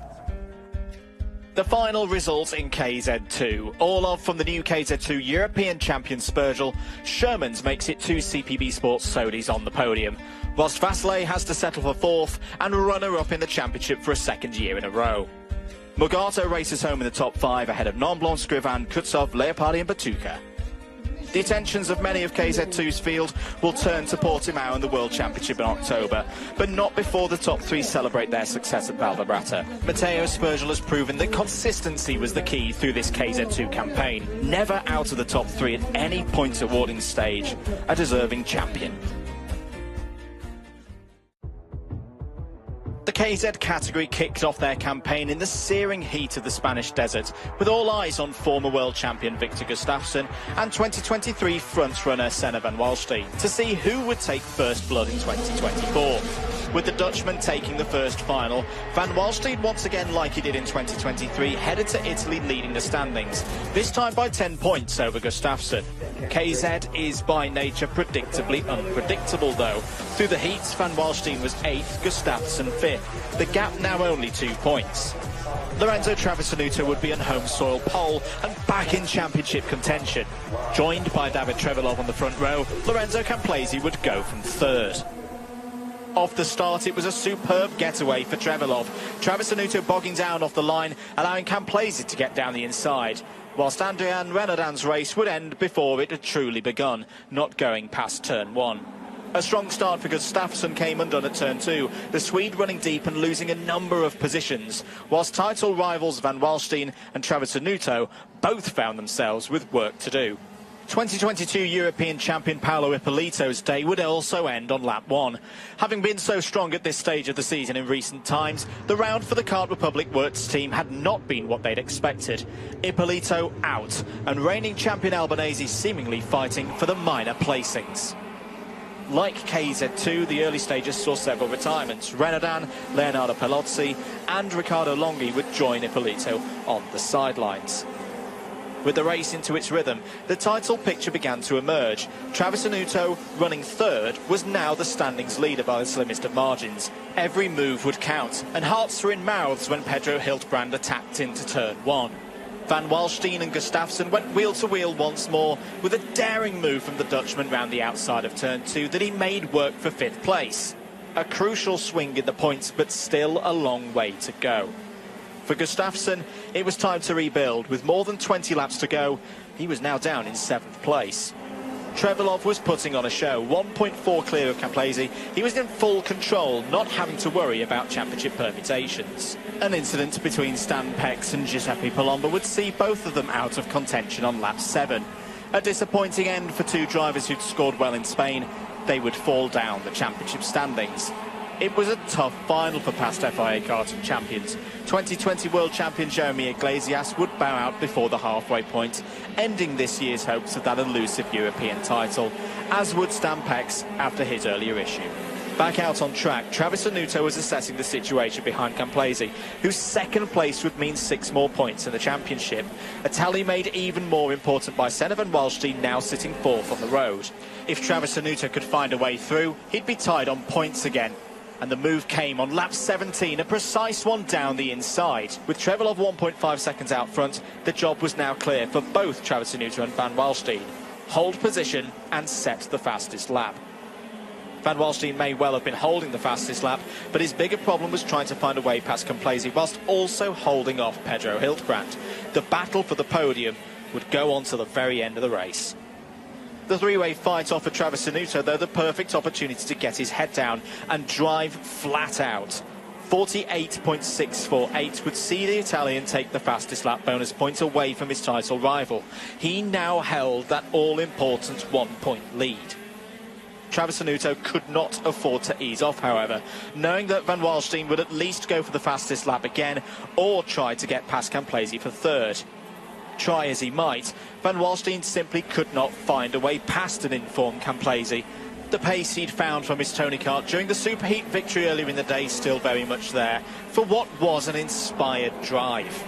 [SPEAKER 15] The final result in KZ2. Orlov from the new KZ2 European champion Spurgel. Shermans makes it 2 CPB Sports Sodis on the podium, whilst Vasley has to settle for 4th and runner-up in the championship for a 2nd year in a row. Mugato races home in the top 5 ahead of Nonblon, Scrivan, Kutsov, Leopardi and Batuka. The attentions of many of KZ2's field will turn to Portimao in the World Championship in October, but not before the top 3 celebrate their success at Valdebrata. Matteo Spurgel has proven that consistency was the key through this KZ2 campaign. Never out of the top 3 at any points awarding stage. A deserving champion. The KZ category kicked off their campaign in the searing heat of the Spanish desert, with all eyes on former world champion Victor Gustafsson and 2023 frontrunner Senna van Walstein to see who would take first blood in 2024. With the Dutchman taking the first final, Van Walstein once again, like he did in 2023, headed to Italy leading the standings, this time by 10 points over Gustafsson. KZ is by nature predictably unpredictable though. Through the heats, Van Walstein was 8th, Gustafsson 5th. The gap now only 2 points. Lorenzo Travisanuto would be on home soil pole and back in championship contention. Joined by David Trevelov on the front row, Lorenzo Camplesi would go from 3rd. Off the start, it was a superb getaway for Trevelov. Travisanuto bogging down off the line, allowing Camplesi to get down the inside, whilst Adrian Renaudin's race would end before it had truly begun, not going past turn 1. A strong start for Gustafsson came undone at turn 2, the Swede running deep and losing a number of positions, whilst title rivals Van Walstein and Travisanuto both found themselves with work to do. 2022 European champion Paolo Ippolito's day would also end on lap 1. Having been so strong at this stage of the season in recent times, the round for the Kart Republic Works team had not been what they'd expected. Ippolito out, and reigning champion Albanese seemingly fighting for the minor placings. Like KZ2, the early stages saw several retirements. Renaudin, Leonardo Pelozzi and Riccardo Longhi would join Ippolito on the sidelines. With the race into its rhythm, the title picture began to emerge. Travisanuto, running 3rd, was now the standings leader by the slimmest of margins. Every move would count, and hearts were in mouths when Pedro Hiltbrand attacked into turn 1. Van Walstein and Gustafsson went wheel to wheel once more, with a daring move from the Dutchman round the outside of turn 2 that he made work for 5th place. A crucial swing in the points, but still a long way to go. For Gustafsson, it was time to rebuild. With more than 20 laps to go, he was now down in 7th place. Trevelov was putting on a show, 1.4 clear of Camplesi. He was in full control, not having to worry about championship permutations. An incident between Stan Pex and Giuseppe Palomba would see both of them out of contention on lap 7. A disappointing end for 2 drivers who'd scored well in Spain. They would fall down the championship standings. It was a tough final for past FIA karting champions. 2020 world champion Jeremy Iglesias would bow out before the halfway point, ending this year's hopes of that elusive European title, as would Stan Pex after his earlier issue. Back out on track, Travisanuto was assessing the situation behind Camplesi, whose 2nd place would mean 6 more points in the championship, a tally made even more important by Senna van Walstein now sitting 4th on the road. If Travisanuto could find a way through, he'd be tied on points again. And the move came on lap 17, a precise one down the inside. With Trevelov 1.5 seconds out front, the job was now clear for both Travisanuto and Van Walstein. Hold position and set the fastest lap. Van Walstein may well have been holding the fastest lap, but his bigger problem was trying to find a way past Camplesi whilst also holding off Pedro Hiltbrand. The battle for the podium would go on to the very end of the race. The 3-way fight offered Travisanuto, though, the perfect opportunity to get his head down and drive flat out. 48.648 would see the Italian take the fastest lap bonus point away from his title rival. He now held that all-important 1-point lead. Travisanuto could not afford to ease off, however, knowing that Van Walstein would at least go for the fastest lap again or try to get past Camplesi for 3rd. Try as he might, Van Walstein simply could not find a way past an informed Camplesi. The pace he'd found from his Tony Kart during the superheat victory earlier in the day still very much there, for what was an inspired drive.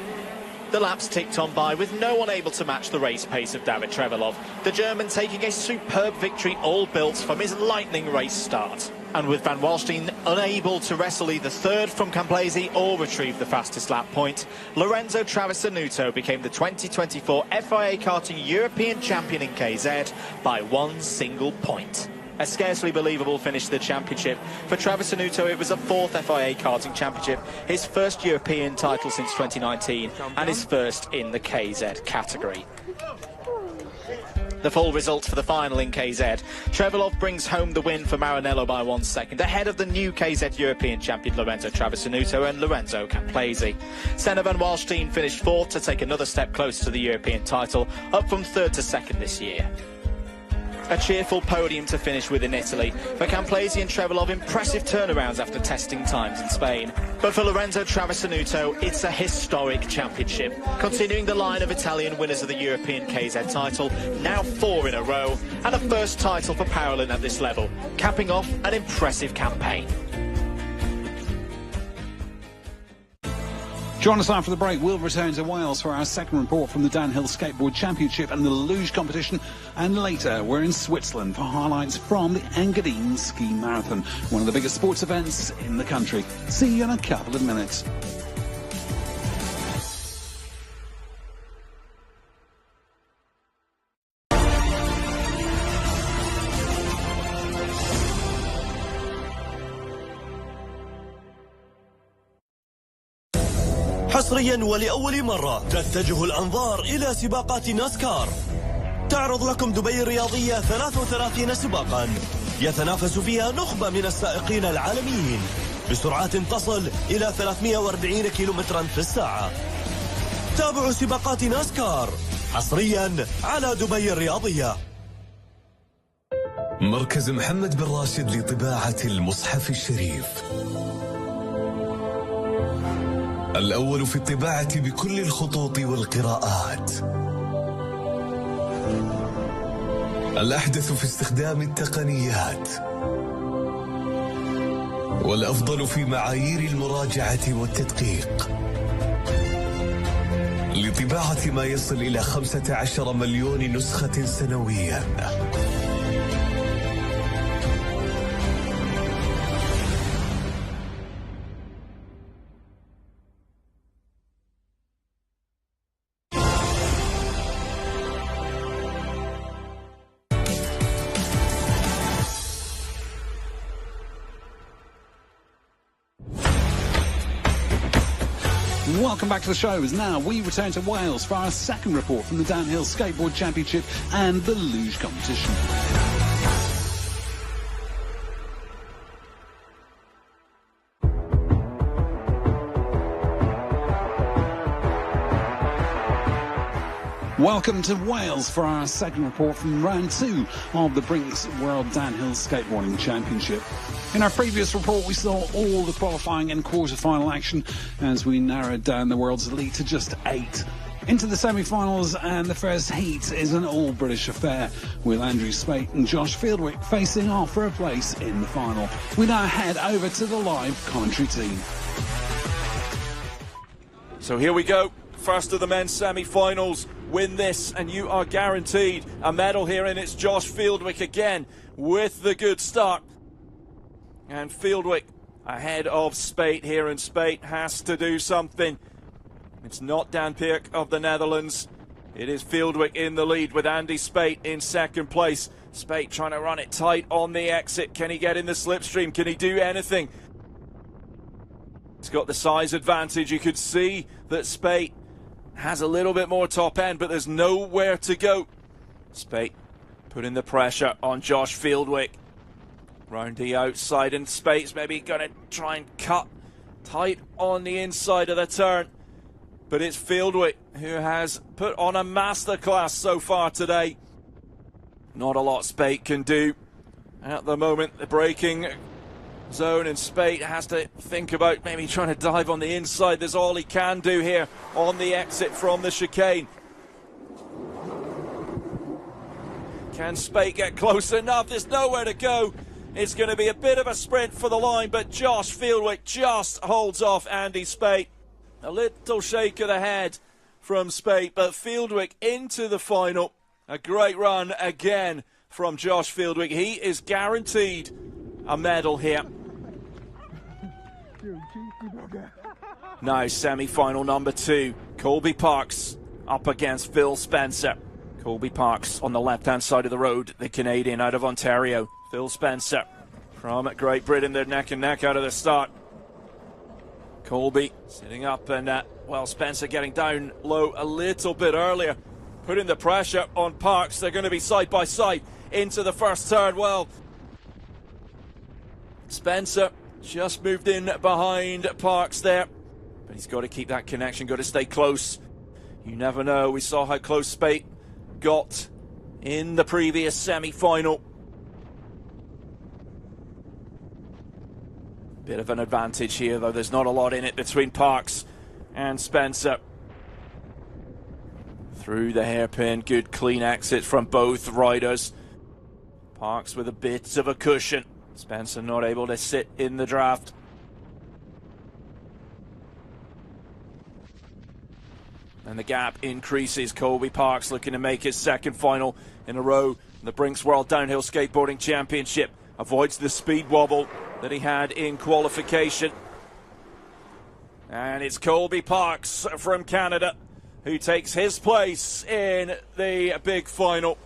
[SPEAKER 15] The laps ticked on by with no one able to match the race pace of David Trevelov, the German taking a superb victory all built from his lightning race start. And with Van Waalstein unable to wrestle either third from Camplesi or retrieve the fastest lap point, Lorenzo Travisanuto became the 2024 FIA Karting European Champion in KZ by 1 single point. A scarcely believable finish to the championship. For Travisanuto, it was a 4th FIA Karting Championship, his first European title since 2019, and his first in the KZ category. The full results for the final in KZ. Trevelov brings home the win for Maranello by 1 second, ahead of the new KZ European champion Lorenzo Travisanuto and Lorenzo Camplesi. Senna Van Waalstein finished 4th to take another step closer to the European title, up from 3rd to 2nd this year. A cheerful podium to finish with in Italy. For Camplesi and Trevelov, impressive turnarounds after testing times in Spain. But for Lorenzo Travisanuto, it's a historic championship, continuing the line of Italian winners of the European KZ title, now 4 in a row, and a first title for Parolin at this level, capping off an impressive campaign.
[SPEAKER 14] Join us after the break. We'll return to Wales for our second report from the Downhill Skateboard Championship and the luge competition. And later, we're in Switzerland for highlights from the Engadine Ski Marathon, one of the biggest sports events in the country. See you in a couple of minutes.
[SPEAKER 5] حصريا ولأول مرة تتجه الأنظار إلى سباقات ناسكار. تعرض لكم دبي الرياضية 33 سباقا يتنافس فيها نخبة من السائقين العالميين بسرعات تصل إلى 340 كيلومترا في الساعة. تابعوا سباقات ناسكار حصريا على دبي الرياضية.
[SPEAKER 13] مركز محمد بن راشد لطباعة المصحف الشريف، الأول في الطباعة بكل الخطوط والقراءات، الأحدث في استخدام التقنيات، والأفضل في معايير المراجعة والتدقيق، لطباعة ما يصل إلى 15 مليون نسخة سنوياً.
[SPEAKER 14] Welcome back to the show. As now we return to Wales for our second report from the Downhill Skateboard Championship and the luge competition. Welcome to Wales for our second report from round 2 of the Brinks World Downhill Skateboarding Championship. In our previous report, we saw all the qualifying and quarter-final action as we narrowed down the world's elite to just 8. Into the semi-finals, and the first heat is an all-British affair, with Andrew Spate and Josh Fieldwick facing off for a place in the final. We now head over to the live commentary team.
[SPEAKER 16] So here we go. First of the men's semi-finals. Win this and you are guaranteed a medal here, and it's Josh Fieldwick again with the good start. And Fieldwick ahead of Spate here, and Spate has to do something. It's not Dan Pierk of the Netherlands. It is Fieldwick in the lead with Andy Spate in second place. Spate trying to run it tight on the exit. Can he get in the slipstream? Can he do anything? He's got the size advantage. You could see that Spate has a little bit more top end, but there's nowhere to go. Spate putting the pressure on Josh Fieldwick. Round the outside, and Spate's maybe going to try and cut tight on the inside of the turn. But it's Fieldwick who has put on a masterclass so far today. Not a lot Spate can do at the moment. The braking zone, and Spate has to think about maybe trying to dive on the inside. There's all he can do here on the exit from the chicane. Can Spate get close enough? There's nowhere to go. It's going to be a bit of a sprint for the line, but Josh Fieldwick just holds off Andy Spate. A little shake of the head from Spate, but Fieldwick into the final. A great run again from Josh Fieldwick. He is guaranteed a medal here. Now semi-final number 2. Colby Parks up against Phil Spencer. Colby Parks on the left-hand side of the road, the Canadian out of Ontario. Phil Spencer from Great Britain, they're neck and neck out of the start. Colby sitting up and, well, Spencer getting down low a little bit earlier, putting the pressure on Parks. They're going to be side by side into the first turn. Well, Spencer just moved in behind Parks there, but he's got to keep that connection, got to stay close. You never know. We saw how close Spate got in the previous semi-final. Bit of an advantage here, though. There's not a lot in it between Parks and Spencer. Through the hairpin, good clean exit from both riders. Parks with a bit of a cushion. Spencer not able to sit in the draft. And the gap increases. Colby Parks looking to make his second final in a row in the Brinks World Downhill Skateboarding Championship. Avoids the speed wobble that he had in qualification. And it's Colby Parks from Canada who takes his place in the big final.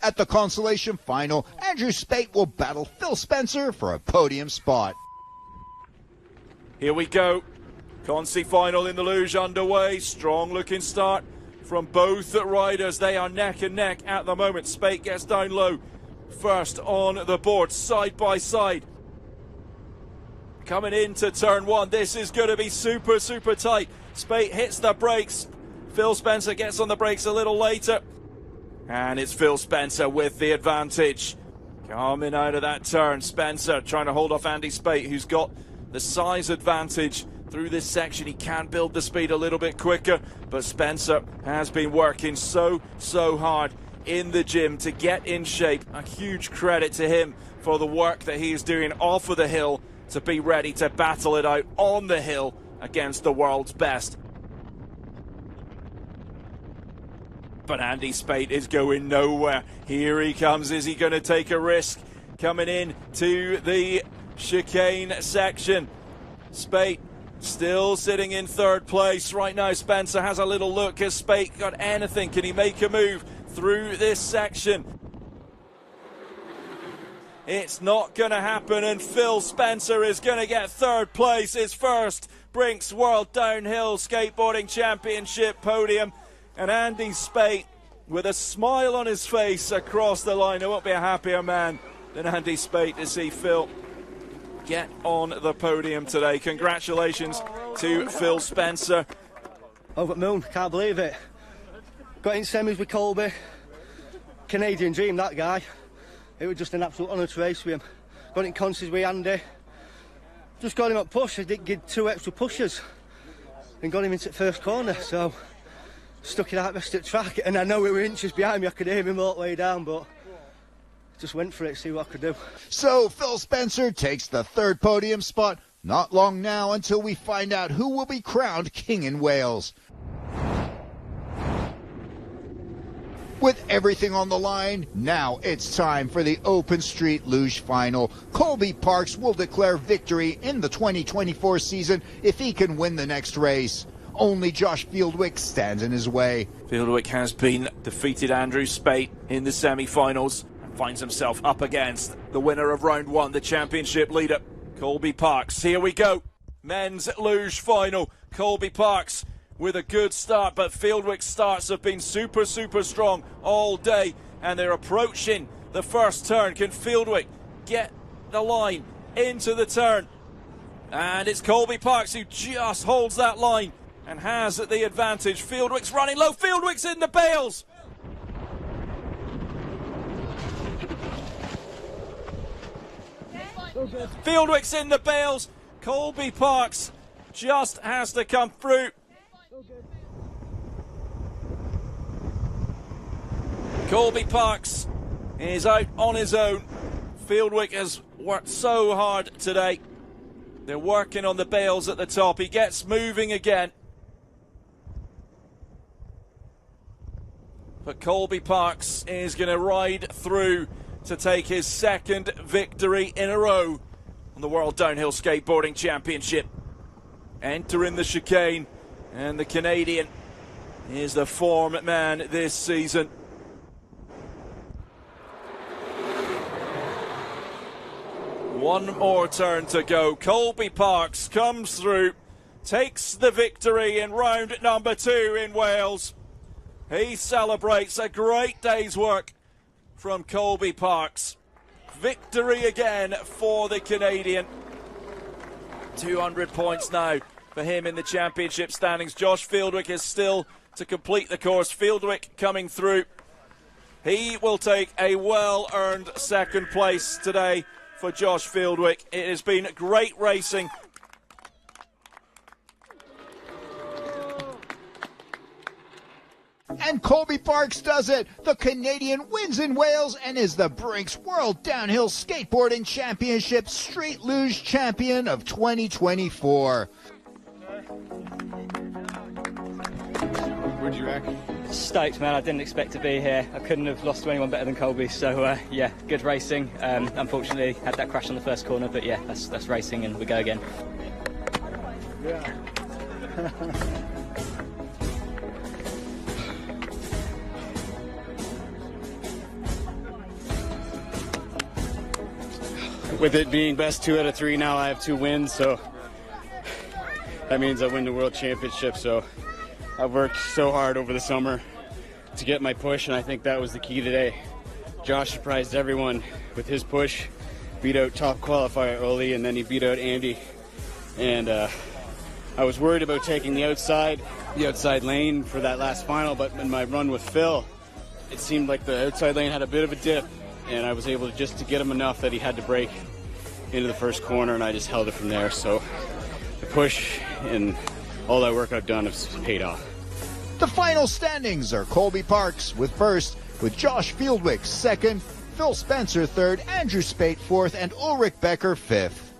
[SPEAKER 17] At the consolation final, Andrew Spate will battle Phil Spencer for a podium spot.
[SPEAKER 16] Here we go. Consi final in the luge underway. Strong looking start from both riders. They are neck and neck at the moment. Spate gets down low first on the board, side by side. Coming into turn 1. This is going to be super tight. Spate hits the brakes. Phil Spencer gets on the brakes a little later. And it's Phil Spencer with the advantage. Coming out of that turn, Spencer trying to hold off Andy Spate, who's got the size advantage through this section. He can build the speed a little bit quicker, but Spencer has been working so hard in the gym to get in shape. A huge credit to him for the work that he is doing off of the hill to be ready to battle it out on the hill against the world's best. But Andy Spate is going nowhere. Here he comes. Is he going to take a risk? Coming in to the chicane section. Spate still sitting in third place right now. Spencer has a little look. Has Spate got anything? Can he make a move through this section? It's not going to happen, and Phil Spencer is going to get third place, his first Brinks World Downhill Skateboarding Championship podium. And Andy Spate, with a smile on his face across the line. There won't be a happier man than Andy Spate to see Phil get on the podium today. Congratulations to Phil Spencer.
[SPEAKER 18] Over the moon, can't believe it. Got in semis with Colby. Canadian dream, that guy. It was just an absolute honour to race with him. Got in consists with Andy. Just got him up push. I did give 2 extra pushes and got him into the first corner. So stuck it out best at track, and I know we were inches behind me. I could hear him all the way down, but just went for it, see what I could do.
[SPEAKER 17] So Phil Spencer takes the third podium spot. Not long now until we find out who will be crowned King in Wales. With everything on the line, now it's time for the Open Street Luge Final. Colby Parks will declare victory in the 2024 season if he can win the next race. Only Josh Fieldwick stands in his way.
[SPEAKER 16] Fieldwick has been defeated Andrew Spate in the semi-finals and finds himself up against the winner of round 1, the championship leader, Colby Parks. Here we go. Men's luge final. Colby Parks with a good start, but Fieldwick's starts have been super strong all day, and they're approaching the first turn. Can Fieldwick get the line into the turn? And it's Colby Parks who just holds that line and has the advantage. Fieldwick's running low. Fieldwick's in the bales. Fieldwick's in the bales. Colby Parks just has to come through. Colby Parks is out on his own. Fieldwick has worked so hard today. They're working on the bales at the top. He gets moving again. But Colby Parks is going to ride through to take his second victory in a row on the World Downhill Skateboarding Championship. Entering the chicane, and the Canadian is the form man this season. One more turn to go. Colby Parks comes through, takes the victory in round number 2 in Wales. He celebrates a great day's work from Colby Parks. Victory again for the Canadian. 200 points now for him in the championship standings. Josh Fieldwick is still to complete the course. Fieldwick coming through. He will take a well-earned second place today for Josh Fieldwick. It has been great racing.
[SPEAKER 17] And Colby Parks does it. The Canadian wins in Wales and is the Brinks World Downhill Skateboarding Championship Street Luge Champion of 2024.
[SPEAKER 19] What'd you reckon? Stoked, man. I didn't expect to be here. I couldn't have lost to anyone better than Colby. So, yeah, good racing. Unfortunately, had that crash on the first corner, but yeah, that's racing, and we go again. Yeah.
[SPEAKER 20] With it being best 2 out of 3 now, I have 2 wins, so that means I win the World Championship. So I've worked so hard over the summer to get my push, and I think that was the key today. Josh surprised everyone with his push, beat out top qualifier Oli, and then he beat out Andy. And I was worried about taking the outside lane for that last final, but in my run with Phil, it seemed like the outside lane had a bit of a dip, and I was able to get him enough that he had to brake into the first corner, and I just held it from there. So the push and all that work I've done has paid off.
[SPEAKER 17] The final standings are Colby Parks with first, with Josh Fieldwick second, Phil Spencer third, Andrew Spate fourth, and Ulrich Becker fifth.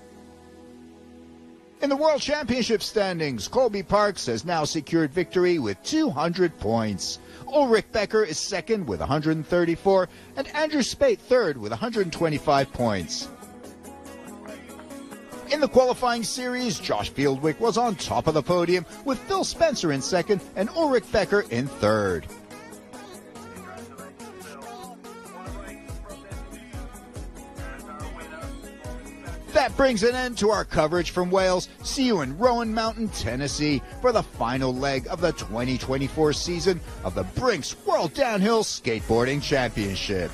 [SPEAKER 17] In the World Championship standings, Colby Parks has now secured victory with 200 points. Ulrich Becker is second with 134, and Andrew Spate third with 125 points. In the qualifying series, Josh Fieldwick was on top of the podium with Phil Spencer in second and Ulrich Becker in third. That brings an end to our coverage from Wales. See you in Rowan Mountain, Tennessee for the final leg of the 2024 season of the Brinks World Downhill Skateboarding Championship.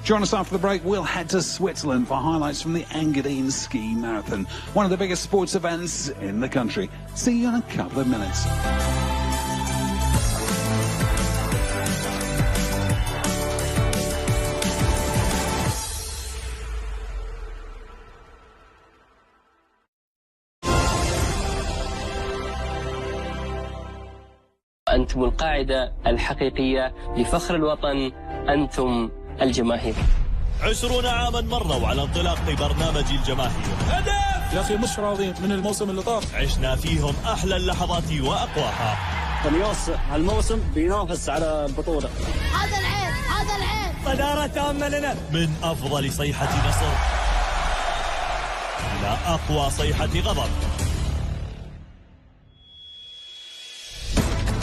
[SPEAKER 14] Join us after the break. We'll head to Switzerland for highlights from the Engadine Ski Marathon, one of the biggest sports events in the country. See you in a couple of minutes.
[SPEAKER 21] أنتم القاعدة الحقيقية لفخر الوطن، أنتم الجماهير.
[SPEAKER 5] 20 عاما مروا على انطلاق برنامج الجماهير. هدف!
[SPEAKER 22] يا أخي مش راضين من الموسم اللي طاف.
[SPEAKER 5] عشنا فيهم أحلى اللحظات وأقواها.
[SPEAKER 22] قنياس هالموسم بينافس على البطولة.
[SPEAKER 23] هذا العيب، هذا العيب.
[SPEAKER 22] صدارة تامة لنا.
[SPEAKER 5] من أفضل صيحة نصر إلى أقوى صيحة غضب،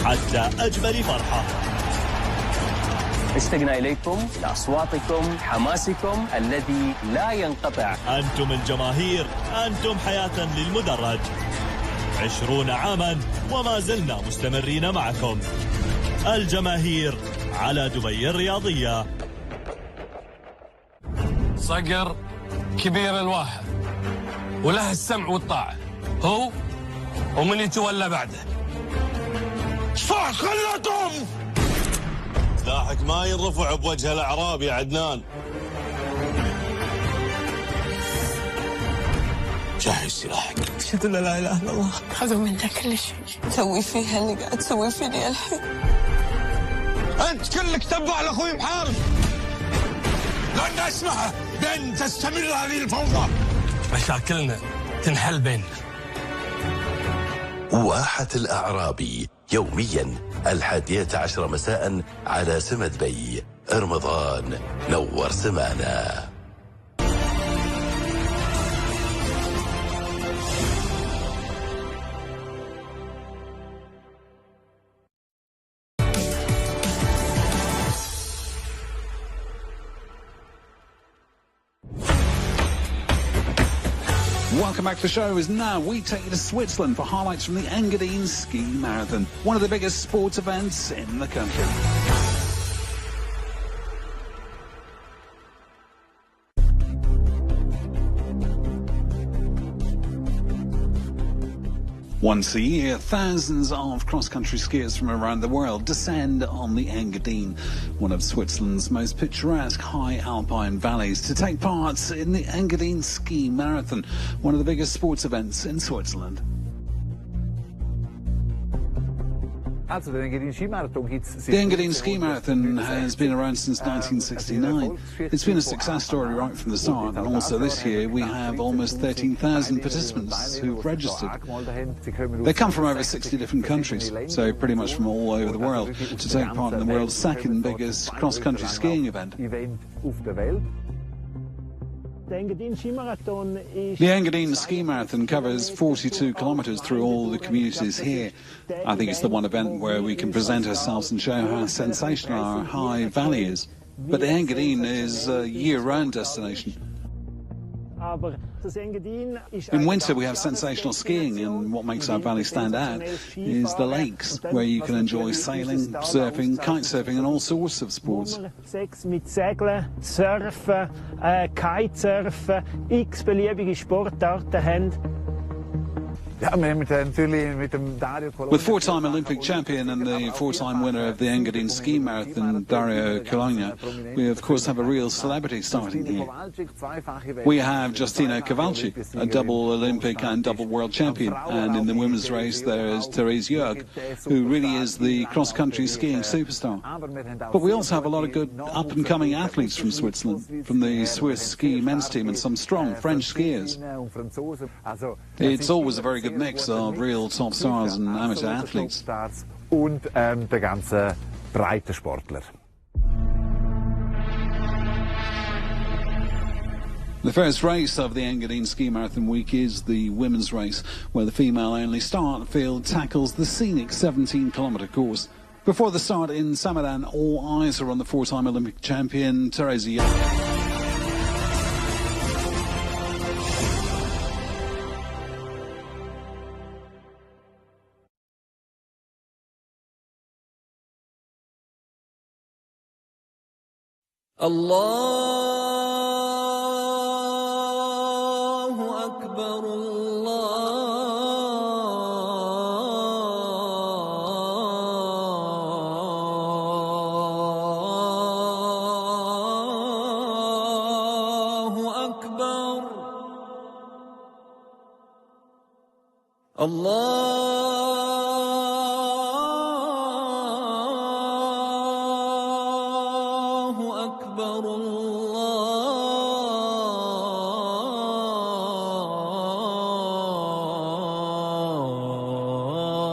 [SPEAKER 5] حتى أجمل فرحة.
[SPEAKER 21] اشتقنا إليكم، لأصواتكم، حماسكم الذي لا ينقطع.
[SPEAKER 5] أنتم الجماهير، أنتم حياة للمدرج. 20 عاما وما زلنا مستمرين معكم. الجماهير على دبي الرياضية.
[SPEAKER 24] صقر كبير الواحد وله السمع والطاعة، هو ومن يتولى بعده.
[SPEAKER 5] صح خلتهم سلاحك ما ينرفع بوجه الأعراب يا عدنان.
[SPEAKER 24] جهز سلاحك.
[SPEAKER 4] أشهد أن لا إله إلا الله. هذا منك كل شيء. سوي فيها اللي قاعد تسوي فيني الحين.
[SPEAKER 24] أنت كلك تبع لأخوي محارب. لن أسمح بأن تستمر هذه الفوضى. مشاكلنا تنحل بيننا.
[SPEAKER 9] واحة الأعرابي يوميا 11 مساء على سمد بي. رمضان نور سمانا.
[SPEAKER 14] Welcome back to the show. As now we take you to Switzerland for highlights from the Engadine Ski Marathon, one of the biggest sports events in the country. Once a year, thousands of cross-country skiers from around the world descend on the Engadine, one of Switzerland's most picturesque high alpine valleys, to take part in the Engadine Ski Marathon, one of the biggest sports events in Switzerland.
[SPEAKER 10] The
[SPEAKER 14] Engadine Ski Marathon has been around since 1969. It's been a success story right from the start, and also this year we have almost 13,000 participants who've registered. They come from over 60 different countries, so pretty much from all over the world, to take part in the world's second biggest cross-country skiing event.
[SPEAKER 10] The
[SPEAKER 14] Engadine Ski Marathon covers 42 kilometres through all the communities here. I think it's the one event where we can present ourselves and show how sensational our high valley is. But the Engadine is a year-round destination. In winter we have sensational skiing, and what makes our valley stand out is the lakes, where you can enjoy sailing, surfing, kite surfing and all sorts of sports.
[SPEAKER 10] Mit Segeln, Surfen, Kitesurfen, x-beliebige Sportarten haben.
[SPEAKER 14] With four-time Olympic champion and the four-time winner of the Engadine Ski Marathon, Dario Cologna, we of course have a real celebrity starting here. We have Justino Cavalci, a double Olympic and double world champion, and in the women's race there is Therese Jörg, who really is the cross-country skiing superstar. But we also have a lot of good up-and-coming athletes from Switzerland, from the Swiss ski men's team and some strong French skiers. It's always a very good mix of real top stars and amateur athletes.
[SPEAKER 10] Und der ganze breite Sportler.
[SPEAKER 14] The first race of the Engadine Ski Marathon week is the women's race, where the female-only start field tackles the scenic 17-kilometre course. Before the start in Samadan, all eyes are on the four-time Olympic champion, Therese Jörg.
[SPEAKER 4] الله أكبر الله أكبر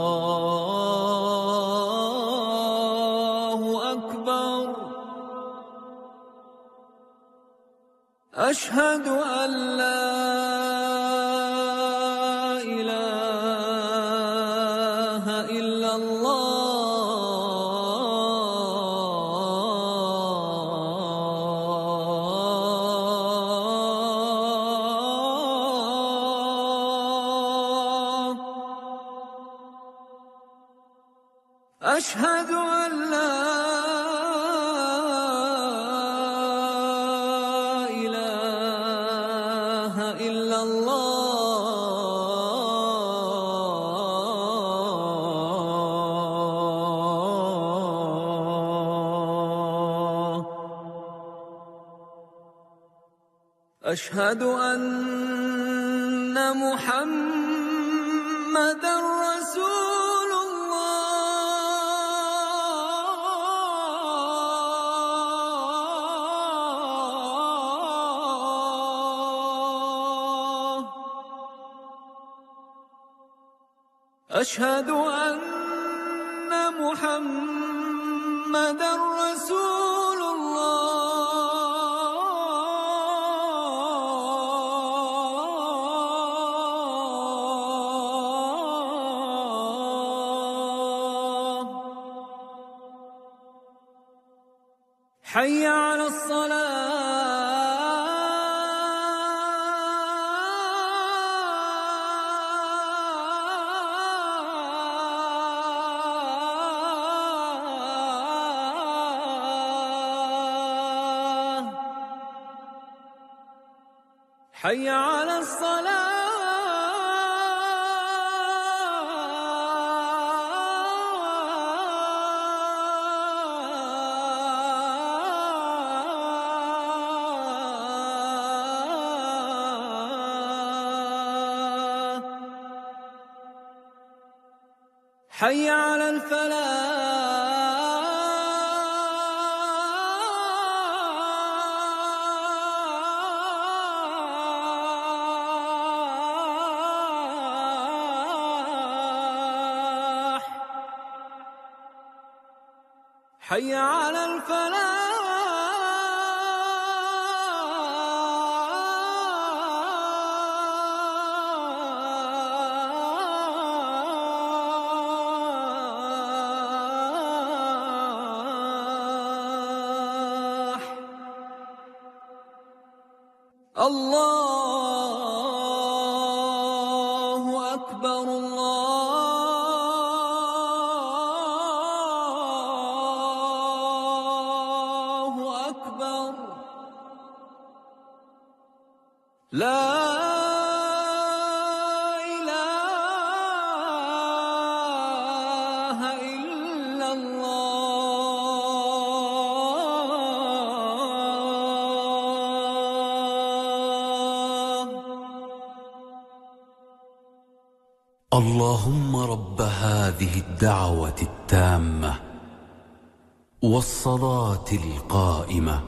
[SPEAKER 4] أشهد أن لا إله إلا الله أشهد أن لا أشهد أن
[SPEAKER 3] محمدًا رسول الله أشهد أن محمدًا رسول الله حي على الصلاة حي على الصلاة حي على الفلاح حي على الفلاح الله أكبر الله أكبر لا إله إلا الله
[SPEAKER 8] اللهم رب هذه الدعوة التامة والصلاة القائمة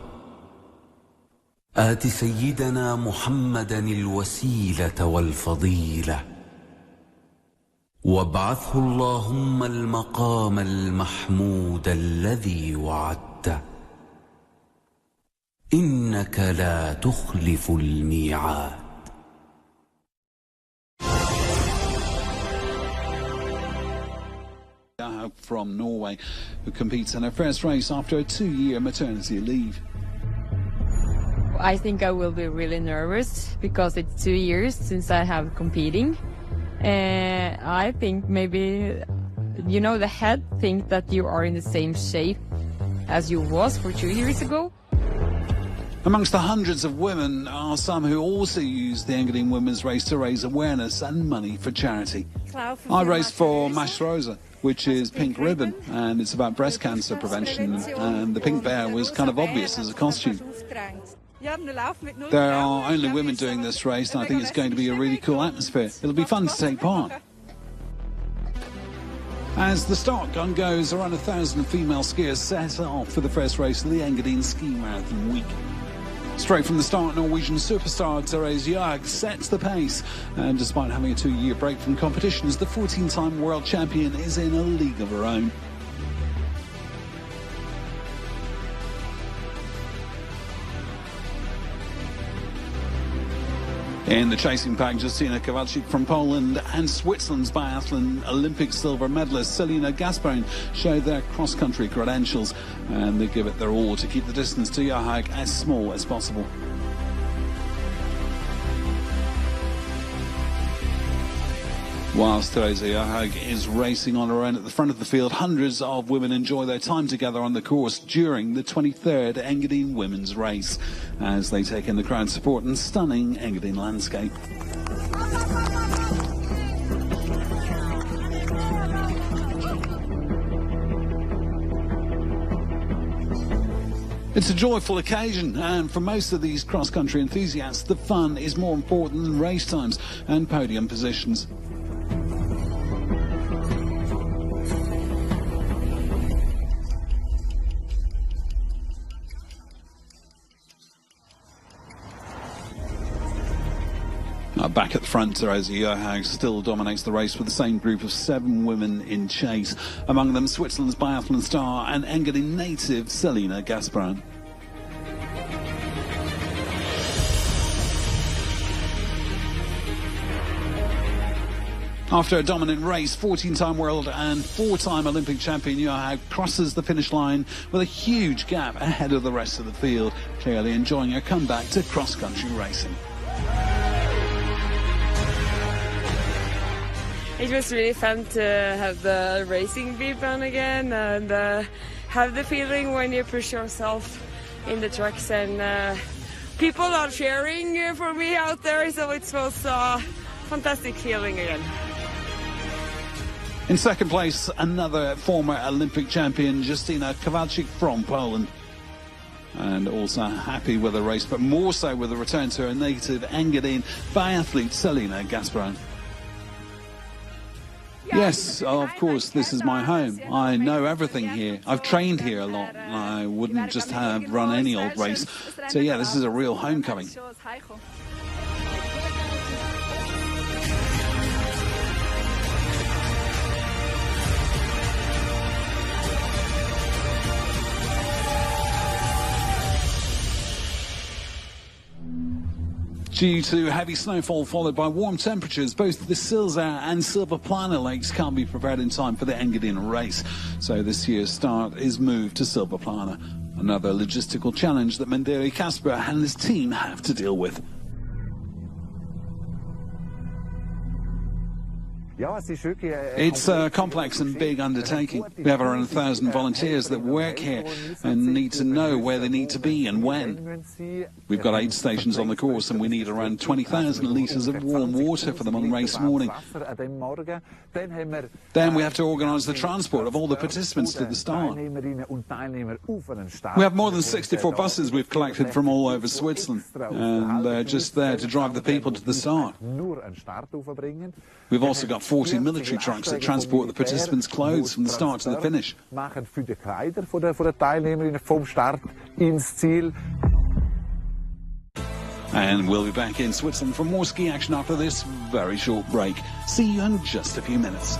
[SPEAKER 8] آت سيدنا محمدا الوسيلة والفضيلة وابعثه اللهم المقام المحمود الذي وعدته إنك لا تخلف الميعاد.
[SPEAKER 14] From Norway, who competes in her first race after a 2-year maternity leave.
[SPEAKER 11] I think I will be really nervous because it's 2 years since I have competing. I think maybe, you know, the head think that you are in the same shape as you was for 2 years ago.
[SPEAKER 14] Amongst the hundreds of women are some who also use the Engadine Women's Race to raise awareness and money for charity. I raced for Matchday, which is Pink Ribbon, and it's about breast cancer prevention, and the pink bear was kind of obvious as a costume. There are only women doing this race, and I think it's going to be a really cool atmosphere. It'll be fun to take part. As the start gun goes, around 1,000 female skiers set off for the first race of the Engadine Ski Marathon Week. Straight from the start, Norwegian superstar Therese Johaug sets the pace, and despite having a 2-year break from competitions, the 14-time world champion is in a league of her own. In the chasing pack, Justyna Kowalczyk from Poland and Switzerland's biathlon Olympic silver medalist Selina Gasparin showed their cross-country credentials, and they give it their all to keep the distance to Johaug as small as possible. Whilst Therese Johaug is racing on her own at the front of the field, hundreds of women enjoy their time together on the course during the 23rd Engadine Women's Race as they take in the crowd support and stunning Engadine landscape. It's a joyful occasion, and for most of these cross-country enthusiasts, the fun is more important than race times and podium positions. Back at the front, Therese Johaug still dominates the race with the same group of 7 women in chase. Among them, Switzerland's biathlon star and Engadin native Selina Gasperin. After a dominant race, 14-time world and 4-time Olympic champion Johaug crosses the finish line with a huge gap ahead of the rest of the field, clearly enjoying her comeback to cross-country racing.
[SPEAKER 1] It was really fun to have the racing beep on again and have the feeling when you push yourself in the trucks and people are cheering for me out there, so it was a fantastic feeling again.
[SPEAKER 14] In second place, another former Olympic champion, Justyna Kowalczyk from Poland. And also happy with the race, but more so with the return to her native Engadin biathlete Selina Gasperin. Yes, of course, this is my home. I know everything here. I've trained here a lot. I wouldn't just have run any old race. So yeah, this is a real homecoming. Due to heavy snowfall followed by warm temperatures, both the Silsa and Silvaplana lakes can't be prepared in time for the Engadin race. So this year's start is moved to Silvaplana. Another logistical challenge that Menderi Kasper and his team have to deal with. It's a complex and big undertaking. We have around 1,000 volunteers that work here and need to know where they need to be and when. We've got 8 stations on the course and we need around 20,000 litres of warm water for them on race morning. Then we have to organise the transport of all the participants to the start. We have more than 64 buses we've collected from all over Switzerland, and they're just there to drive the people to the start. We've also got 40 military trucks that transport the participants' clothes from the start to the finish. And we'll be back in Switzerland for more ski action after this very short break. See you in just a few minutes.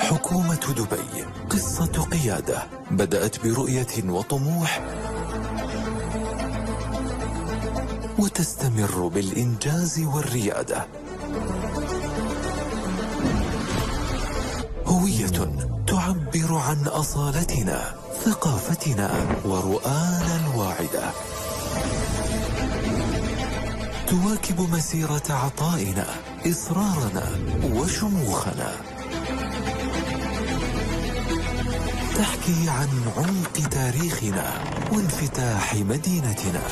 [SPEAKER 2] حكومة دبي قصة قيادة بدأت برؤية وطموح وتستمر بالإنجاز والريادة. هوية تعبر عن أصالتنا، ثقافتنا ورؤانا الواعدة. تواكب مسيرة عطائنا، إصرارنا وشموخنا. تحكي عن عمق تاريخنا وانفتاح مدينتنا،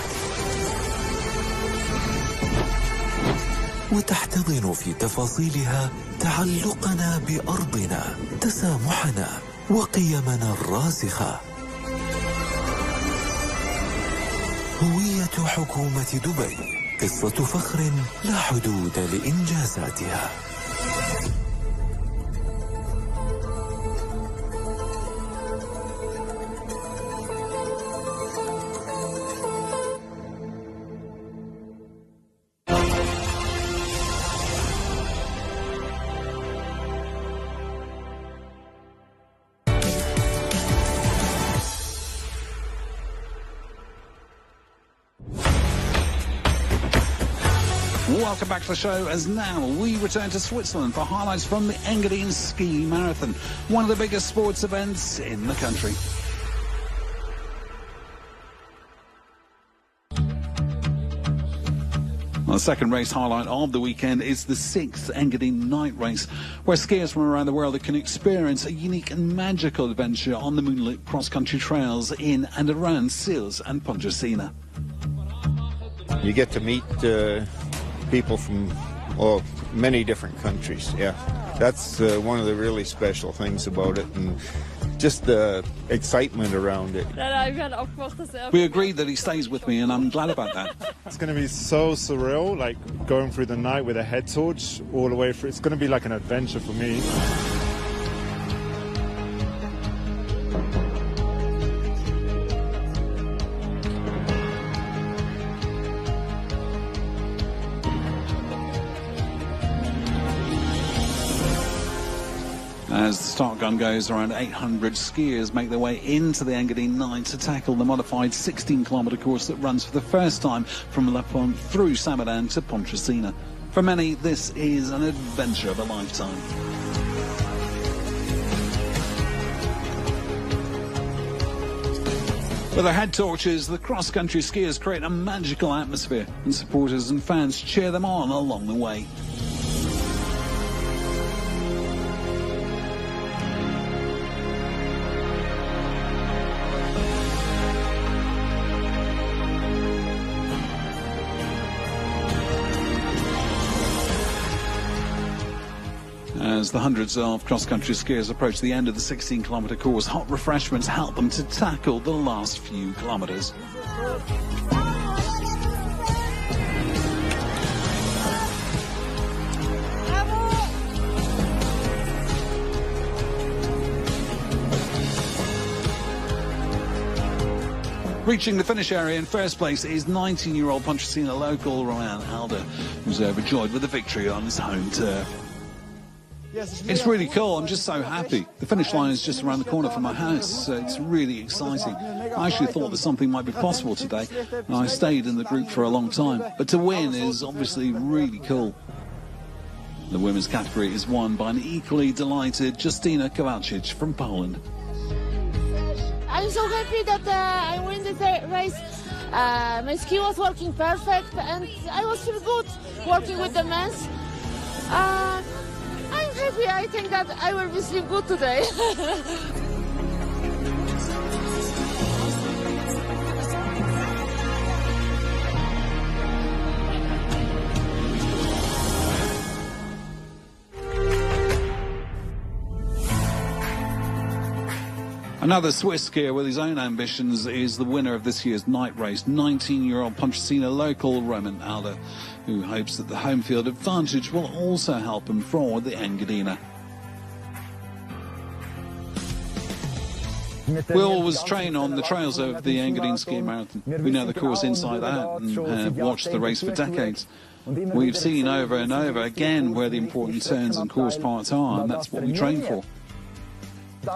[SPEAKER 2] وتحتضن في تفاصيلها تعلقنا بأرضنا، تسامحنا وقيمنا الراسخة. هوية حكومة دبي قصة فخر لا حدود لإنجازاتها.
[SPEAKER 14] Welcome back to the show, as now we return to Switzerland for highlights from the Engadine Ski Marathon, one of the biggest sports events in the country. The second race highlight of the weekend is the 6th Engadine Night Race, where skiers from around the world can experience a unique and magical adventure on the moonlit cross-country trails in and around Sils and Pontresina.
[SPEAKER 6] You get to meet people from many different countries. Yeah, that's one of the really special things about it, and just the excitement around it.
[SPEAKER 14] We agreed that he stays with me, and I'm glad about that.
[SPEAKER 7] It's going to be so surreal, like going through the night with a head torch all the way through. It's going to be like an adventure for me.
[SPEAKER 14] As the start gun goes, around 800 skiers make their way into the Engadine Night to tackle the modified 16-kilometre course that runs for the first time from La Pont through Samadan to Pontresina. For many, this is an adventure of a lifetime. With their head torches, the cross-country skiers create a magical atmosphere, and supporters and fans cheer them on along the way. As the hundreds of cross-country skiers approach the end of the 16-kilometre course, hot refreshments help them to tackle the last few kilometres. Reaching the finish area in first place is 19-year-old Pontresina local Ryan Alder, who's overjoyed with the victory on his home turf. It's really cool. I'm just so happy. The finish line is just around the corner from my house, so it's really exciting. I actually thought that something might be possible today, and I stayed in the group for a long time. But to win is obviously really cool. The women's category is won by an equally delighted Justyna Kowalczyk from Poland.
[SPEAKER 23] I'm so happy that I win this race. My ski was working perfect, and I was feel good working with the men. I'm happy. I think that I will be sleep good today.
[SPEAKER 14] Another Swiss skier with his own ambitions is the winner of this year's night race, 19-year-old Pontresina local Roman Alder, who hopes that the home field advantage will also help him for the Engadina. We always train on the trails of the Engadine Ski Marathon. We know the course inside out and have watched the race for decades. We've seen over and over again where the important turns and course parts are, and that's what we train for.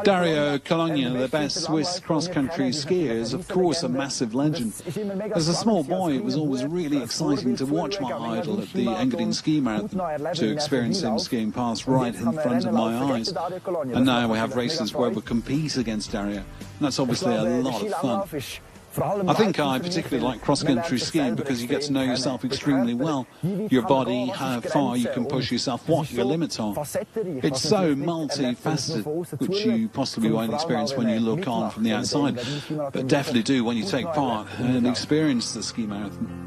[SPEAKER 14] Dario Cologna, the best Swiss cross-country skier, is of course a massive legend. As a small boy, it was always really exciting to watch my idol at the Engadine Ski Marathon, to experience him skiing past right in front of my eyes. And now we have races where we compete against Dario, and that's obviously a lot of fun. I think I particularly like cross-country skiing because you get to know yourself extremely well. Your body, how far you can push yourself, what your limits are. It's so multifaceted, which you possibly won't experience when you look on from the outside, but definitely do when you take part and experience the ski marathon.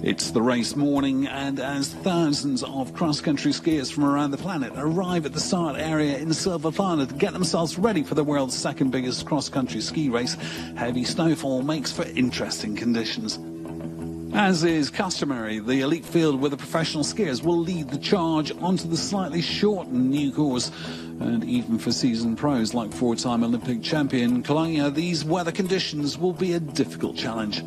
[SPEAKER 14] It's the race morning, and as thousands of cross-country skiers from around the planet arrive at the start area in Silverplana to get themselves ready for the world's second biggest cross-country ski race, heavy snowfall makes for interesting conditions. As is customary, the elite field with the professional skiers will lead the charge onto the slightly shortened new course. And even for seasoned pros like four-time Olympic champion Cologna, these weather conditions will be a difficult challenge.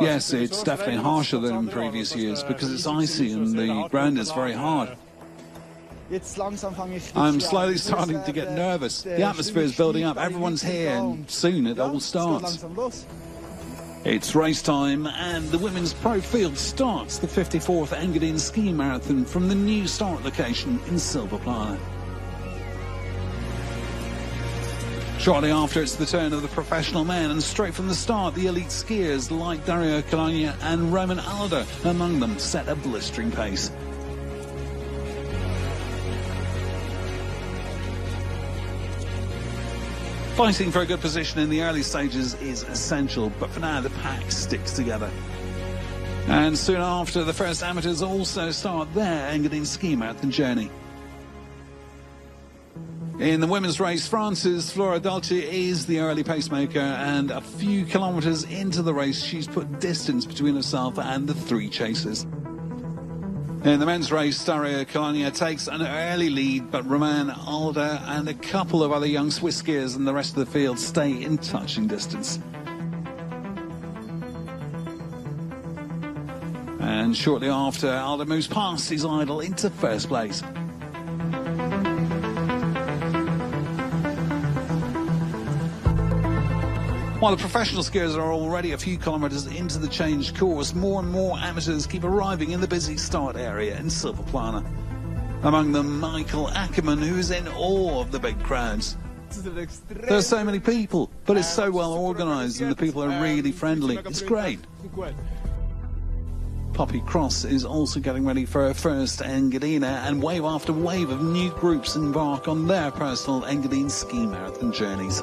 [SPEAKER 14] Yes, it's definitely harsher than in previous years because it's icy and the ground is very hard. I'm slowly starting to get nervous. The atmosphere is building up, everyone's here, and soon it all starts. It's race time, and the women's pro field starts the 54th Engadine Ski Marathon from the new start location in Silverplana. Shortly after, it's the turn of the professional men, and straight from the start, the elite skiers like Dario Cologna and Roman Alder among them set a blistering pace. Fighting for a good position in the early stages is essential, but for now the pack sticks together. And soon after, the first amateurs also start their Engadine Ski Marathon journey. In the women's race, France's Flora Dolce is the early pacemaker, and a few kilometres into the race, she's put distance between herself and the three chasers. In the men's race, Dario Cologna takes an early lead, but Roman Alder and a couple of other young Swiss skiers and the rest of the field stay in touching distance. And shortly after, Alder moves past his idol into first place. While the professional skiers are already a few kilometres into the changed course, more and more amateurs keep arriving in the busy start area in Silverplana. Among them, Michael Ackerman, who's in awe of the big crowds. There are so many people, but it's so well organised and the people are really friendly. It's great. Poppy Cross is also getting ready for her first Engadine, and wave after wave of new groups embark on their personal Engadine ski marathon journeys.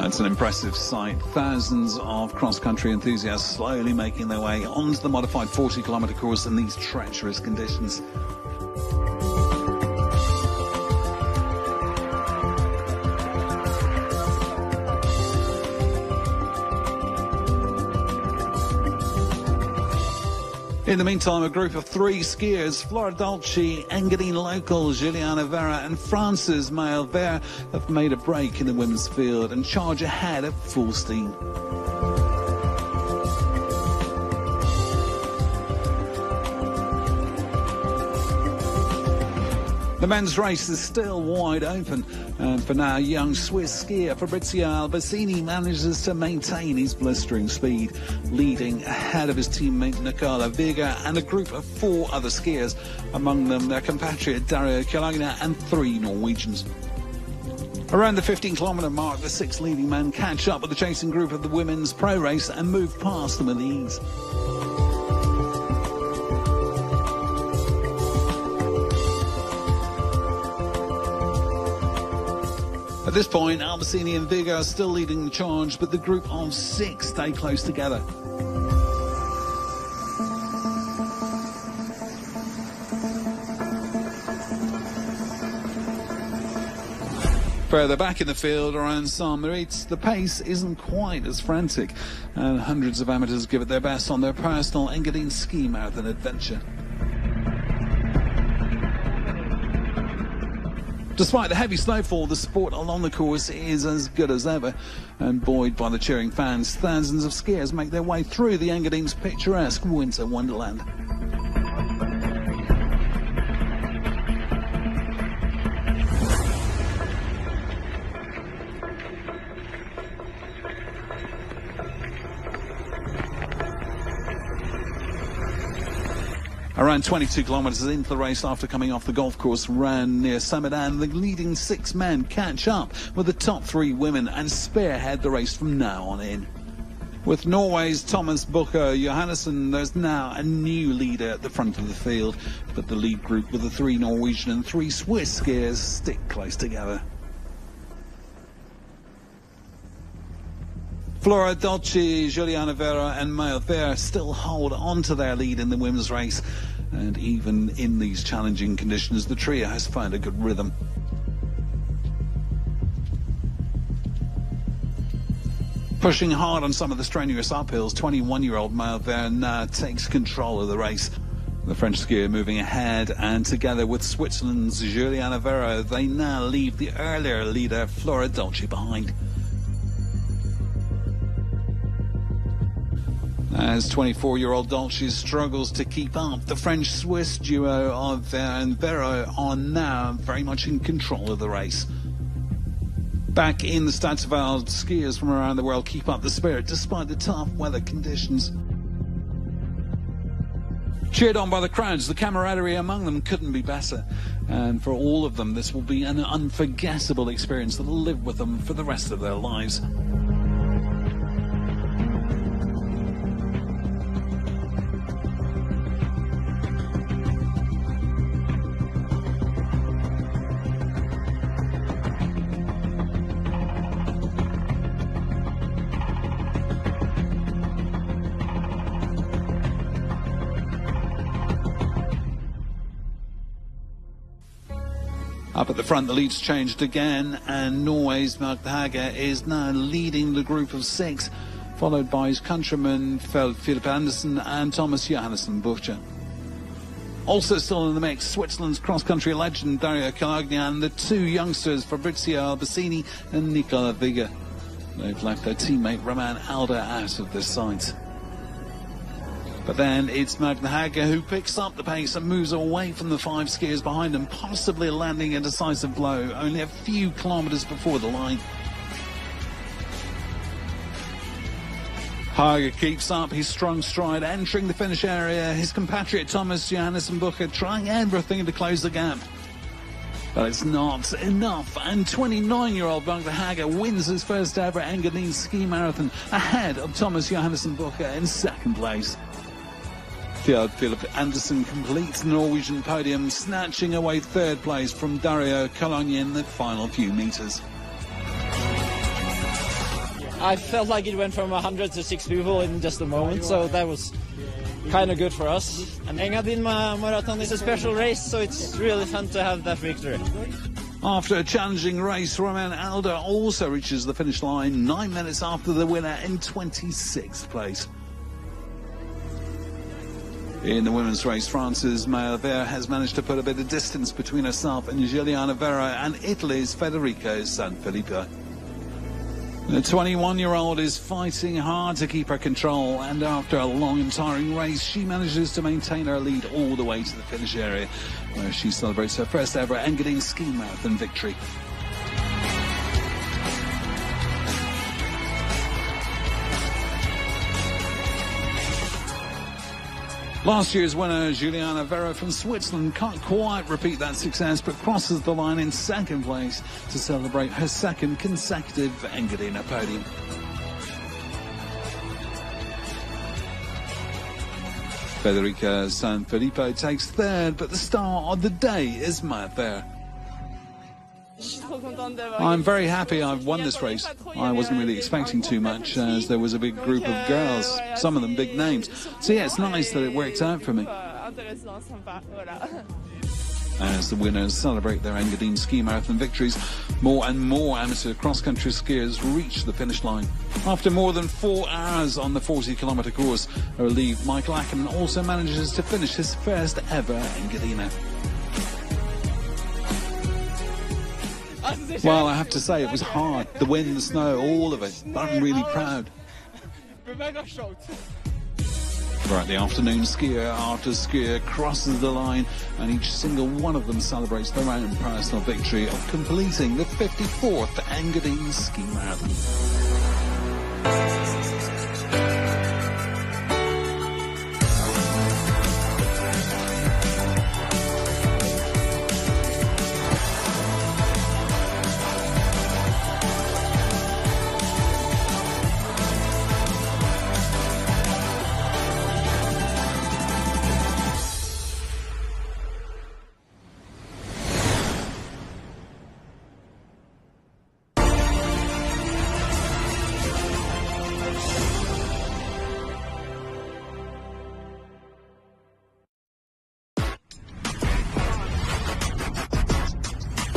[SPEAKER 14] It's an impressive sight. Thousands of cross-country enthusiasts slowly making their way onto the modified 40-kilometre course in these treacherous conditions. In the meantime, a group of three skiers, Flora Dolce, Engadine local Juliana Vera and France's Maëlle Vert, have made a break in the women's field and charge ahead at full steam. The men's race is still wide open, and for now, young Swiss skier Fabrizio Albacini manages to maintain his blistering speed, leading ahead of his teammate Nicola Vega and a group of four other skiers, among them their compatriot Dario Cologna and three Norwegians. Around the 15-kilometre mark, the six leading men catch up with the chasing group of the women's pro race and move past them with ease. At this point, Albacini and Vega are still leading the charge, but the group of six stay close together. Further back in the field, around Saint-Moritz, the pace isn't quite as frantic, and hundreds of amateurs give it their best on their personal Engadine ski marathon adventure. Despite the heavy snowfall, the support along the course is as good as ever, and buoyed by the cheering fans, thousands of skiers make their way through the Engadin's picturesque winter wonderland. Around 22 kilometres into the race after coming off the golf course round near Samadan, the leading 6 men catch up with the top 3 women and spearhead the race from now on in. With Norway's Thomas Bucher Johannesson, there's now a new leader at the front of the field, but the lead group with the 3 Norwegian and 3 Swiss skiers stick close together. Flora Dolci, Juliana Vera and Maëlle Ver still hold on to their lead in the women's race. And even in these challenging conditions, the trio has found a good rhythm. Pushing hard on some of the strenuous uphills, 21-year-old Maëlle Ver now takes control of the race. The French skier moving ahead, and together with Switzerland's Juliana Vera, they now leave the earlier leader Flora Dolci behind. As 24-year-old Dolci struggles to keep up, the French-Swiss duo of Ver and Vero are now very much in control of the race. Back in the Stade Saval, skiers from around the world keep up the spirit despite the tough weather conditions. Cheered on by the crowds, the camaraderie among them couldn't be better. And for all of them, this will be an unforgettable experience that will live with them for the rest of their lives. Up at the front, the lead's changed again, and Norway's Matchday is now leading the group of 6, followed by his countrymen Philip Andersen and Thomas Johannesson Bucher. Also still in the mix, Switzerland's cross-country legend Dario Calogna and the 2 youngsters Fabrizio Albacini and Nicola Viga. They've left their teammate Roman Alder out of this sight. But then it's Matchday who picks up the pace and moves away from the 5 skiers behind him, possibly landing a decisive blow only a few kilometres before the line. Haga keeps up his strong stride, entering the finish area. His compatriot Thomas Johannesson Bucher trying everything to close the gap. But it's not enough, and 29-year-old Matchday wins his first ever Engadin ski marathon ahead of Thomas Johannesson Bucher in 2nd place. Philip Andersen completes the Norwegian podium, snatching away 3rd place from Dario Calogna in the final few metres.
[SPEAKER 12] I felt like it went from 100 to 6 people in just a moment, so that was kind of good for us. And Engadin Marathon is a special race, so it's really fun to have that victory.
[SPEAKER 14] After a challenging race, Roman Alder also reaches the finish line 9 minutes after the winner in 26th place. In the women's race, France's Maëlle Ver has managed to put a bit of distance between herself and Juliana Vera and Italy's Federica Sanfilippo. The 21-year-old is fighting hard to keep her control, and after a long and tiring race, she manages to maintain her lead all the way to the finish area, where she celebrates her first ever Engadin ski marathon victory. Last year's winner, Juliana Vera from Switzerland, can't quite repeat that success, but crosses the line in 2nd place to celebrate her 2nd consecutive Engadin podium. Federica Sanfilippo takes 3rd, but the star of the day is Maëlle Ver. I'm very happy I've won this race. I wasn't really expecting too much, as there was a big group of girls, some of them big names. So yeah, it's nice that it worked out for me. As the winners celebrate their Engadin ski marathon victories, more and more amateur cross-country skiers reach the finish line. After more than 4 hours on the 40-kilometre course, ALeague Michael Ackerman also manages to finish his first ever Engadina. Well, I have to say, it was hard. The wind, the snow, all of it. But I'm really proud. Right, the afternoon skier after skier crosses the line, and each single one of them celebrates their own personal victory of completing the 54th Engadine Ski Marathon.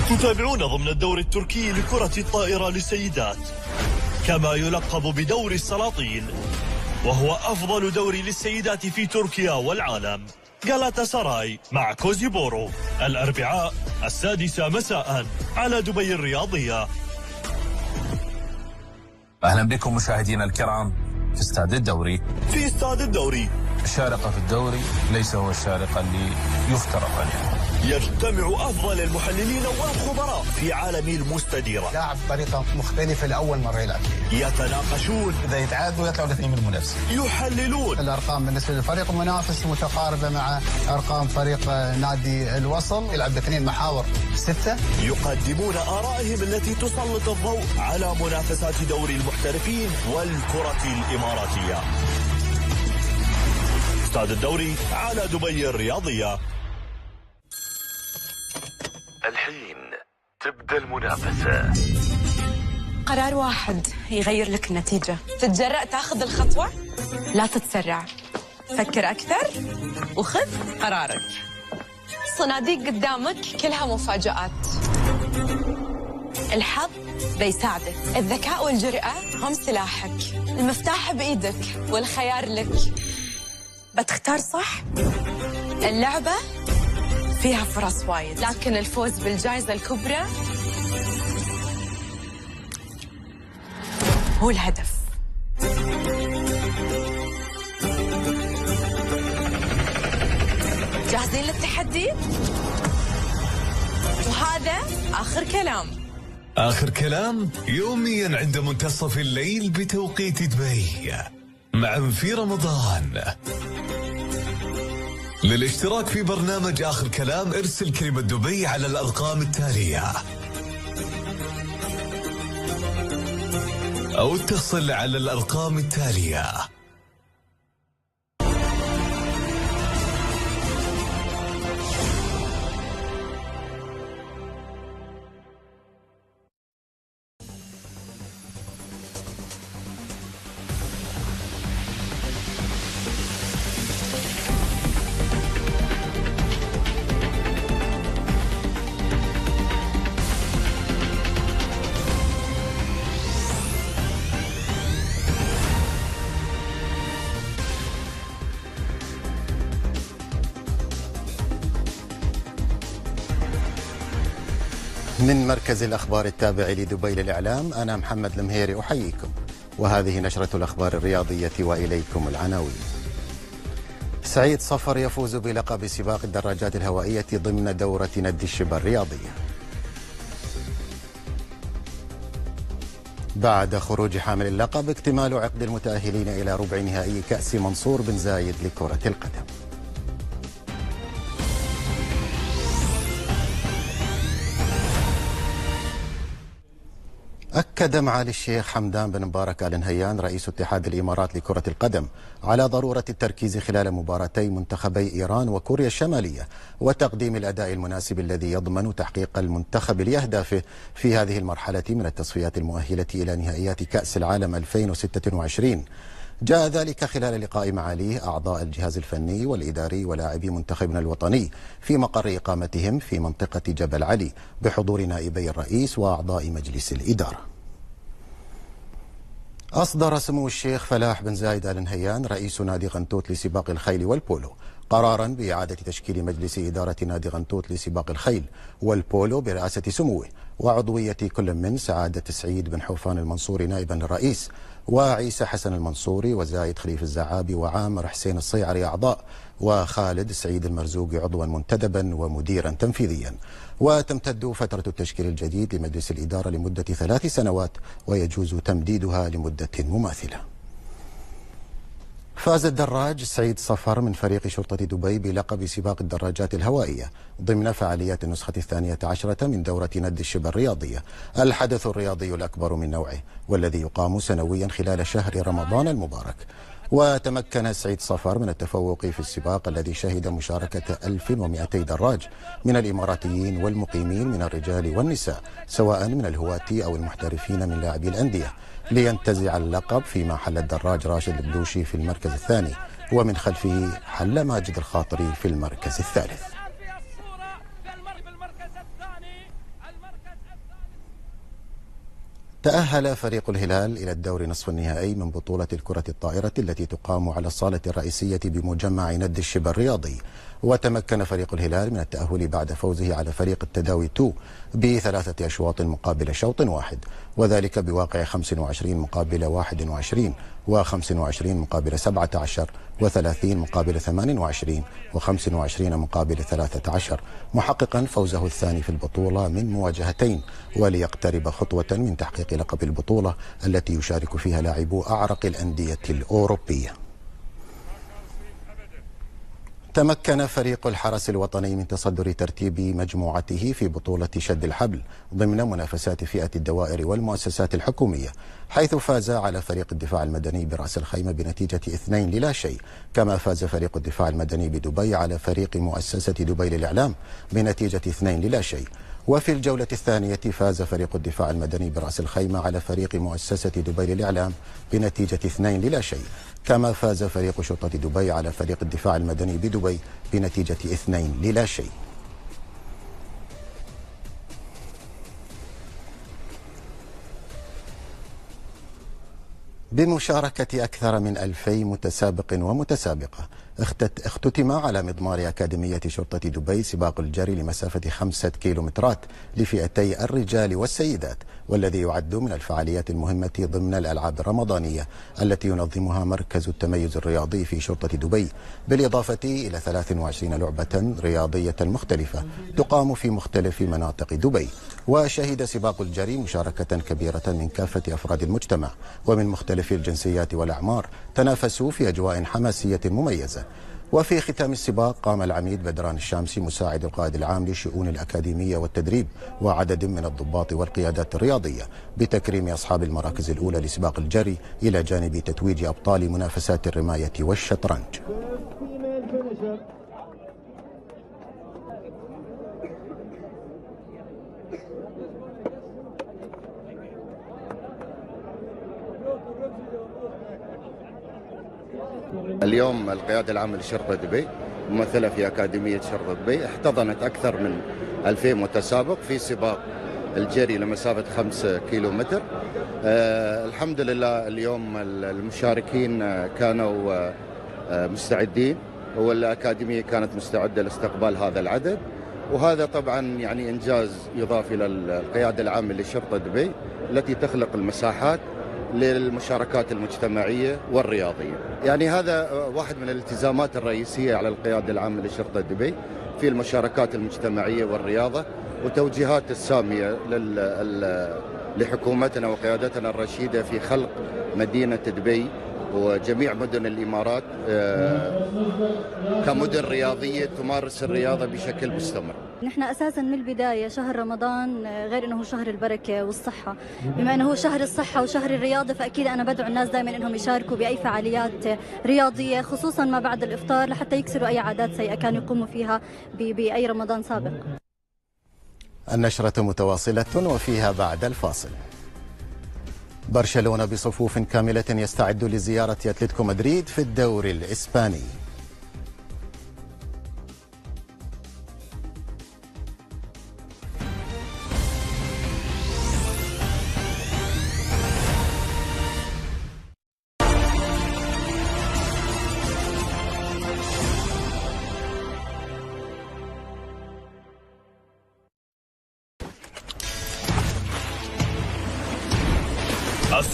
[SPEAKER 5] تتابعون ضمن الدوري التركي لكرة الطائرة للسيدات، كما يلقب بدوري السلاطين، وهو أفضل دوري للسيدات في تركيا والعالم. غالاتا سراي مع كوزيبورو الأربعاء 6:00 مساء على دبي الرياضية.
[SPEAKER 13] أهلا بكم مشاهدينا الكرام في استاد الدوري.
[SPEAKER 5] في استاد الدوري
[SPEAKER 13] الشارقة في الدوري ليس هو الشارقة اللي يفترض عليها.
[SPEAKER 5] يجتمع أفضل المحللين والخبراء في عالم المستديرة.
[SPEAKER 15] لاعب بطريقة مختلفة لأول مرة يلعب.
[SPEAKER 5] يتناقشون،
[SPEAKER 15] إذا يتعادلوا يطلعوا الاثنين من المنافسة.
[SPEAKER 5] يحللون.
[SPEAKER 15] الأرقام بالنسبة للفريق المنافس متقاربة مع أرقام فريق نادي الوصل. يلعب باثنين محاور 6.
[SPEAKER 5] يقدمون آرائهم التي تسلط الضوء على منافسات دوري المحترفين والكرة الإماراتية. استاد الدوري على دبي الرياضية.
[SPEAKER 9] الحين تبدأ المنافسة.
[SPEAKER 16] قرار واحد يغير لك النتيجة. تتجرأ تاخذ الخطوة؟ لا تتسرع، فكر أكثر وخذ قرارك. صناديق قدامك كلها مفاجآت. الحظ بيساعدك، الذكاء والجرأة هم سلاحك، المفتاح بإيدك والخيار لك. بتختار صح؟ اللعبة فيها فرص وايد، لكن الفوز بالجائزة الكبرى هو الهدف. جاهزين للتحدي؟ وهذا آخر كلام.
[SPEAKER 18] آخر كلام يوميا عند منتصف الليل بتوقيت دبي، معا في رمضان. للاشتراك في برنامج آخر كلام ارسل كلمة دبي على الأرقام التالية، أو اتصل على الأرقام التالية.
[SPEAKER 25] من مركز الأخبار التابع لدبي للإعلام، أنا محمد المهيري أحييكم، وهذه نشرة الأخبار الرياضية وإليكم العناوين. سعيد صفر يفوز بلقب سباق الدراجات الهوائية ضمن دورة ندي الشبا الرياضية. بعد خروج حامل اللقب اكتمال عقد المتأهلين إلى ربع نهائي كأس منصور بن زايد لكرة القدم. أكد معالي الشيخ حمدان بن مبارك آل نهيان رئيس اتحاد الإمارات لكرة القدم على ضرورة التركيز خلال مباراتي منتخبي إيران وكوريا الشمالية وتقديم الأداء المناسب الذي يضمن تحقيق المنتخب لأهدافه في هذه المرحلة من التصفيات المؤهلة إلى نهائيات كأس العالم 2026. جاء ذلك خلال لقاء معاليه أعضاء الجهاز الفني والإداري ولاعبي منتخبنا الوطني في مقر إقامتهم في منطقة جبل علي بحضور نائبي الرئيس وأعضاء مجلس الإدارة. أصدر سمو الشيخ فلاح بن زايد آل نهيان رئيس نادي غنتوت لسباق الخيل والبولو قرارا بإعادة تشكيل مجلس إدارة نادي غنتوت لسباق الخيل والبولو برئاسة سموه وعضوية كل من سعادة سعيد بن حوفان المنصوري نائبا للرئيس وعيسى حسن المنصوري وزايد خليف الزعابي وعامر حسين الصيعري أعضاء وخالد سعيد المرزوقي عضوا منتدبا ومديرا تنفيذيا. وتمتد فترة التشكيل الجديد لمجلس الإدارة لمدة 3 سنوات ويجوز تمديدها لمدة مماثلة. فاز الدراج سعيد صفر من فريق شرطة دبي بلقب سباق الدراجات الهوائية ضمن فعاليات النسخة 12 من دورة ند الشبه الرياضية، الحدث الرياضي الأكبر من نوعه والذي يقام سنويا خلال شهر رمضان المبارك. وتمكن سعيد صفر من التفوق في السباق الذي شهد مشاركة 1200 دراج من الإماراتيين والمقيمين من الرجال والنساء سواء من الهواة أو المحترفين من لاعبي الأندية، لينتزع اللقب، فيما حل الدراج راشد البلوشي في المركز الثاني ومن خلفه حل ماجد الخاطري في المركز الثالث. تأهل فريق الهلال إلى الدور نصف النهائي من بطولة الكرة الطائرة التي تقام على الصالة الرئيسية بمجمع ند الشبه الرياضي. وتمكن فريق الهلال من التأهل بعد فوزه على فريق التداوي 2 ب3 أشواط مقابل شوط واحد، وذلك بواقع 25 مقابل 21 و25 مقابل 17 و30 مقابل 28 و25 مقابل 13، محققا فوزه الثاني في البطولة من مواجهتين وليقترب خطوة من تحقيق لقب البطولة التي يشارك فيها لاعبو أعرق الأندية الأوروبية. تمكن فريق الحرس الوطني من تصدر ترتيب مجموعته في بطولة شد الحبل ضمن منافسات فئة الدوائر والمؤسسات الحكومية، حيث فاز على فريق الدفاع المدني برأس الخيمة بنتيجة 2-0، كما فاز فريق الدفاع المدني بدبي على فريق مؤسسة دبي للإعلام بنتيجة 2-0. وفي الجولة الثانية فاز فريق الدفاع المدني برأس الخيمة على فريق مؤسسة دبي للإعلام بنتيجة 2-0، كما فاز فريق شرطة دبي على فريق الدفاع المدني بدبي بنتيجة 2-0. بمشاركة أكثر من 2000 متسابق ومتسابقة اختتم على مضمار أكاديمية شرطة دبي سباق الجري لمسافة 5 كيلومترات لفئتي الرجال والسيدات، والذي يعد من الفعاليات المهمة ضمن الألعاب الرمضانية التي ينظمها مركز التميز الرياضي في شرطة دبي، بالإضافة إلى 23 لعبة رياضية مختلفة تقام في مختلف مناطق دبي. وشهد سباق الجري مشاركة كبيرة من كافة أفراد المجتمع ومن مختلف الجنسيات والأعمار، تنافسوا في أجواء حماسية مميزة. وفي ختام السباق قام العميد بدران الشامسي مساعد القائد العام لشؤون الأكاديمية والتدريب وعدد من الضباط والقيادات الرياضية بتكريم أصحاب المراكز الأولى لسباق الجري، إلى جانب تتويج أبطال منافسات الرماية والشطرنج.
[SPEAKER 17] اليوم القيادة العامة لشرطة دبي ممثلة في أكاديمية شرطة دبي احتضنت أكثر من 2000 متسابق في سباق الجري لمسافة 5 كيلومتر. الحمد لله اليوم المشاركين كانوا مستعدين، والأكاديمية كانت مستعدة لاستقبال هذا العدد، وهذا طبعا يعني إنجاز يضاف إلى القيادة العامة لشرطة دبي التي تخلق المساحات للمشاركات المجتمعية والرياضية. يعني هذا واحد من الالتزامات الرئيسية على القيادة العامة لشرطة دبي في المشاركات المجتمعية والرياضة، وتوجيهات السامية لحكومتنا وقيادتنا الرشيدة في خلق مدينة دبي وجميع مدن الإمارات كمدن رياضية تمارس الرياضة بشكل مستمر.
[SPEAKER 19] نحن أساسا من البداية شهر رمضان غير أنه شهر البركة والصحة، بما أنه شهر الصحة وشهر الرياضة، فأكيد أنا بدعو الناس دائما أنهم يشاركوا بأي فعاليات رياضية خصوصا ما بعد الإفطار، لحتى يكسروا أي عادات سيئة كانوا يقوموا فيها بأي رمضان سابق.
[SPEAKER 25] النشرة متواصلة وفيها بعد الفاصل. برشلونة بصفوف كاملة يستعد لزيارة أتلتيكو مدريد في الدوري الإسباني.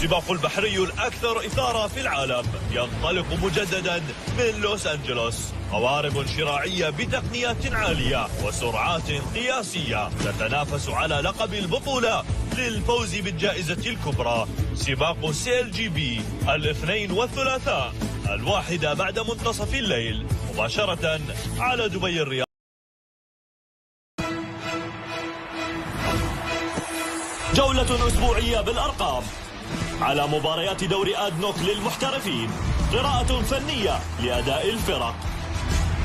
[SPEAKER 5] السباق البحري الأكثر إثارة في العالم ينطلق مجددا من لوس أنجلوس. قوارب شراعية بتقنيات عالية وسرعات قياسية تتنافس على لقب البطولة للفوز بالجائزة الكبرى. سباق CLGB الاثنين والثلاثاء 1 بعد منتصف الليل مباشرة على دبي الرياض. جولة أسبوعية بالأرقام على مباريات دوري آدنوك للمحترفين. قراءة فنية لأداء الفرق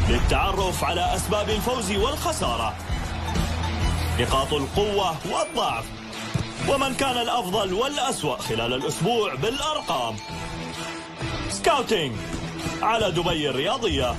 [SPEAKER 5] للتعرف على أسباب الفوز والخسارة، نقاط القوة والضعف، ومن كان الأفضل والأسوأ خلال الأسبوع بالأرقام. سكاوتينج على دبي الرياضية.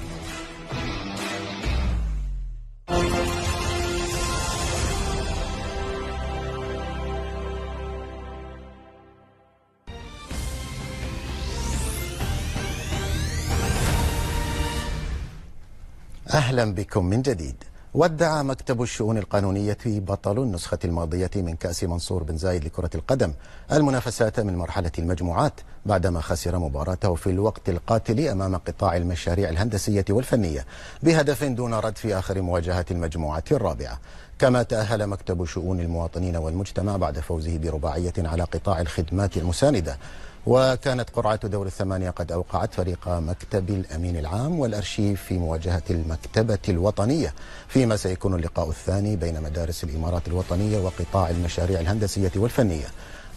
[SPEAKER 25] أهلا بكم من جديد. ودع مكتب الشؤون القانونية بطل النسخة الماضية من كأس منصور بن زايد لكرة القدم المنافسات من مرحلة المجموعات بعدما خسر مباراته في الوقت القاتل أمام قطاع المشاريع الهندسية والفنية بهدف دون رد في آخر مواجهات المجموعة الرابعة. كما تأهل مكتب شؤون المواطنين والمجتمع بعد فوزه برباعية على قطاع الخدمات المساندة. وكانت قرعة دور الثمانية قد أوقعت فريق مكتب الأمين العام والأرشيف في مواجهة المكتبة الوطنية، فيما سيكون اللقاء الثاني بين مدارس الإمارات الوطنية وقطاع المشاريع الهندسية والفنية.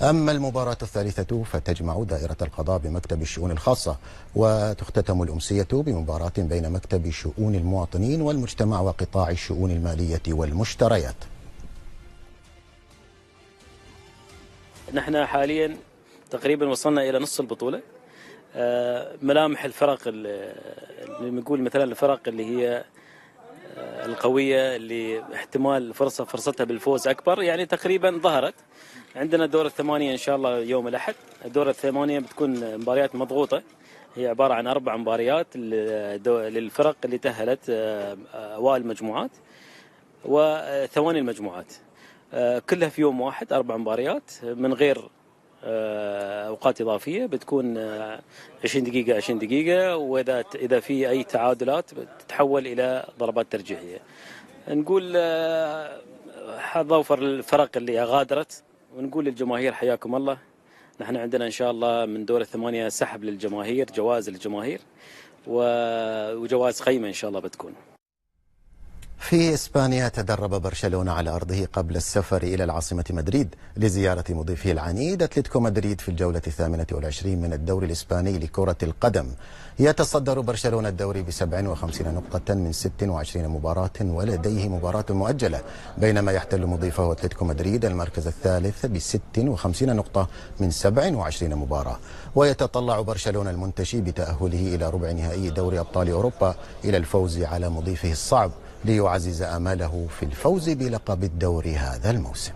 [SPEAKER 25] أما المباراة الثالثة فتجمع دائرة القضاء بمكتب الشؤون الخاصة، وتختتم الأمسية بمباراة بين مكتب شؤون المواطنين والمجتمع وقطاع الشؤون المالية والمشتريات.
[SPEAKER 10] نحن حاليا تقريبا وصلنا إلى نص البطولة. ملامح الفرق اللي نقول مثلا الفرق اللي هي القوية اللي احتمال فرصتها بالفوز أكبر يعني تقريبا ظهرت. عندنا دور الثمانية إن شاء الله يوم الأحد. الدور الثمانية بتكون مباريات مضغوطة، هي عبارة عن 4 مباريات للفرق اللي تأهلت أوائل المجموعات وثواني المجموعات، كلها في يوم واحد 4 مباريات من غير أوقات إضافية. بتكون 20 دقيقة 20 دقيقة، وإذا في أي تعادلات تتحول إلى ضربات ترجيحية. نقول حظوفر الفرق اللي غادرت، ونقول للجماهير حياكم الله. نحن عندنا إن شاء الله من دور الثمانية سحب للجماهير، جوائز للجماهير وجوائز قيمة إن شاء الله بتكون.
[SPEAKER 25] في إسبانيا تدرب برشلونة على أرضه قبل السفر إلى العاصمة مدريد لزيارة مضيفه العنيد أتلتيكو مدريد في الجولة 28 من الدوري الإسباني لكرة القدم. يتصدر برشلونة الدوري ب57 نقطة من 26 مباراة ولديه مباراة مؤجلة، بينما يحتل مضيفه أتلتيكو مدريد المركز الثالث ب56 نقطة من 27 مباراة. ويتطلع برشلونة المنتشي بتأهله إلى ربع نهائي دوري أبطال أوروبا إلى الفوز على مضيفه الصعب ليعزز آماله في الفوز بلقب الدوري هذا الموسم.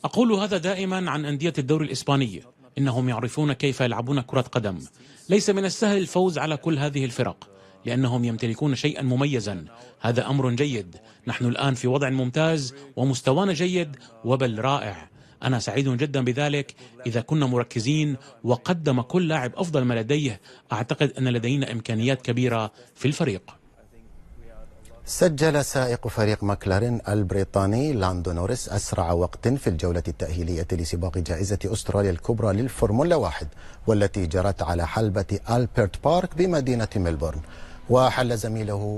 [SPEAKER 20] أقول هذا دائما عن أندية الدوري الإسباني، إنهم يعرفون كيف يلعبون كرة قدم. ليس من السهل الفوز على كل هذه الفرق لأنهم يمتلكون شيئا مميزا، هذا أمر جيد. نحن الآن في وضع ممتاز ومستوانا جيد وبل رائع. أنا سعيد جدا بذلك. إذا كنا مركزين وقدم كل لاعب أفضل ما لديه، أعتقد أن لدينا إمكانيات كبيرة في الفريق.
[SPEAKER 25] سجل سائق فريق ماكلارين البريطاني لاندو نوريس أسرع وقت في الجولة التأهيلية لسباق جائزة أستراليا الكبرى للفورمولا 1 والتي جرت على حلبة ألبرت بارك بمدينة ملبورن. وحل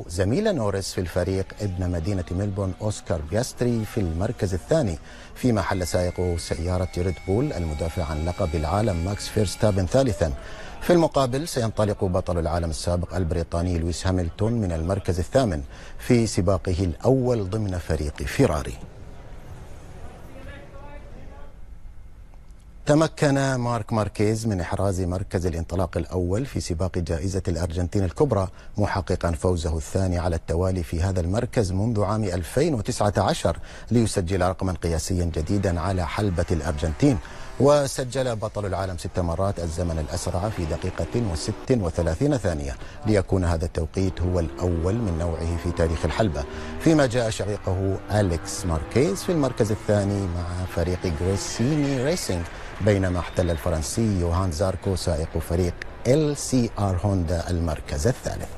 [SPEAKER 25] زميل نوريس في الفريق ابن مدينة ملبورن أوسكار بياستري في المركز الثاني، فيما حل سائق سيارة ريد بول المدافع عن لقب العالم ماكس فيرستابن ثالثا. في المقابل سينطلق بطل العالم السابق البريطاني لويس هاملتون من المركز الثامن في سباقه الأول ضمن فريق فيراري. تمكن مارك ماركيز من إحراز مركز الانطلاق الأول في سباق جائزة الأرجنتين الكبرى، محققا فوزه الثاني على التوالي في هذا المركز منذ عام 2019 ليسجل رقما قياسيا جديدا على حلبة الأرجنتين. وسجل بطل العالم 6 مرات الزمن الأسرع في دقيقة و36 ثانية ليكون هذا التوقيت هو الأول من نوعه في تاريخ الحلبة، فيما جاء شقيقه أليكس ماركيز في المركز الثاني مع فريق غريسيني ريسينج، بينما احتل الفرنسي يوهان زاركو سائق فريق LCR هوندا المركز الثالث.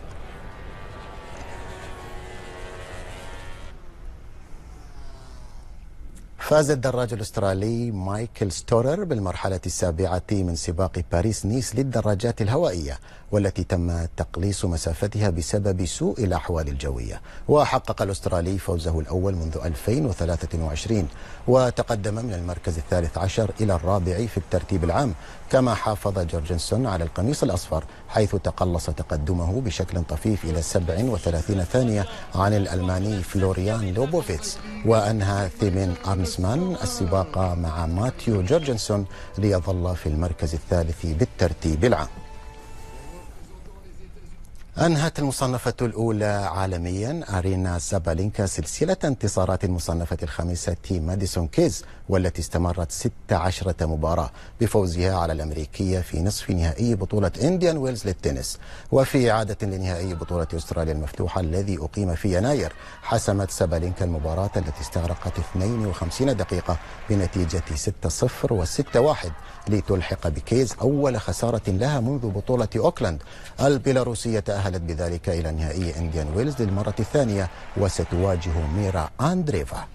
[SPEAKER 25] فاز الدراج الأسترالي مايكل ستورر بالمرحلة السابعة من سباق باريس نيس للدراجات الهوائية، والتي تم تقليص مسافتها بسبب سوء الأحوال الجوية، وحقق الأسترالي فوزه الأول منذ 2023 وتقدم من المركز الثالث عشر إلى الرابع في الترتيب العام، كما حافظ جورجنسون على القميص الأصفر حيث تقلص تقدمه بشكل طفيف إلى 37 ثانية عن الألماني فلوريان لوبوفيتس، وأنهى ثيمين أرنسمان السباق مع ماتيو جورجنسون ليظل في المركز الثالث بالترتيب العام. أنهت المصنفة الأولى عالميا أرينا سابالينكا سلسلة انتصارات المصنفة الخامسة ماديسون كيز، والتي استمرت 16 مباراة بفوزها على الأمريكية في نصف نهائي بطولة إنديان ويلز للتنس. وفي إعادة لنهائي بطولة أستراليا المفتوحة الذي أقيم في يناير، حسمت سابالينكا المباراة التي استغرقت 52 دقيقة بنتيجة 6-0 و6-1 لتلحق بكيز أول خسارة لها منذ بطولة أوكلاند. البيلاروسية تأهلت بذلك إلى نهائي إنديان ويلز للمرة الثانية وستواجه ميرا أندريفا.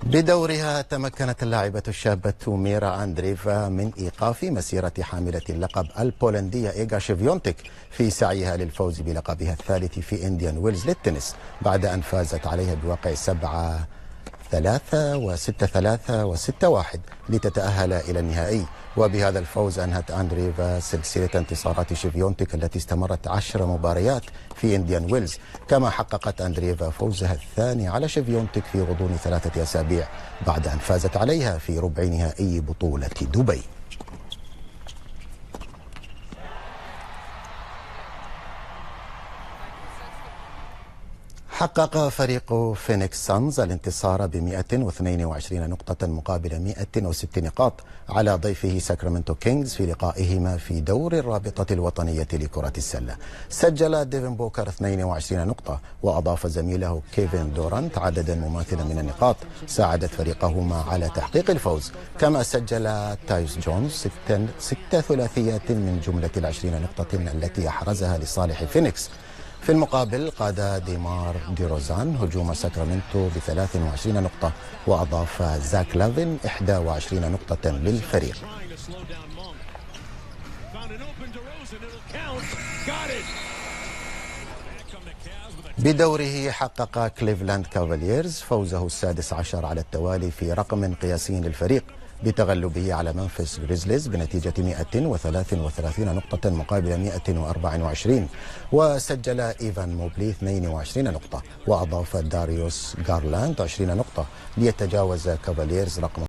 [SPEAKER 25] بدورها تمكنت اللاعبة الشابة ميرا أندريفا من إيقاف مسيرة حاملة اللقب البولندية إيغا شيفيونتك في سعيها للفوز بلقبها الثالث في إنديان ويلز للتنس، بعد أن فازت عليها بواقع 7-3 و6-3 و6-1 لتتأهل إلى النهائي. وبهذا الفوز أنهت أندريفا سلسلة انتصارات شيفيونتك التي استمرت 10 مباريات في إنديان ويلز، كما حققت أندريفا فوزها الثاني على شيفيونتك في غضون 3 أسابيع بعد أن فازت عليها في ربع نهائي بطولة دبي. حقق فريق فينيكس سانز الانتصار ب 122 نقطة مقابل 106 نقاط على ضيفه ساكرامنتو كينجز في لقائهما في دور الرابطة الوطنية لكرة السلة. سجل ديفن بوكر 22 نقطة، وأضاف زميله كيفن دورانت عددا مماثلا من النقاط ساعدت فريقهما على تحقيق الفوز، كما سجل تايس جونز 6 ثلاثيات من جملة 20 نقطة التي أحرزها لصالح فينيكس. في المقابل قاد ديمار دي روزان هجوم ساكرامنتو ب 23 نقطة، وأضاف زاك لافين 21 نقطة للفريق. بدوره حقق كليفلاند كافاليرز فوزه السادس عشر على التوالي في رقم قياسي للفريق بتغلبه على منفس غريزليز بنتيجة 133 نقطة مقابل 124. وسجل إيفان موبلي 22 نقطة، وأضاف داريوس غارلاند 20 نقطة ليتجاوز كافاليرز رقم